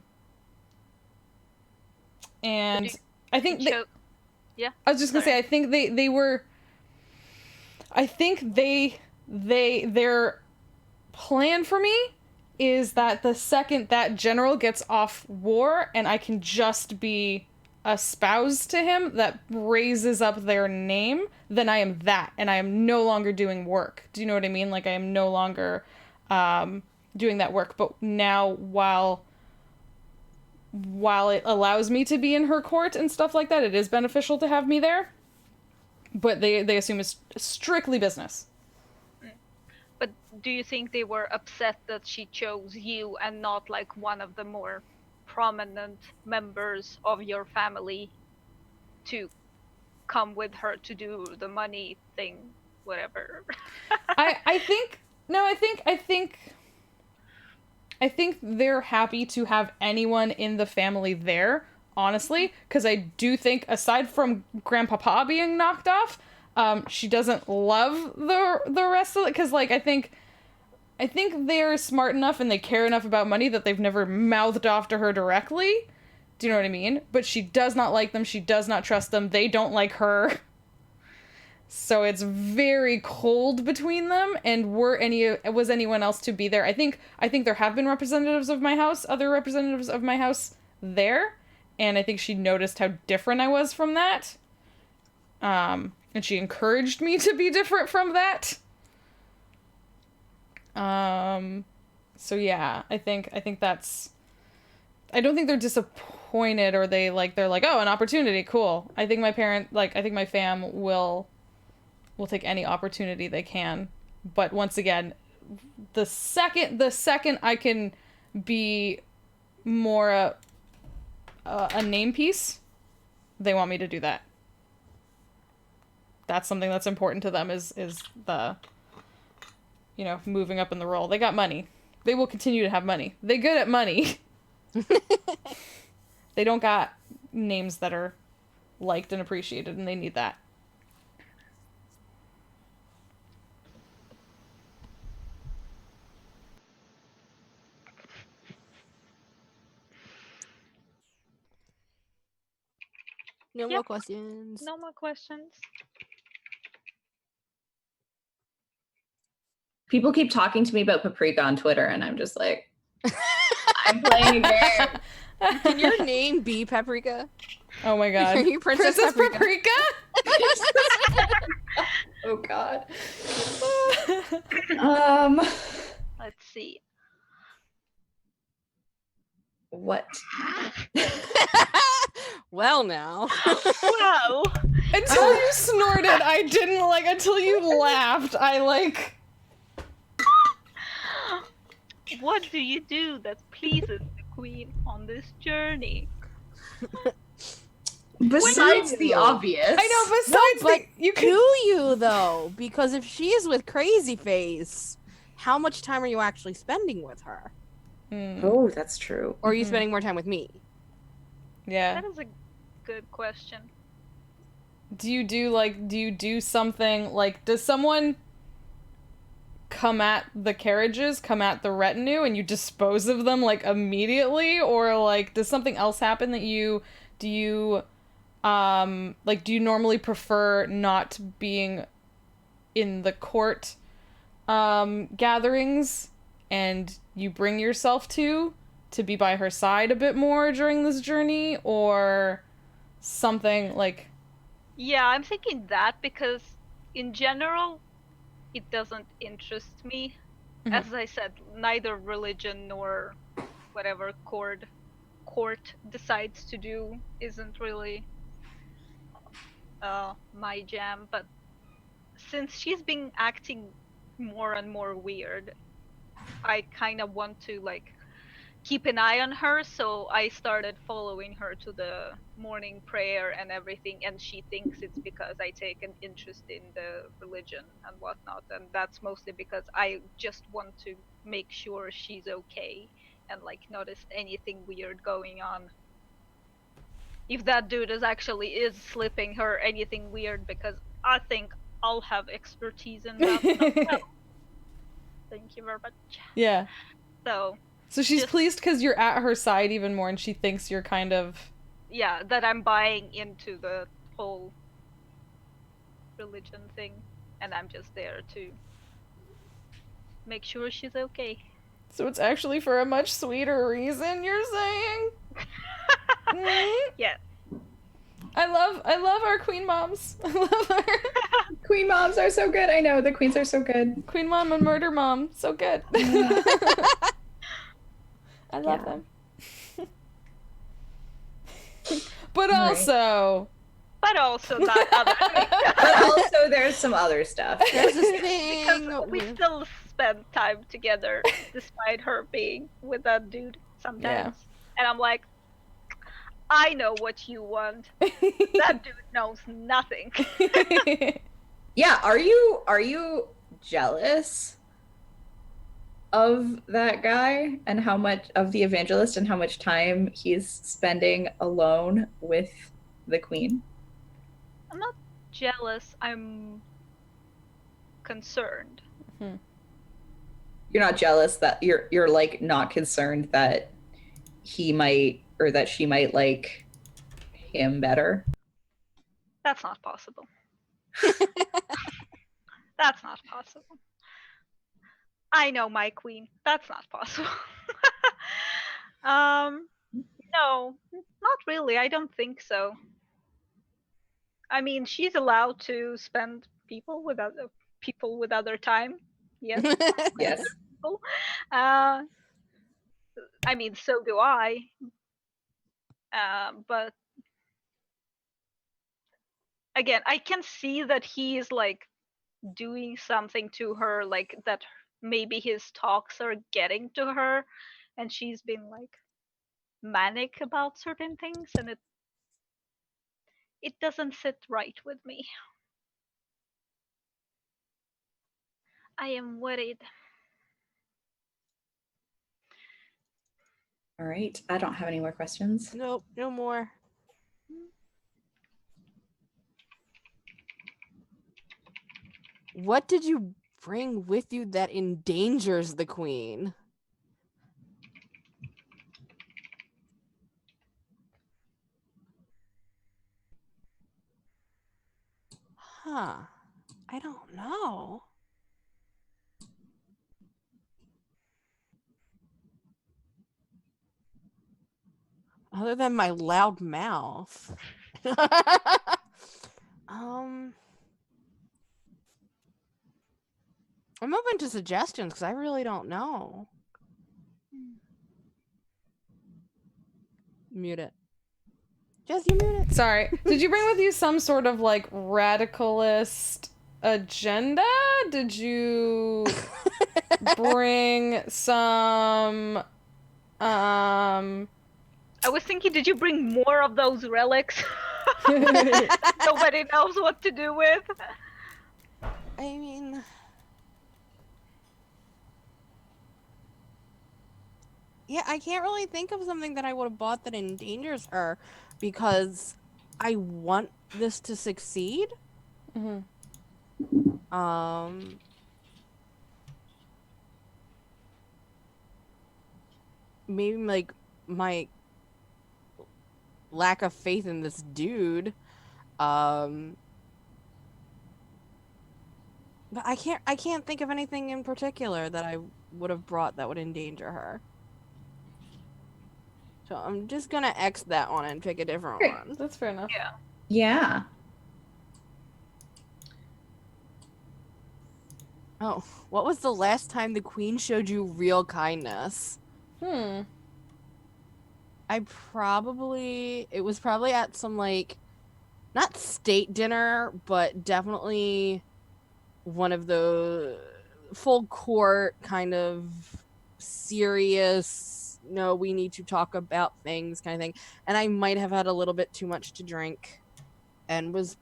I think yeah. I was just gonna say, I think their plan for me is that the second that general gets off war and I can just be a spouse to him that raises up their name, then I am that, and I am no longer doing work. Do you know what I mean? Like, I am no longer doing that work. But now, while it allows me to be in her court and stuff like that, it is beneficial to have me there. But they assume it's strictly business. But do you think they were upset that she chose you and not like one of the more prominent members of your family to come with her to do the money thing, whatever? I think they're happy to have anyone in the family there, honestly, because I do think, aside from Grandpapa being knocked off, she doesn't love the rest of it, because like I think they're smart enough and they care enough about money that they've never mouthed off to her directly. Do you know what I mean? But she does not like them. She does not trust them. They don't like her. So it's very cold between them. And was anyone else to be there? I think there have been representatives of my house, other representatives of my house there. And I think she noticed how different I was from that. And she encouraged me to be different from that. So yeah, I think that's, I don't think they're disappointed, or they're like, oh, an opportunity, cool. I think my fam will take any opportunity they can. But once again, the second I can be more a name piece, they want me to do that. That's something that's important to them, is the, moving up in the role. They got money. They will continue to have money. They good at money. They don't got names that are liked and appreciated, and they need that. No more Yep. questions. No more questions. People keep talking to me about Paprika on Twitter, and I'm just like, I'm playing a game. Can your name be Paprika? Oh my god. Are you Princess Paprika? Oh God. Let's see. What? Well, now. Wow. Until you snorted, I didn't until you laughed, What do you do that pleases the queen on this journey? Besides the obvious. I know, besides but you Do can... you, though? Because if she is with Crazy Face, how much time are you actually spending with her? Oh, that's true. Or are you spending more time with me? Yeah. That is a good question. Do you do something, does someone come at the carriages, come at the retinue, and you dispose of them, immediately? Or, does something else happen that do you normally prefer not being in the court, gatherings, and you bring yourself to be by her side a bit more during this journey, or something Yeah, I'm thinking that because in general, it doesn't interest me. Mhm. As I said, neither religion nor whatever court decides to do isn't really my jam. But since she's been acting more and more weird, I kind of want to keep an eye on her, so I started following her to the morning prayer and everything, and she thinks it's because I take an interest in the religion and whatnot, and that's mostly because I just want to make sure she's okay and notice anything weird going on. If that dude is slipping her anything weird, because I think I'll have expertise in that as well. Thank you very much. Yeah. So she's just- pleased because you're at her side even more, and she thinks you're kind of... Yeah, that I'm buying into the whole religion thing, and I'm just there to make sure she's okay. So it's actually for a much sweeter reason, you're saying? Yeah. I love our queen moms. I love her. Queen moms are so good. I know, the queens are so good. Queen mom and murder mom, so good. I love them. But Right. also... But also that other thing. But also there's some other stuff. There's this thing. Because we still spend time together despite her being with that dude sometimes. Yeah. And I'm like, I know what you want. That dude knows nothing. Yeah, are you jealous of that guy and how much of the evangelist and how much time he's spending alone with the queen? I'm not jealous, I'm concerned. You're not jealous that you're not concerned that he might or that she might like him better? That's not possible. That's not possible. I know my queen. That's not possible. No, not really. I don't think so. I mean, she's allowed to spend people with other time. Yes. Yes. I mean, so do I. But again, I can see that he is doing something to her, that maybe his talks are getting to her, and she's been manic about certain things, and it doesn't sit right with me. I am worried. All right. I don't have any more questions. Nope, no more. What did you bring with you that endangers the queen? Huh. I don't know. Other than my loud mouth. I'm open to suggestions because I really don't know. Mute it. Jess, you mute it. Sorry. Did you bring with you some sort of like radicalist agenda? Did you bring some I was thinking, did you bring more of those relics? Nobody knows what to do with. I mean, yeah, I can't really think of something that I would have bought that endangers her because I want this to succeed. Mhm. Maybe like my lack of faith in this dude. But I can't think of anything in particular that I would have brought that would endanger her. So I'm just gonna X that one and pick a different Great. one. That's fair enough. Yeah. Yeah. Oh, what was the last time the queen showed you real kindness? Hmm. It was probably at some like, not state dinner, but definitely one of the full court kind of serious, no, we need to talk about things kind of thing. And I might have had a little bit too much to drink and was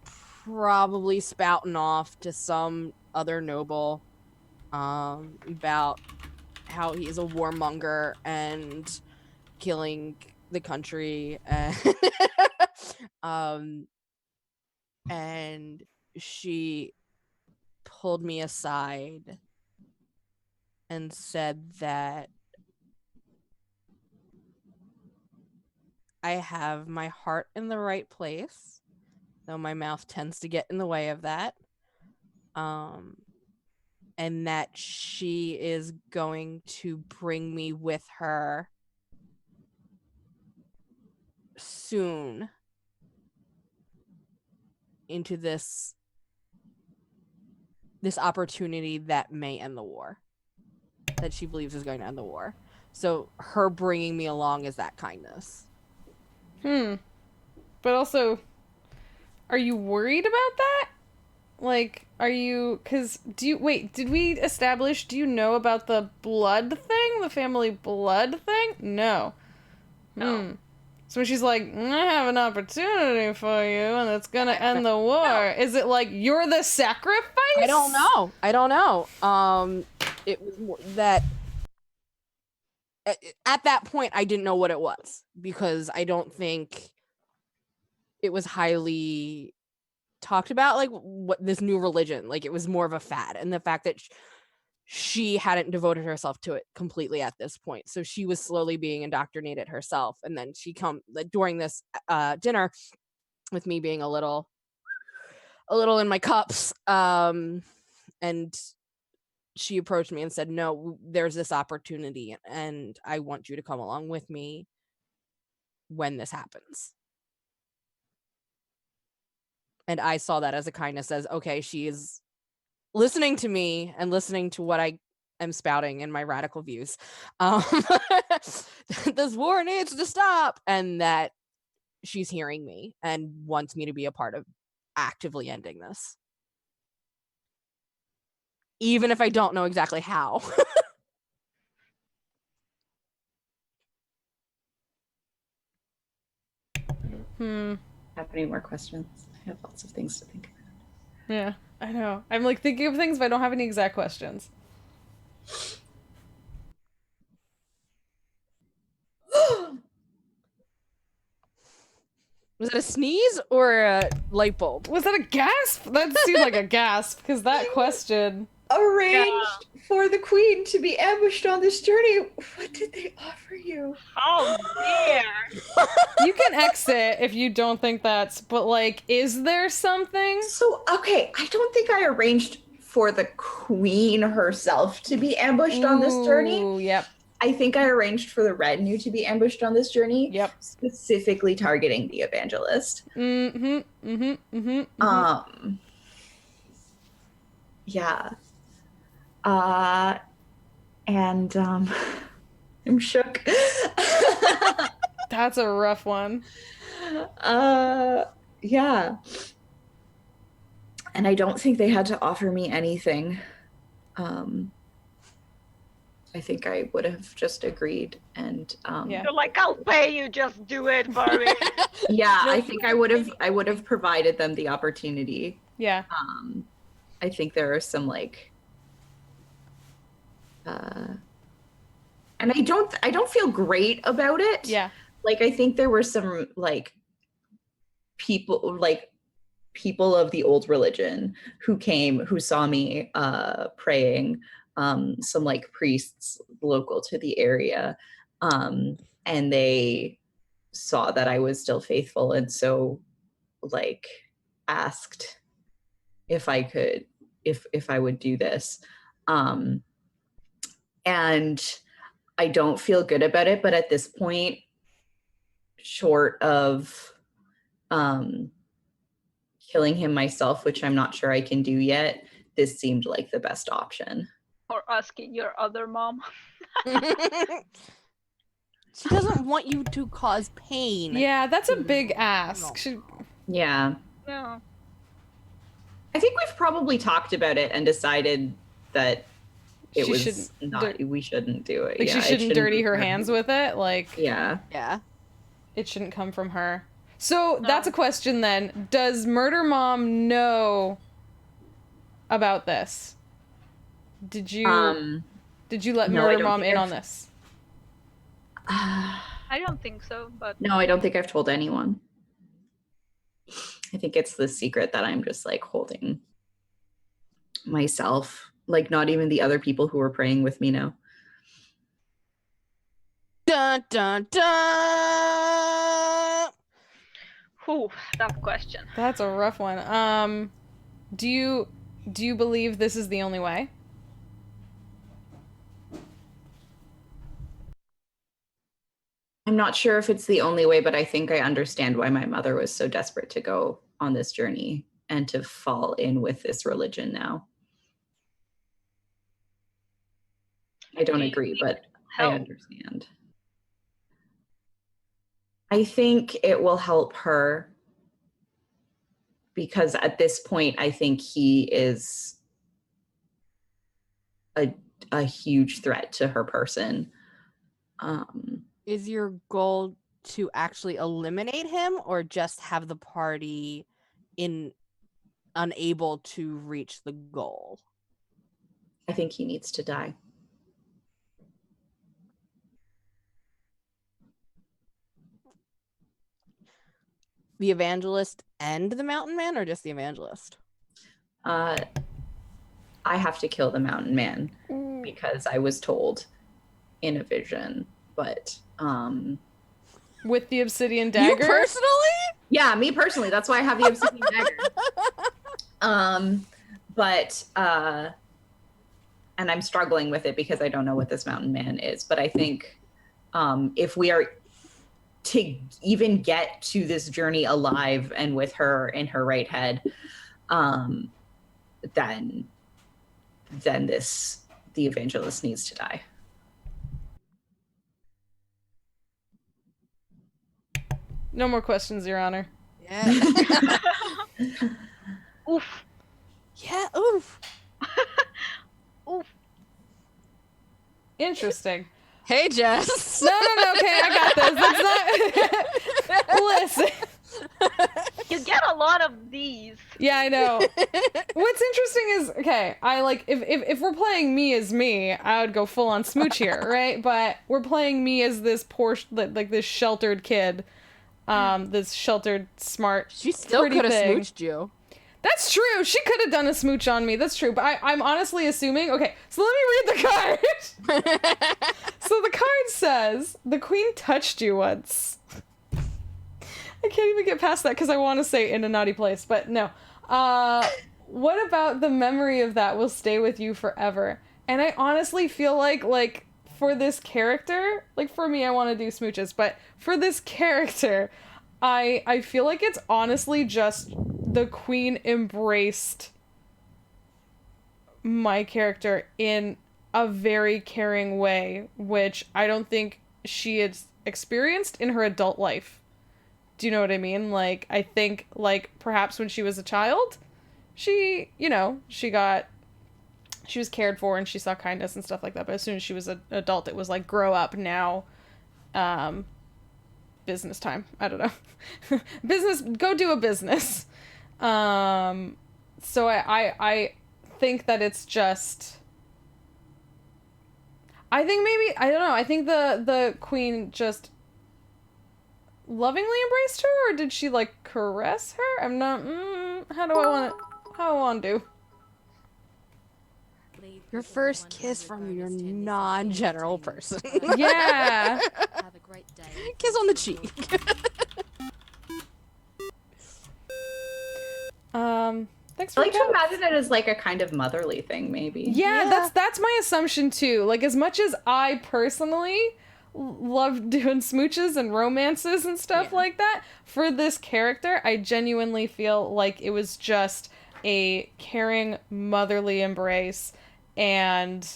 probably spouting off to some other noble about how he is a warmonger and killing the country and and she pulled me aside and said that I have my heart in the right place, though my mouth tends to get in the way of that. And that she is going to bring me with her soon into this opportunity that may end the war, that she believes is going to end the war. So her bringing me along is that kindness. But also, are you worried about that? Like, are you, cause did we establish, do you know about the blood thing? The family blood thing? No. No. So when she's like, I have an opportunity for you and it's gonna end the war, No. is it like, you're the sacrifice? I don't know. It was more that at that point I didn't know what it was because I don't think it was highly talked about, like what this new religion, like it was more of a fad, and the fact that she hadn't devoted herself to it completely at this point, so she was slowly being indoctrinated herself. And then she during this dinner with me being a little in my cups, and she approached me and said, no, there's this opportunity and I want you to come along with me when this happens. And I saw that as a kindness, as okay, she is listening to me and listening to what I am spouting in my radical views. This war needs to stop, and that she's hearing me and wants me to be a part of actively ending this. Even if I don't know exactly how. Have any more questions? I have lots of things to think about. Yeah. I know. I'm like thinking of things, but I don't have any exact questions. Was it a sneeze or a light bulb? Was that a gasp? That seemed like a gasp, because that question... Arranged for the queen to be ambushed on this journey. What did they offer you? Oh dear. You can exit if you don't think that's... But, like, is there something? So, okay, I don't think I arranged for the queen herself to be ambushed on this journey. Ooh, yep. I think I arranged for the retinue to be ambushed on this journey. Yep. Specifically targeting the evangelist. Yeah. And I'm shook. That's a rough one. Yeah. And I don't think they had to offer me anything. I think I would have just agreed and Yeah. You're like, I'll pay you, just do it for me. yeah, I think I would have provided them the opportunity. Yeah. I think there are some like and I don't feel great about it. Yeah. Like I think there were some like people of the old religion who saw me praying, some like priests local to the area, and they saw that I was still faithful and so like asked if I could if I would do this, and I don't feel good about it, but at this point, short of killing him myself, which I'm not sure I can do yet, this seemed like the best option. Or asking your other mom. She doesn't want you to cause pain. Yeah, that's a big ask. Yeah. No. I think we've probably talked about it and decided that it She was shouldn't not, we shouldn't do it. Like, yeah, she it shouldn't dirty be her hands with it. Like, Yeah. Yeah. it shouldn't come from her. So No. that's a question then. Does Murder Mom know about this? Did you let no, I Murder don't Mom think in I've- on this? I don't think so, but No, I don't think I've told anyone. I think it's the secret that I'm just like holding myself. Like not even the other people who are praying with me now. Dun dun dun. whew, tough question. That's a rough one. Do you believe this is the only way? I'm not sure if it's the only way, but I think I understand why my mother was so desperate to go on this journey and to fall in with this religion now. I don't Do you agree, need but I help? understand. I think it will help her because at this point, I think he is a huge threat to her person. Is your goal to actually eliminate him or just have the party unable to reach the goal? I think he needs to die. The evangelist and the mountain man, or just the evangelist? I have to kill the mountain man because I was told in a vision, but With the obsidian You dagger? personally? yeah, me personally, that's why I have the obsidian dagger. But and I'm struggling with it because I don't know what this mountain man is, but I think if we are to even get to this journey alive and with her in her right head, then the evangelist needs to die. No more questions, Your Honor. Yeah. Oof. Yeah, oof. Oof. Interesting. Hey, Jess. No, okay, I got this. That's not... Listen. You get a lot of these. Yeah, I know. What's interesting is, okay, I like, if we're playing me as me, I would go full on smooch here, right? But we're playing me as this poor, like this sheltered kid, this sheltered, smart, She still pretty could have thing. smooched you. That's true. She could have done a smooch on me. That's true. But I'm honestly assuming, okay, so let me read the card. So the card says, the queen touched you once. I can't even get past that because I want to say in a naughty place, but no. What about the memory of that will stay with you forever? And I honestly feel like for this character, like for me, I want to do smooches, but for this character, I feel like it's honestly just the queen embraced my character in a very caring way, which I don't think she had experienced in her adult life. Do you know what I mean? Like, I think, like, perhaps when she was a child, she, you know, she was cared for and she saw kindness and stuff like that. But as soon as she was an adult, it was like, grow up now. Business time. I don't know. Go do a business. So I think that it's just, I think maybe, I don't know, I think the queen just lovingly embraced her, or did she like caress her? I'm not, how do I want to do? Your first kiss from your non-general person. Yeah. Have a great day. Kiss on the cheek. Thanks I for like to that. imagine it as like a kind of motherly thing, maybe. Yeah, Yeah. that's my assumption too. Like, as much as I personally love doing smooches and romances and stuff like that, for this character, I genuinely feel like it was just a caring, motherly embrace, and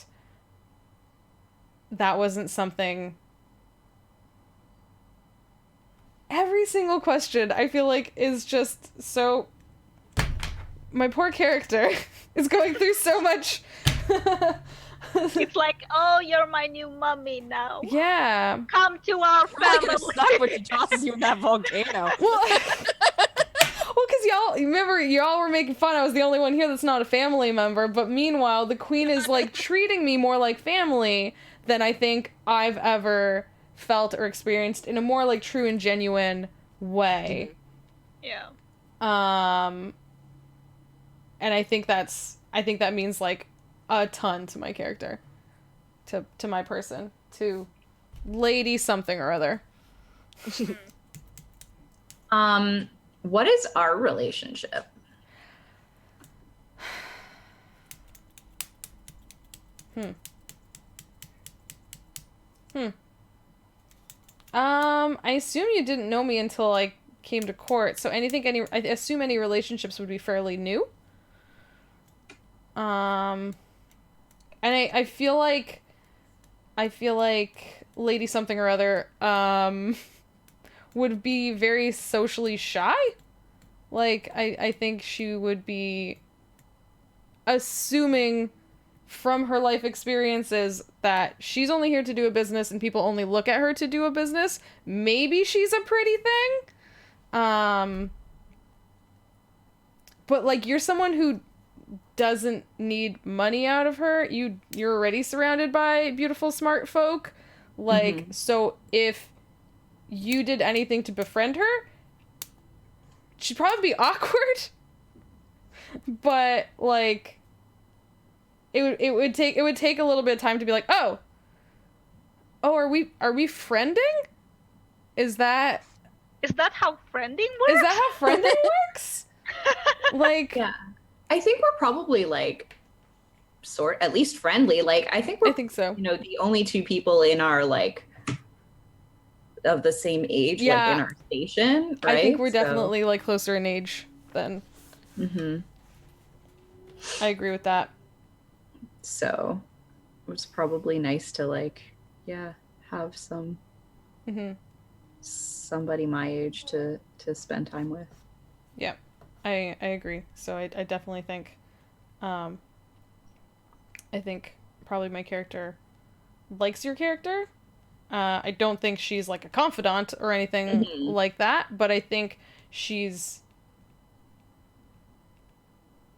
that wasn't something... Every single question, I feel like, is just so... My poor character is going through so much. It's like, oh, you're my new mummy now. Yeah. Come to our I'm family. gonna suck when she tosses you in that volcano. Well, because y'all were making fun. I was the only one here that's not a family member. But meanwhile, the queen is like treating me more like family than I think I've ever felt or experienced in a more like true and genuine way. Yeah. And I think that means like a ton to my character, to my person, to lady something or other. What is our relationship? I assume you didn't know me until I came to court, so I assume any relationships would be fairly new. And I feel like Lady Something or Other, would be very socially shy. Like, I think she would be assuming from her life experiences that she's only here to do a business and people only look at her to do a business. Maybe she's a pretty thing. But like, you're someone who doesn't need money out of her. You're already surrounded by beautiful, smart folk. Like, so if you did anything to befriend her, she'd probably be awkward. But like, it would take a little bit of time to be like, oh, are we friending? Is that how friending works? Is that how friending works? Like, Yeah. I think we're probably like at least friendly. Like, I think we're, I think so. you know, the only two people in our like of the same age, like in our station, right? I think we're definitely like closer in age than. I agree with that. So it was probably nice to like, have somebody my age to spend time with. Yeah, I agree. So I definitely think, I think probably my character likes your character. I don't think she's like a confidant or anything like that, but I think she's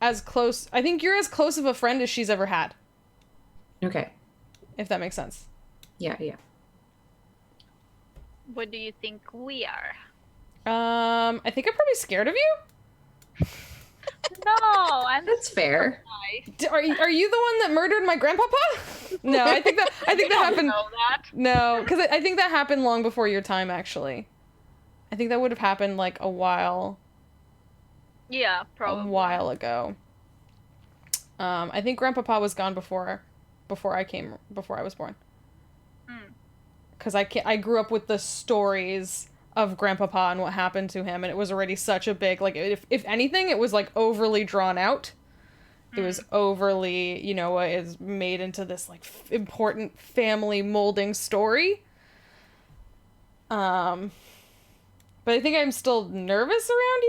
as close. I think you're as close of a friend as she's ever had. Okay. If that makes sense. Yeah, yeah. What do you think we are? I think I'm probably scared of you. No, I'm That's fair. nice. Are you the one that murdered my grandpapa? No, I think that happened. Know that. No, because I think that happened long before your time. Actually, I think that would have happened like a while Yeah, probably. a while ago. I think grandpapa was gone before I was born. Hmm. Because I grew up with the stories of grandpapa and what happened to him, and it was already such a big, like, if anything, it was like overly drawn out. It was overly, is made into this like important family molding story. But I think I'm still nervous around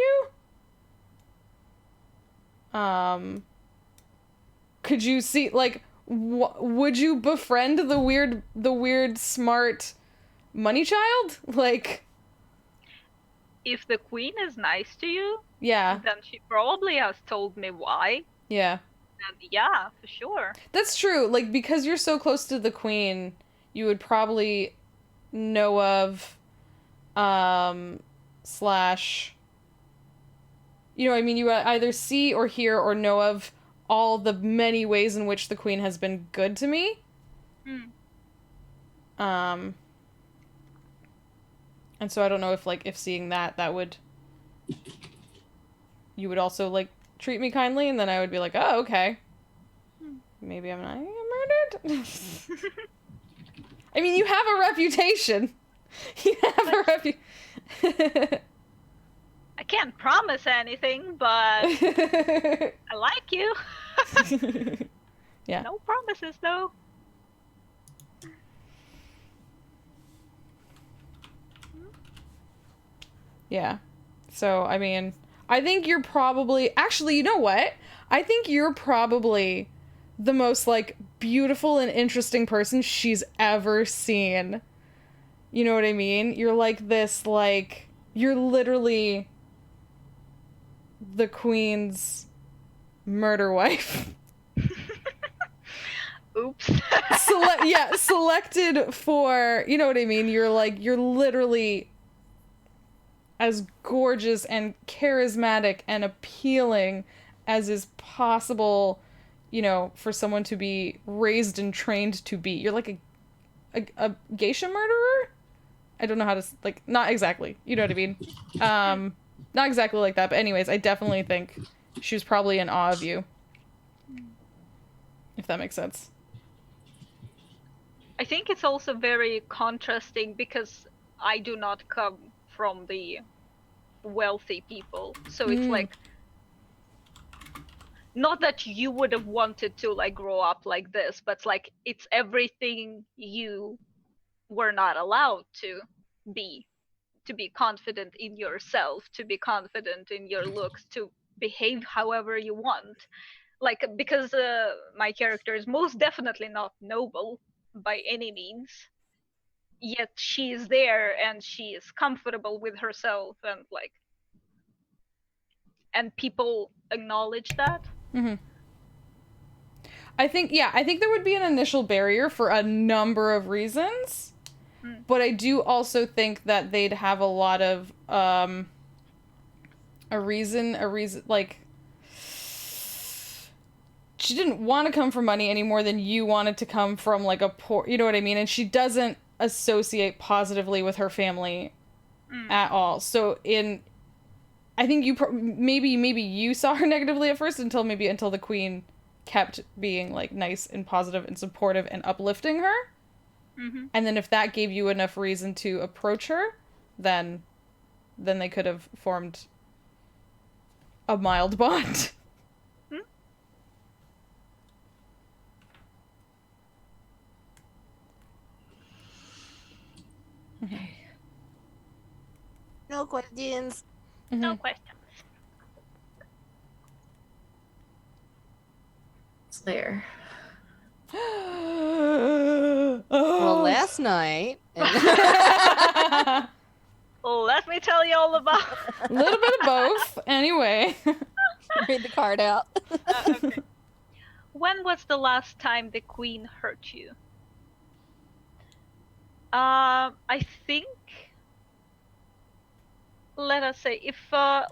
you. Could you see, like, would you befriend the weird smart money child? Like, If the queen is nice to you, yeah, then she probably has told me why. yeah. And yeah, for sure. That's true. Like, because you're so close to the queen, you would probably know of, slash, you would either see or hear or know of all the many ways in which the queen has been good to me. And so I don't know if seeing that would, you would also, like, treat me kindly, and then I would be like, oh, okay. Maybe I'm not murdered? I mean, you have a reputation. You have a reputation. I can't promise anything, but I like you. Yeah. No promises, though. Yeah. So, I mean, I think you're probably... Actually, you know what? I think you're probably the most, like, beautiful and interesting person she's ever seen. You know what I mean? You're like this, like... You're literally the queen's murder wife. Oops. Selected for... You know what I mean? You're literally... as gorgeous and charismatic and appealing as is possible, for someone to be raised and trained to be. You're like a geisha murderer? I don't know how to, like, not exactly. You know what I mean? Not exactly like that, but anyways, I definitely think she was probably in awe of you. If that makes sense. I think it's also very contrasting because I do not come from the wealthy people. So it's like, not that you would have wanted to, like, grow up like this, but like it's everything you were not allowed to be confident in yourself, to be confident in your looks, to behave however you want. Like, because my character is most definitely not noble by any means, yet she is there and she is comfortable with herself, and like, and people acknowledge that. Mm-hmm. I think there would be an initial barrier for a number of reasons, but I do also think that they'd have a lot of a reason, like, she didn't want to come from money any more than you wanted to come from, like, a poor, you know what I mean? And she doesn't associate positively with her family at all. So I think maybe you saw her negatively at first until the queen kept being, like, nice and positive and supportive and uplifting her. Mm-hmm. And then if that gave you enough reason to approach her, then they could have formed a mild bond. No questions. No questions. Slayer. Well, last night. Let me tell you all about. A little bit of both. Anyway. Read the card out. Okay. When was the last time the queen hurt you? I think, let us say, if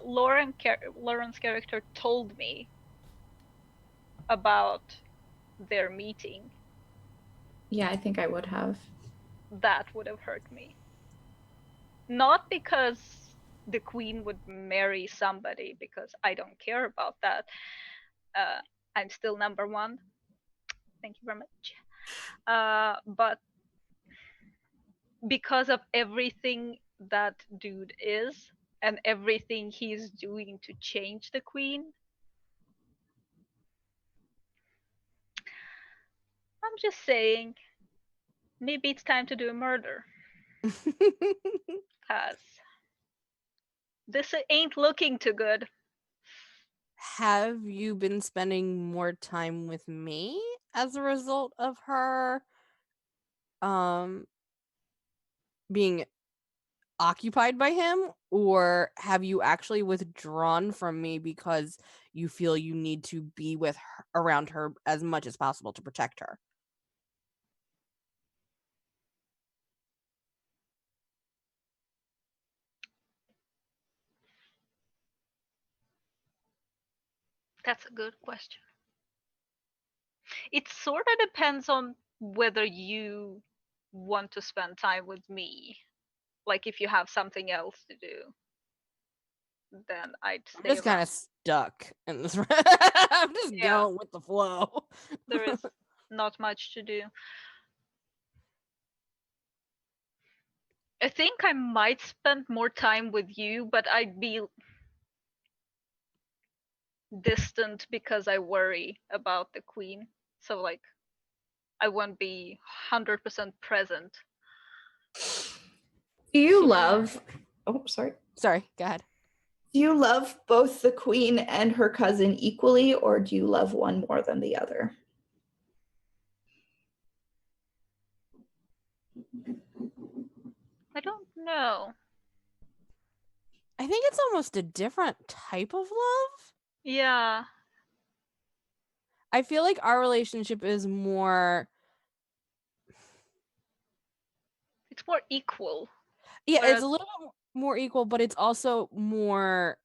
Lauren's character told me about their meeting, Yeah, I think I would have. that would have hurt me. Not because the queen would marry somebody, because I don't care about that. I'm still number one. Thank you very much. But because of everything that dude is and everything he's doing to change the queen, I'm just saying, maybe it's time to do a murder. Cause this ain't looking too good. Have you been spending more time with me as a result of her being occupied by him, or have you actually withdrawn from me because you feel you need to be with her, around her as much as possible to protect her? That's a good question. It sort of depends on whether you want to spend time with me. Like if you have something else to do, then I'd I'm stay just kind around. of stuck in this. I'm just Yeah. going with the flow. There is not much to do. I think I might spend more time with you, but I'd be distant because I worry about the queen. So like I won't be 100% present. Do you love? Oh, sorry. Sorry, go ahead. Do you love both the queen and her cousin equally, or do you love one more than the other? I don't know. I think it's almost a different type of love. Yeah. I feel like our relationship is more. It's more equal. Yeah, Whereas- it's a little bit more equal, but it's also more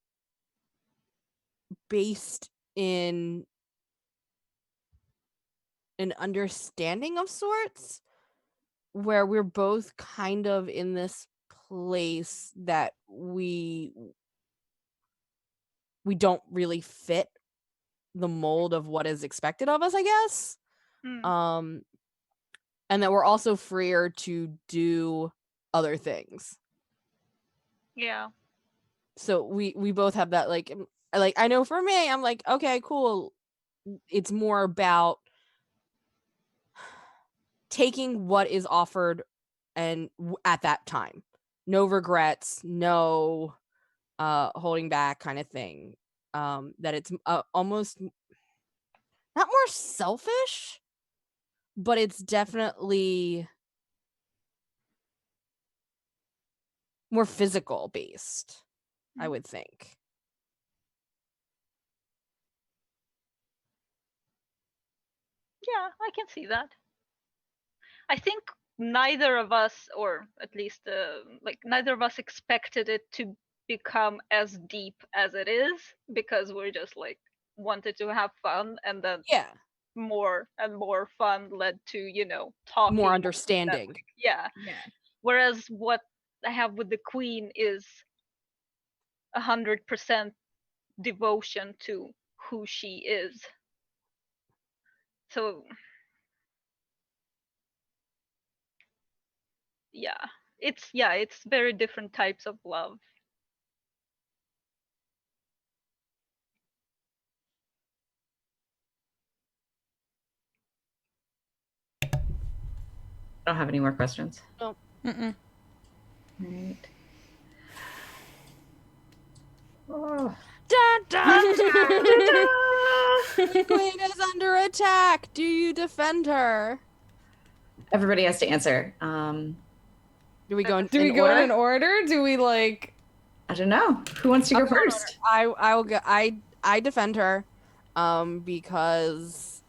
based in an understanding of sorts, where we're both kind of in this place that we don't really fit the mold of what is expected of us, I guess. Mm. And that we're also freer to do other things. Yeah. So we both have that, like I know for me, I'm like, okay, cool. It's more about taking what is offered and at that time. No regrets, no holding back kind of thing. That it's almost not more selfish, but it's definitely more physical based, I would think. Yeah, I can see that. I think neither of us, or at least like neither of us expected it to become as deep as it is, because we're just like wanted to have fun, and then Yeah, more and more fun led to, talking more more. understanding. Yeah. Yeah. Whereas what I have with the queen is 100% devotion to who she is. So it's very different types of love. I don't have any more questions. Nope. Mm-mm. Right. Oh. Dun, dun, dun. The queen is under attack. Do you defend her? Everybody has to answer. Do we go in, Do we in go order? in an order? Do we like? I don't know. Who wants to go I'll go in first? I will go. I defend her. because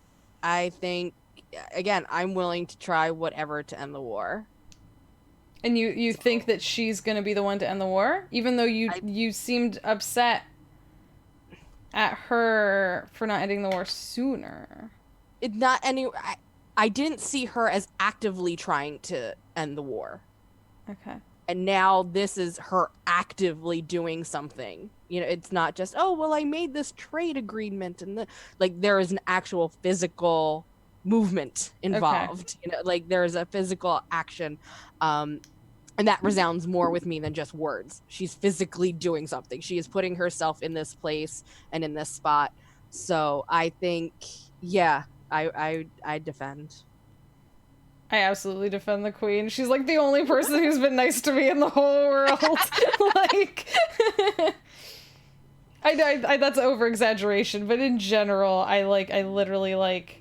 I think, again, I'm willing to try whatever to end the war. And you think that she's gonna be the one to end the war, even though you seemed upset at her for not ending the war sooner. It's not any. I didn't see her as actively trying to end the war. Okay. And now this is her actively doing something. You know, it's not just, oh, well, I made this trade agreement, and like there is an actual physical movement involved. You know, like there's a physical action, and that resounds more with me than just words. She's physically doing something. She is putting herself in this place and in this spot. So I think, yeah, I defend. I absolutely defend the queen. She's like the only person who's been nice to me in the whole world. Like, I that's over exaggeration, but in general, I literally like.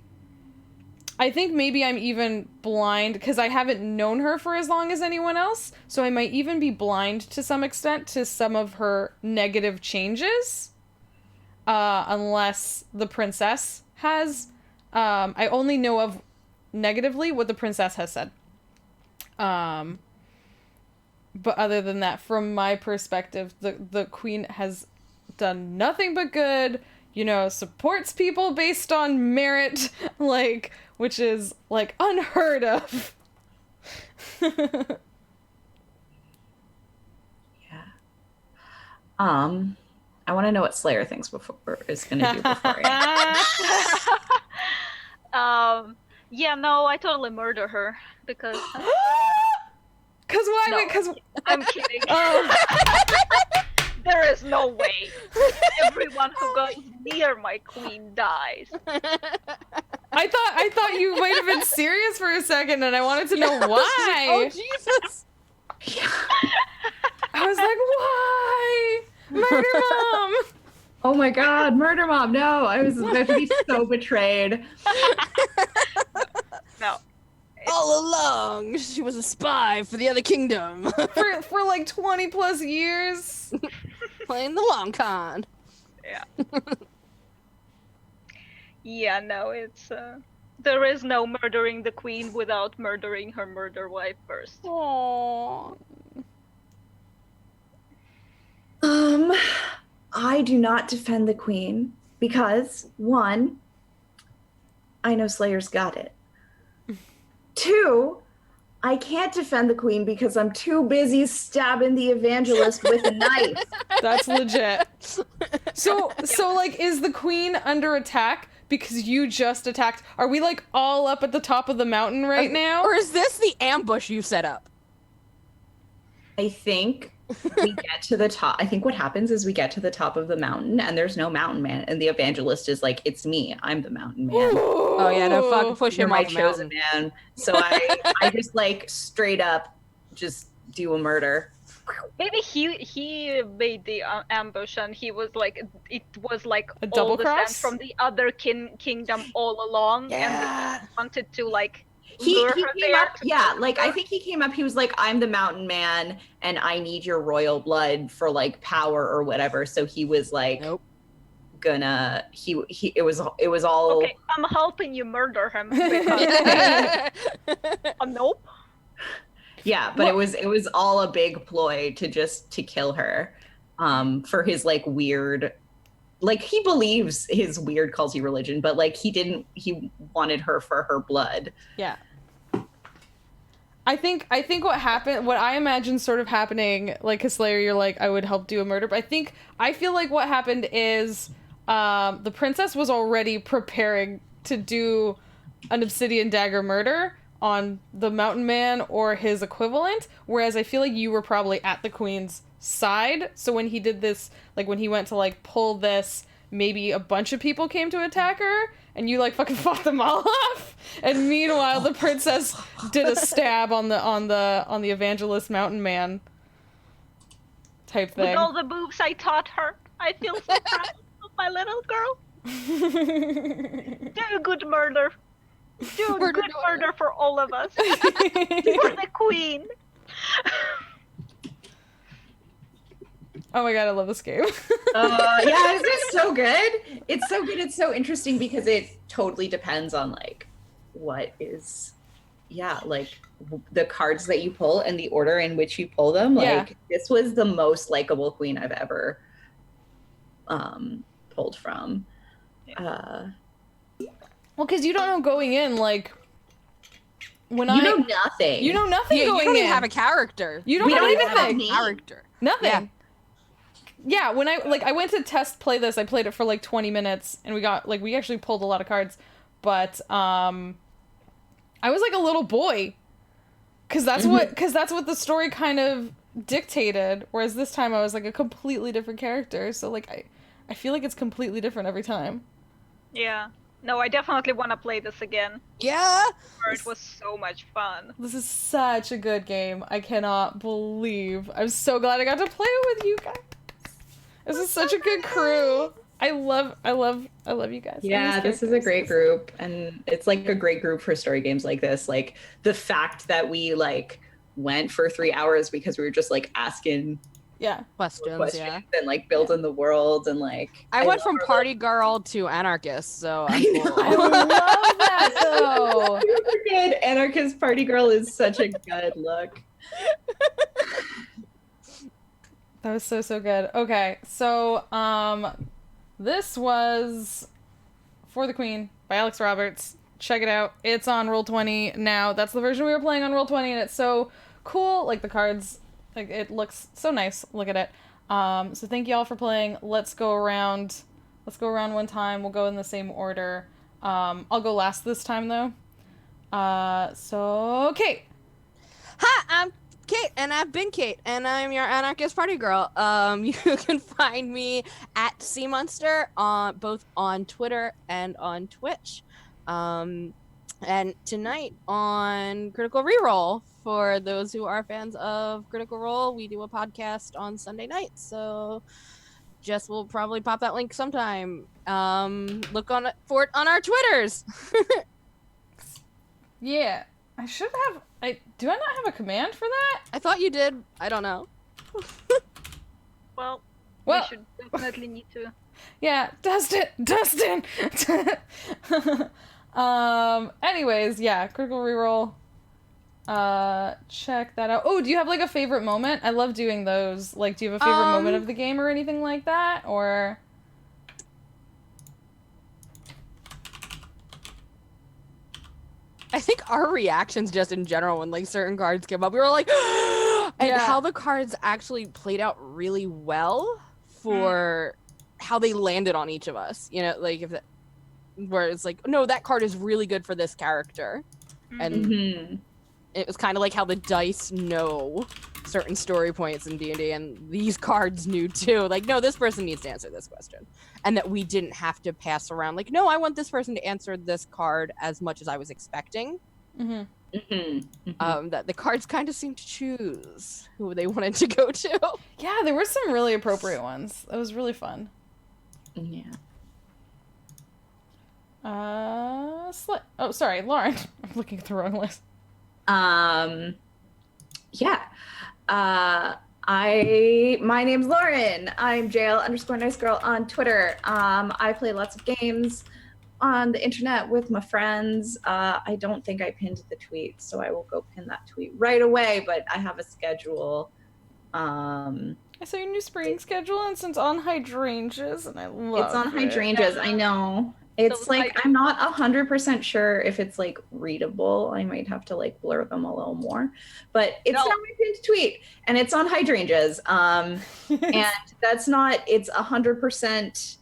I think maybe I'm even blind because I haven't known her for as long as anyone else, so I might even be blind to some extent to some of her negative changes, unless the princess has. I only know of negatively what the princess has said. But other than that, from my perspective, the queen has done nothing but good, you know, supports people based on merit, like, which is, like, unheard of. Yeah. I want to know what Slayer thinks is going to do before Yeah, no, I totally murder her because Cause why? No. Because I'm kidding. oh, There is no way. Everyone who goes near my queen dies. I thought you might have been serious for a second, and I wanted to know Oh, why. Jesus! I was like, why? Murder mom. Oh my god, murder mom, no, I was about to be so betrayed. No. All along, she was a spy for the other kingdom. for like 20 plus years. Playing the long con. Yeah, no, it's there is no murdering the queen without murdering her murder wife first. Aww. I do not defend the queen because, one, I know Slayer's got it. Two, I can't defend the queen because I'm too busy stabbing the evangelist with a knife. That's legit. So like, is the queen under attack because you just attacked? Are we like all up at the top of the mountain right now? Or is this the ambush you set up? I think we get to the top. I think what happens is we get to the top of the mountain and there's no mountain man. And the evangelist is like, it's me. I'm the mountain man. Oh yeah, no, fuck, push You're him my off the chosen mountain. man. So I just like straight up just do a murder. Maybe he made the ambush and he was like, it was like A all double the cross? sand from the other kingdom all along, and Yeah. he wanted to like He lure her came there up, to yeah, murder like her. I think he came up, he was like, I'm the mountain man and I need your royal blood for like power or whatever. So he was like Nope. gonna it was all Okay, I'm helping you murder him because nope. yeah, but it was all a big ploy to kill her for his like weird, like he believes his weird culty religion, but like he wanted her for her blood. Yeah. I think what happened, what I imagine sort of happening, like Slayer, you're like, I would help do a murder, but I feel like what happened is the princess was already preparing to do an obsidian dagger murder on the mountain man or his equivalent, whereas I feel like you were probably at the queen's side, so when he did this, like when he went to like pull this, maybe a bunch of people came to attack her, and you like fucking fought them all off. And meanwhile, the princess did a stab on the evangelist mountain man type With thing. all the moves I taught her, I feel so proud of my little girl. Do a good murder. Do a Murder good daughter. murder for all of us. For the queen. Oh my god, I love this game. Yeah, it's just so good. It's so good. It's so interesting because it totally depends on like what is, like the cards that you pull and the order in which you pull them. Yeah. Like this was the most likable queen I've ever pulled from. Well, because you don't know going in, like, when You know nothing. You know nothing Yeah, going you don't in. even have a character. You don't We have don't even anything. have a a name. character. Nothing. Yeah, when I went to test play this, I played it for like 20 minutes, and we actually pulled a lot of cards, but I was like a little boy, because that's what the story kind of dictated. Whereas this time I was like a completely different character, so like I feel like it's completely different every time. Yeah. No, I definitely want to play this again. Yeah. It was so much fun. This is such a good game. I cannot believe. I'm so glad I got to play it with you guys. This is such a good crew. I love you guys. Yeah, this is a great group, and it's like a great group for story games like this. Like the fact that we like went for 3 hours because we were just like asking Questions. Yeah. and like building the world and like I went from love party girl to anarchist, so I'm I know. cool. I love that though. Super good. Anarchist Party Girl is such a good look. That was so good. Okay, so this was For the Queen by Alex Roberts. Check it out. It's on Roll20 now. That's the version we were playing on Roll20, and it's so cool. Like the cards, like it looks so nice. Look at it. So thank you all for playing. Let's go around. Let's go around one time. We'll go in the same order. I'll go last this time though. So Kate. Hi, I'm Kate, and I've been Kate, and I'm your anarchist party girl. You can find me at SeaMonster on both on Twitter and on Twitch. And tonight on Critical Reroll, for those who are fans of Critical Role, we do a podcast on Sunday nights. So Jess will probably pop that link sometime. Look for it on our Twitters. Yeah, I should have. Do I not have a command for that? I thought you did. I don't know. Well, Well- we should definitely need to. Yeah, Dustin. Anyways, yeah, Critical Reroll. Check that out. Oh, do you have like a favorite moment? I love doing those. Like, do you have a favorite moment of the game or anything like that? Or I think our reactions just in general when like certain cards came up, we were like, and Yeah. how the cards actually played out really well for how they landed on each of us. You know, like where it's like, no, that card is really good for this character, and Mm-hmm. it was kind of like how the dice know certain story points in D&D, and these cards knew too. Like, no, this person needs to answer this question, and that we didn't have to pass around like, no, I want this person to answer this card as much as I was expecting. Mhm. Mm-hmm. That the cards kind of seemed to choose who they wanted to go to. Yeah, there were some really appropriate ones. It was really fun. Yeah. Oh, sorry, Lauren. I'm looking at the wrong list. Yeah. My name's Lauren. I'm JL_nice_girl on Twitter. I play lots of games on the internet with my friends. I don't think I pinned the tweet, so I will go pin that tweet right away, but I have a schedule. I saw your new spring schedule, and it's on hydrangeas, and I love It's on it. hydrangeas, I know. It's Those like, I'm not 100% sure if it's like readable. I might have to like blur them a little more, but it's No. not my pinned tweet, and it's on hydrangeas. And that's not, it's 100%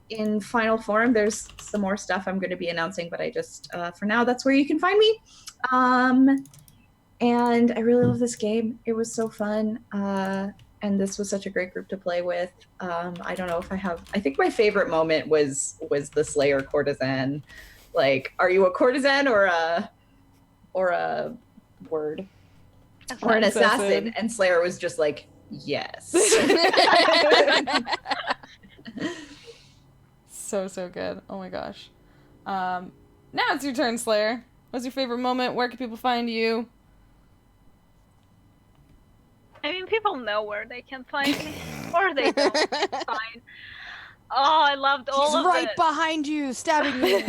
in final form. There's some more stuff I'm going to be announcing, but I just, for now, that's where you can find me. And I really love this game. It was so fun. And this was such a great group to play with. I don't know if I think my favorite moment was the Slayer courtesan. Like, are you a courtesan or a word? Or an assassin? And Slayer was just like, yes. So good. Oh my gosh. Now it's your turn, Slayer. What's your favorite moment? Where can people find you? I mean, people know where they can find me. Or they don't. It's fine. Oh, I loved all She's of right it. behind you, stabbing you.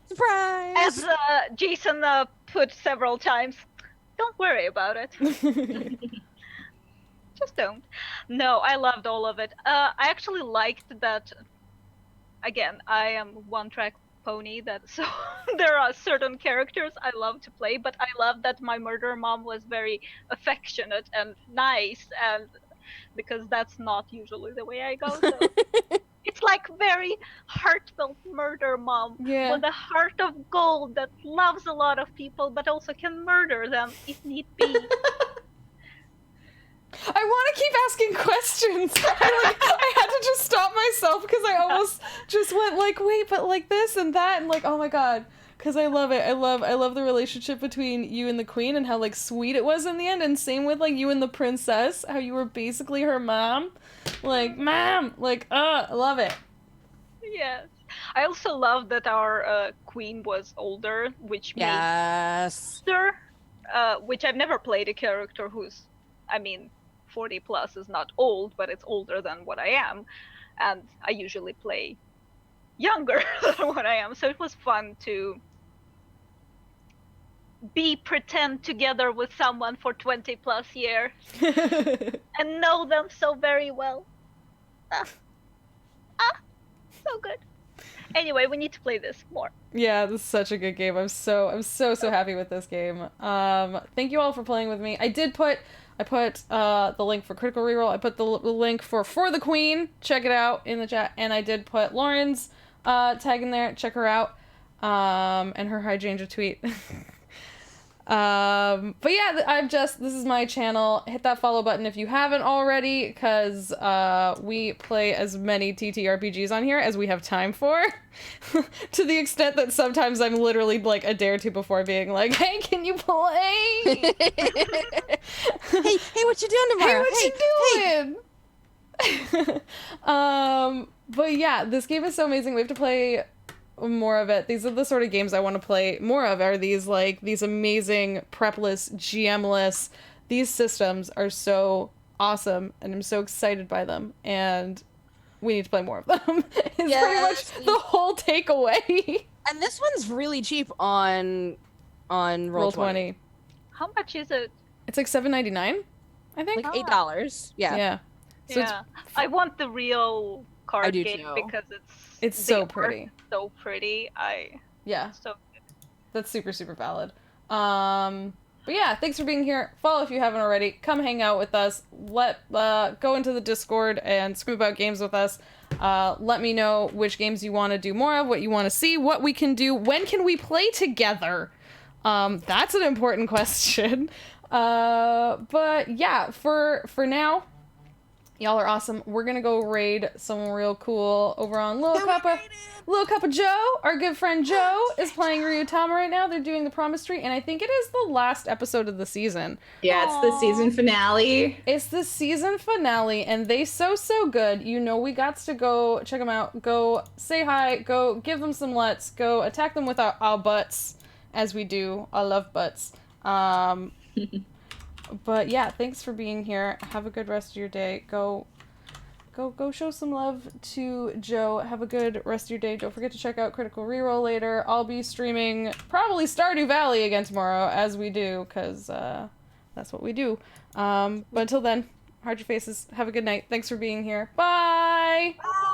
Surprise! As Jason put several times, don't worry about it. Just don't. No, I loved all of it. I actually liked that. Again, I am one-track pony. That so there are certain characters I love to play, but I love that my murder mom was very affectionate and nice, and because that's not usually the way I go. So it's like very heartfelt murder mom Yeah. with a heart of gold that loves a lot of people, but also can murder them if need be. I want to keep asking questions. I had to just stop myself because I almost just went like, wait, but like this and that, and like, oh my god, because I love it. I love the relationship between you and the queen and how like sweet it was in the end, and same with like you and the princess, how you were basically her mom, like mom, like I love it. Yes. I also love that our queen was older, which made Yes. her, which I've never played a character who's, I mean, 40 plus is not old, but it's older than what I am, and I usually play younger than what I am, so it was fun to pretend together with someone for 20 plus years and know them so very well. So good. Anyway, we need to play this more. Yeah, this is such a good game. I'm so happy with this game. Thank you all for playing with me. I put the link for Critical Reroll. I put the link for the Queen. Check it out in the chat. And I did put Lauren's tag in there. Check her out. And her hydrangea tweet. But yeah, this is my channel. Hit that follow button if you haven't already, because we play as many TTRPGs on here as we have time for. To the extent that sometimes I'm literally like a day or two before being like, hey, can you play? Hey, what you doing tomorrow? Hey, what you doing? But yeah, this game is so amazing. We have to play more of it. These are the sort of games I want to play more of, are these amazing prepless, GM-less. These systems are so awesome, and I'm so excited by them, and we need to play more of them. It's pretty much the whole takeaway. And this one's really cheap on Roll20. How much is it? It's like $7.99, I think. Like $8. Yeah. Yeah. So Yeah, I want the real card do game too. because it's the so art pretty. is so pretty. Yeah. So That's super, super valid. But yeah, thanks for being here. Follow if you haven't already. Come hang out with us. Go into the Discord and scream about games with us. Let me know which games you want to do more of, what you want to see, what we can do, when can we play together? That's an important question. But yeah, for now, y'all are awesome. We're gonna go raid someone real cool over on Lil Cup of Joe. Our good friend Joe is playing Ryutama right now. They're doing the Promise Tree, and I think it is the last episode of the season. Yeah, it's the season finale. It's the season finale, and they so good. You know, we got to go check them out. Go say hi. Go give them some lets. Go attack them with our butts, as we do. I love butts. But yeah, thanks for being here. Have a good rest of your day. Go show some love to Joe. Have a good rest of your day. Don't forget to check out Critical Reroll later. I'll be streaming probably Stardew Valley again tomorrow, as we do, because that's what we do. But until then, hide your faces. Have a good night. Thanks for being here. Bye! Bye.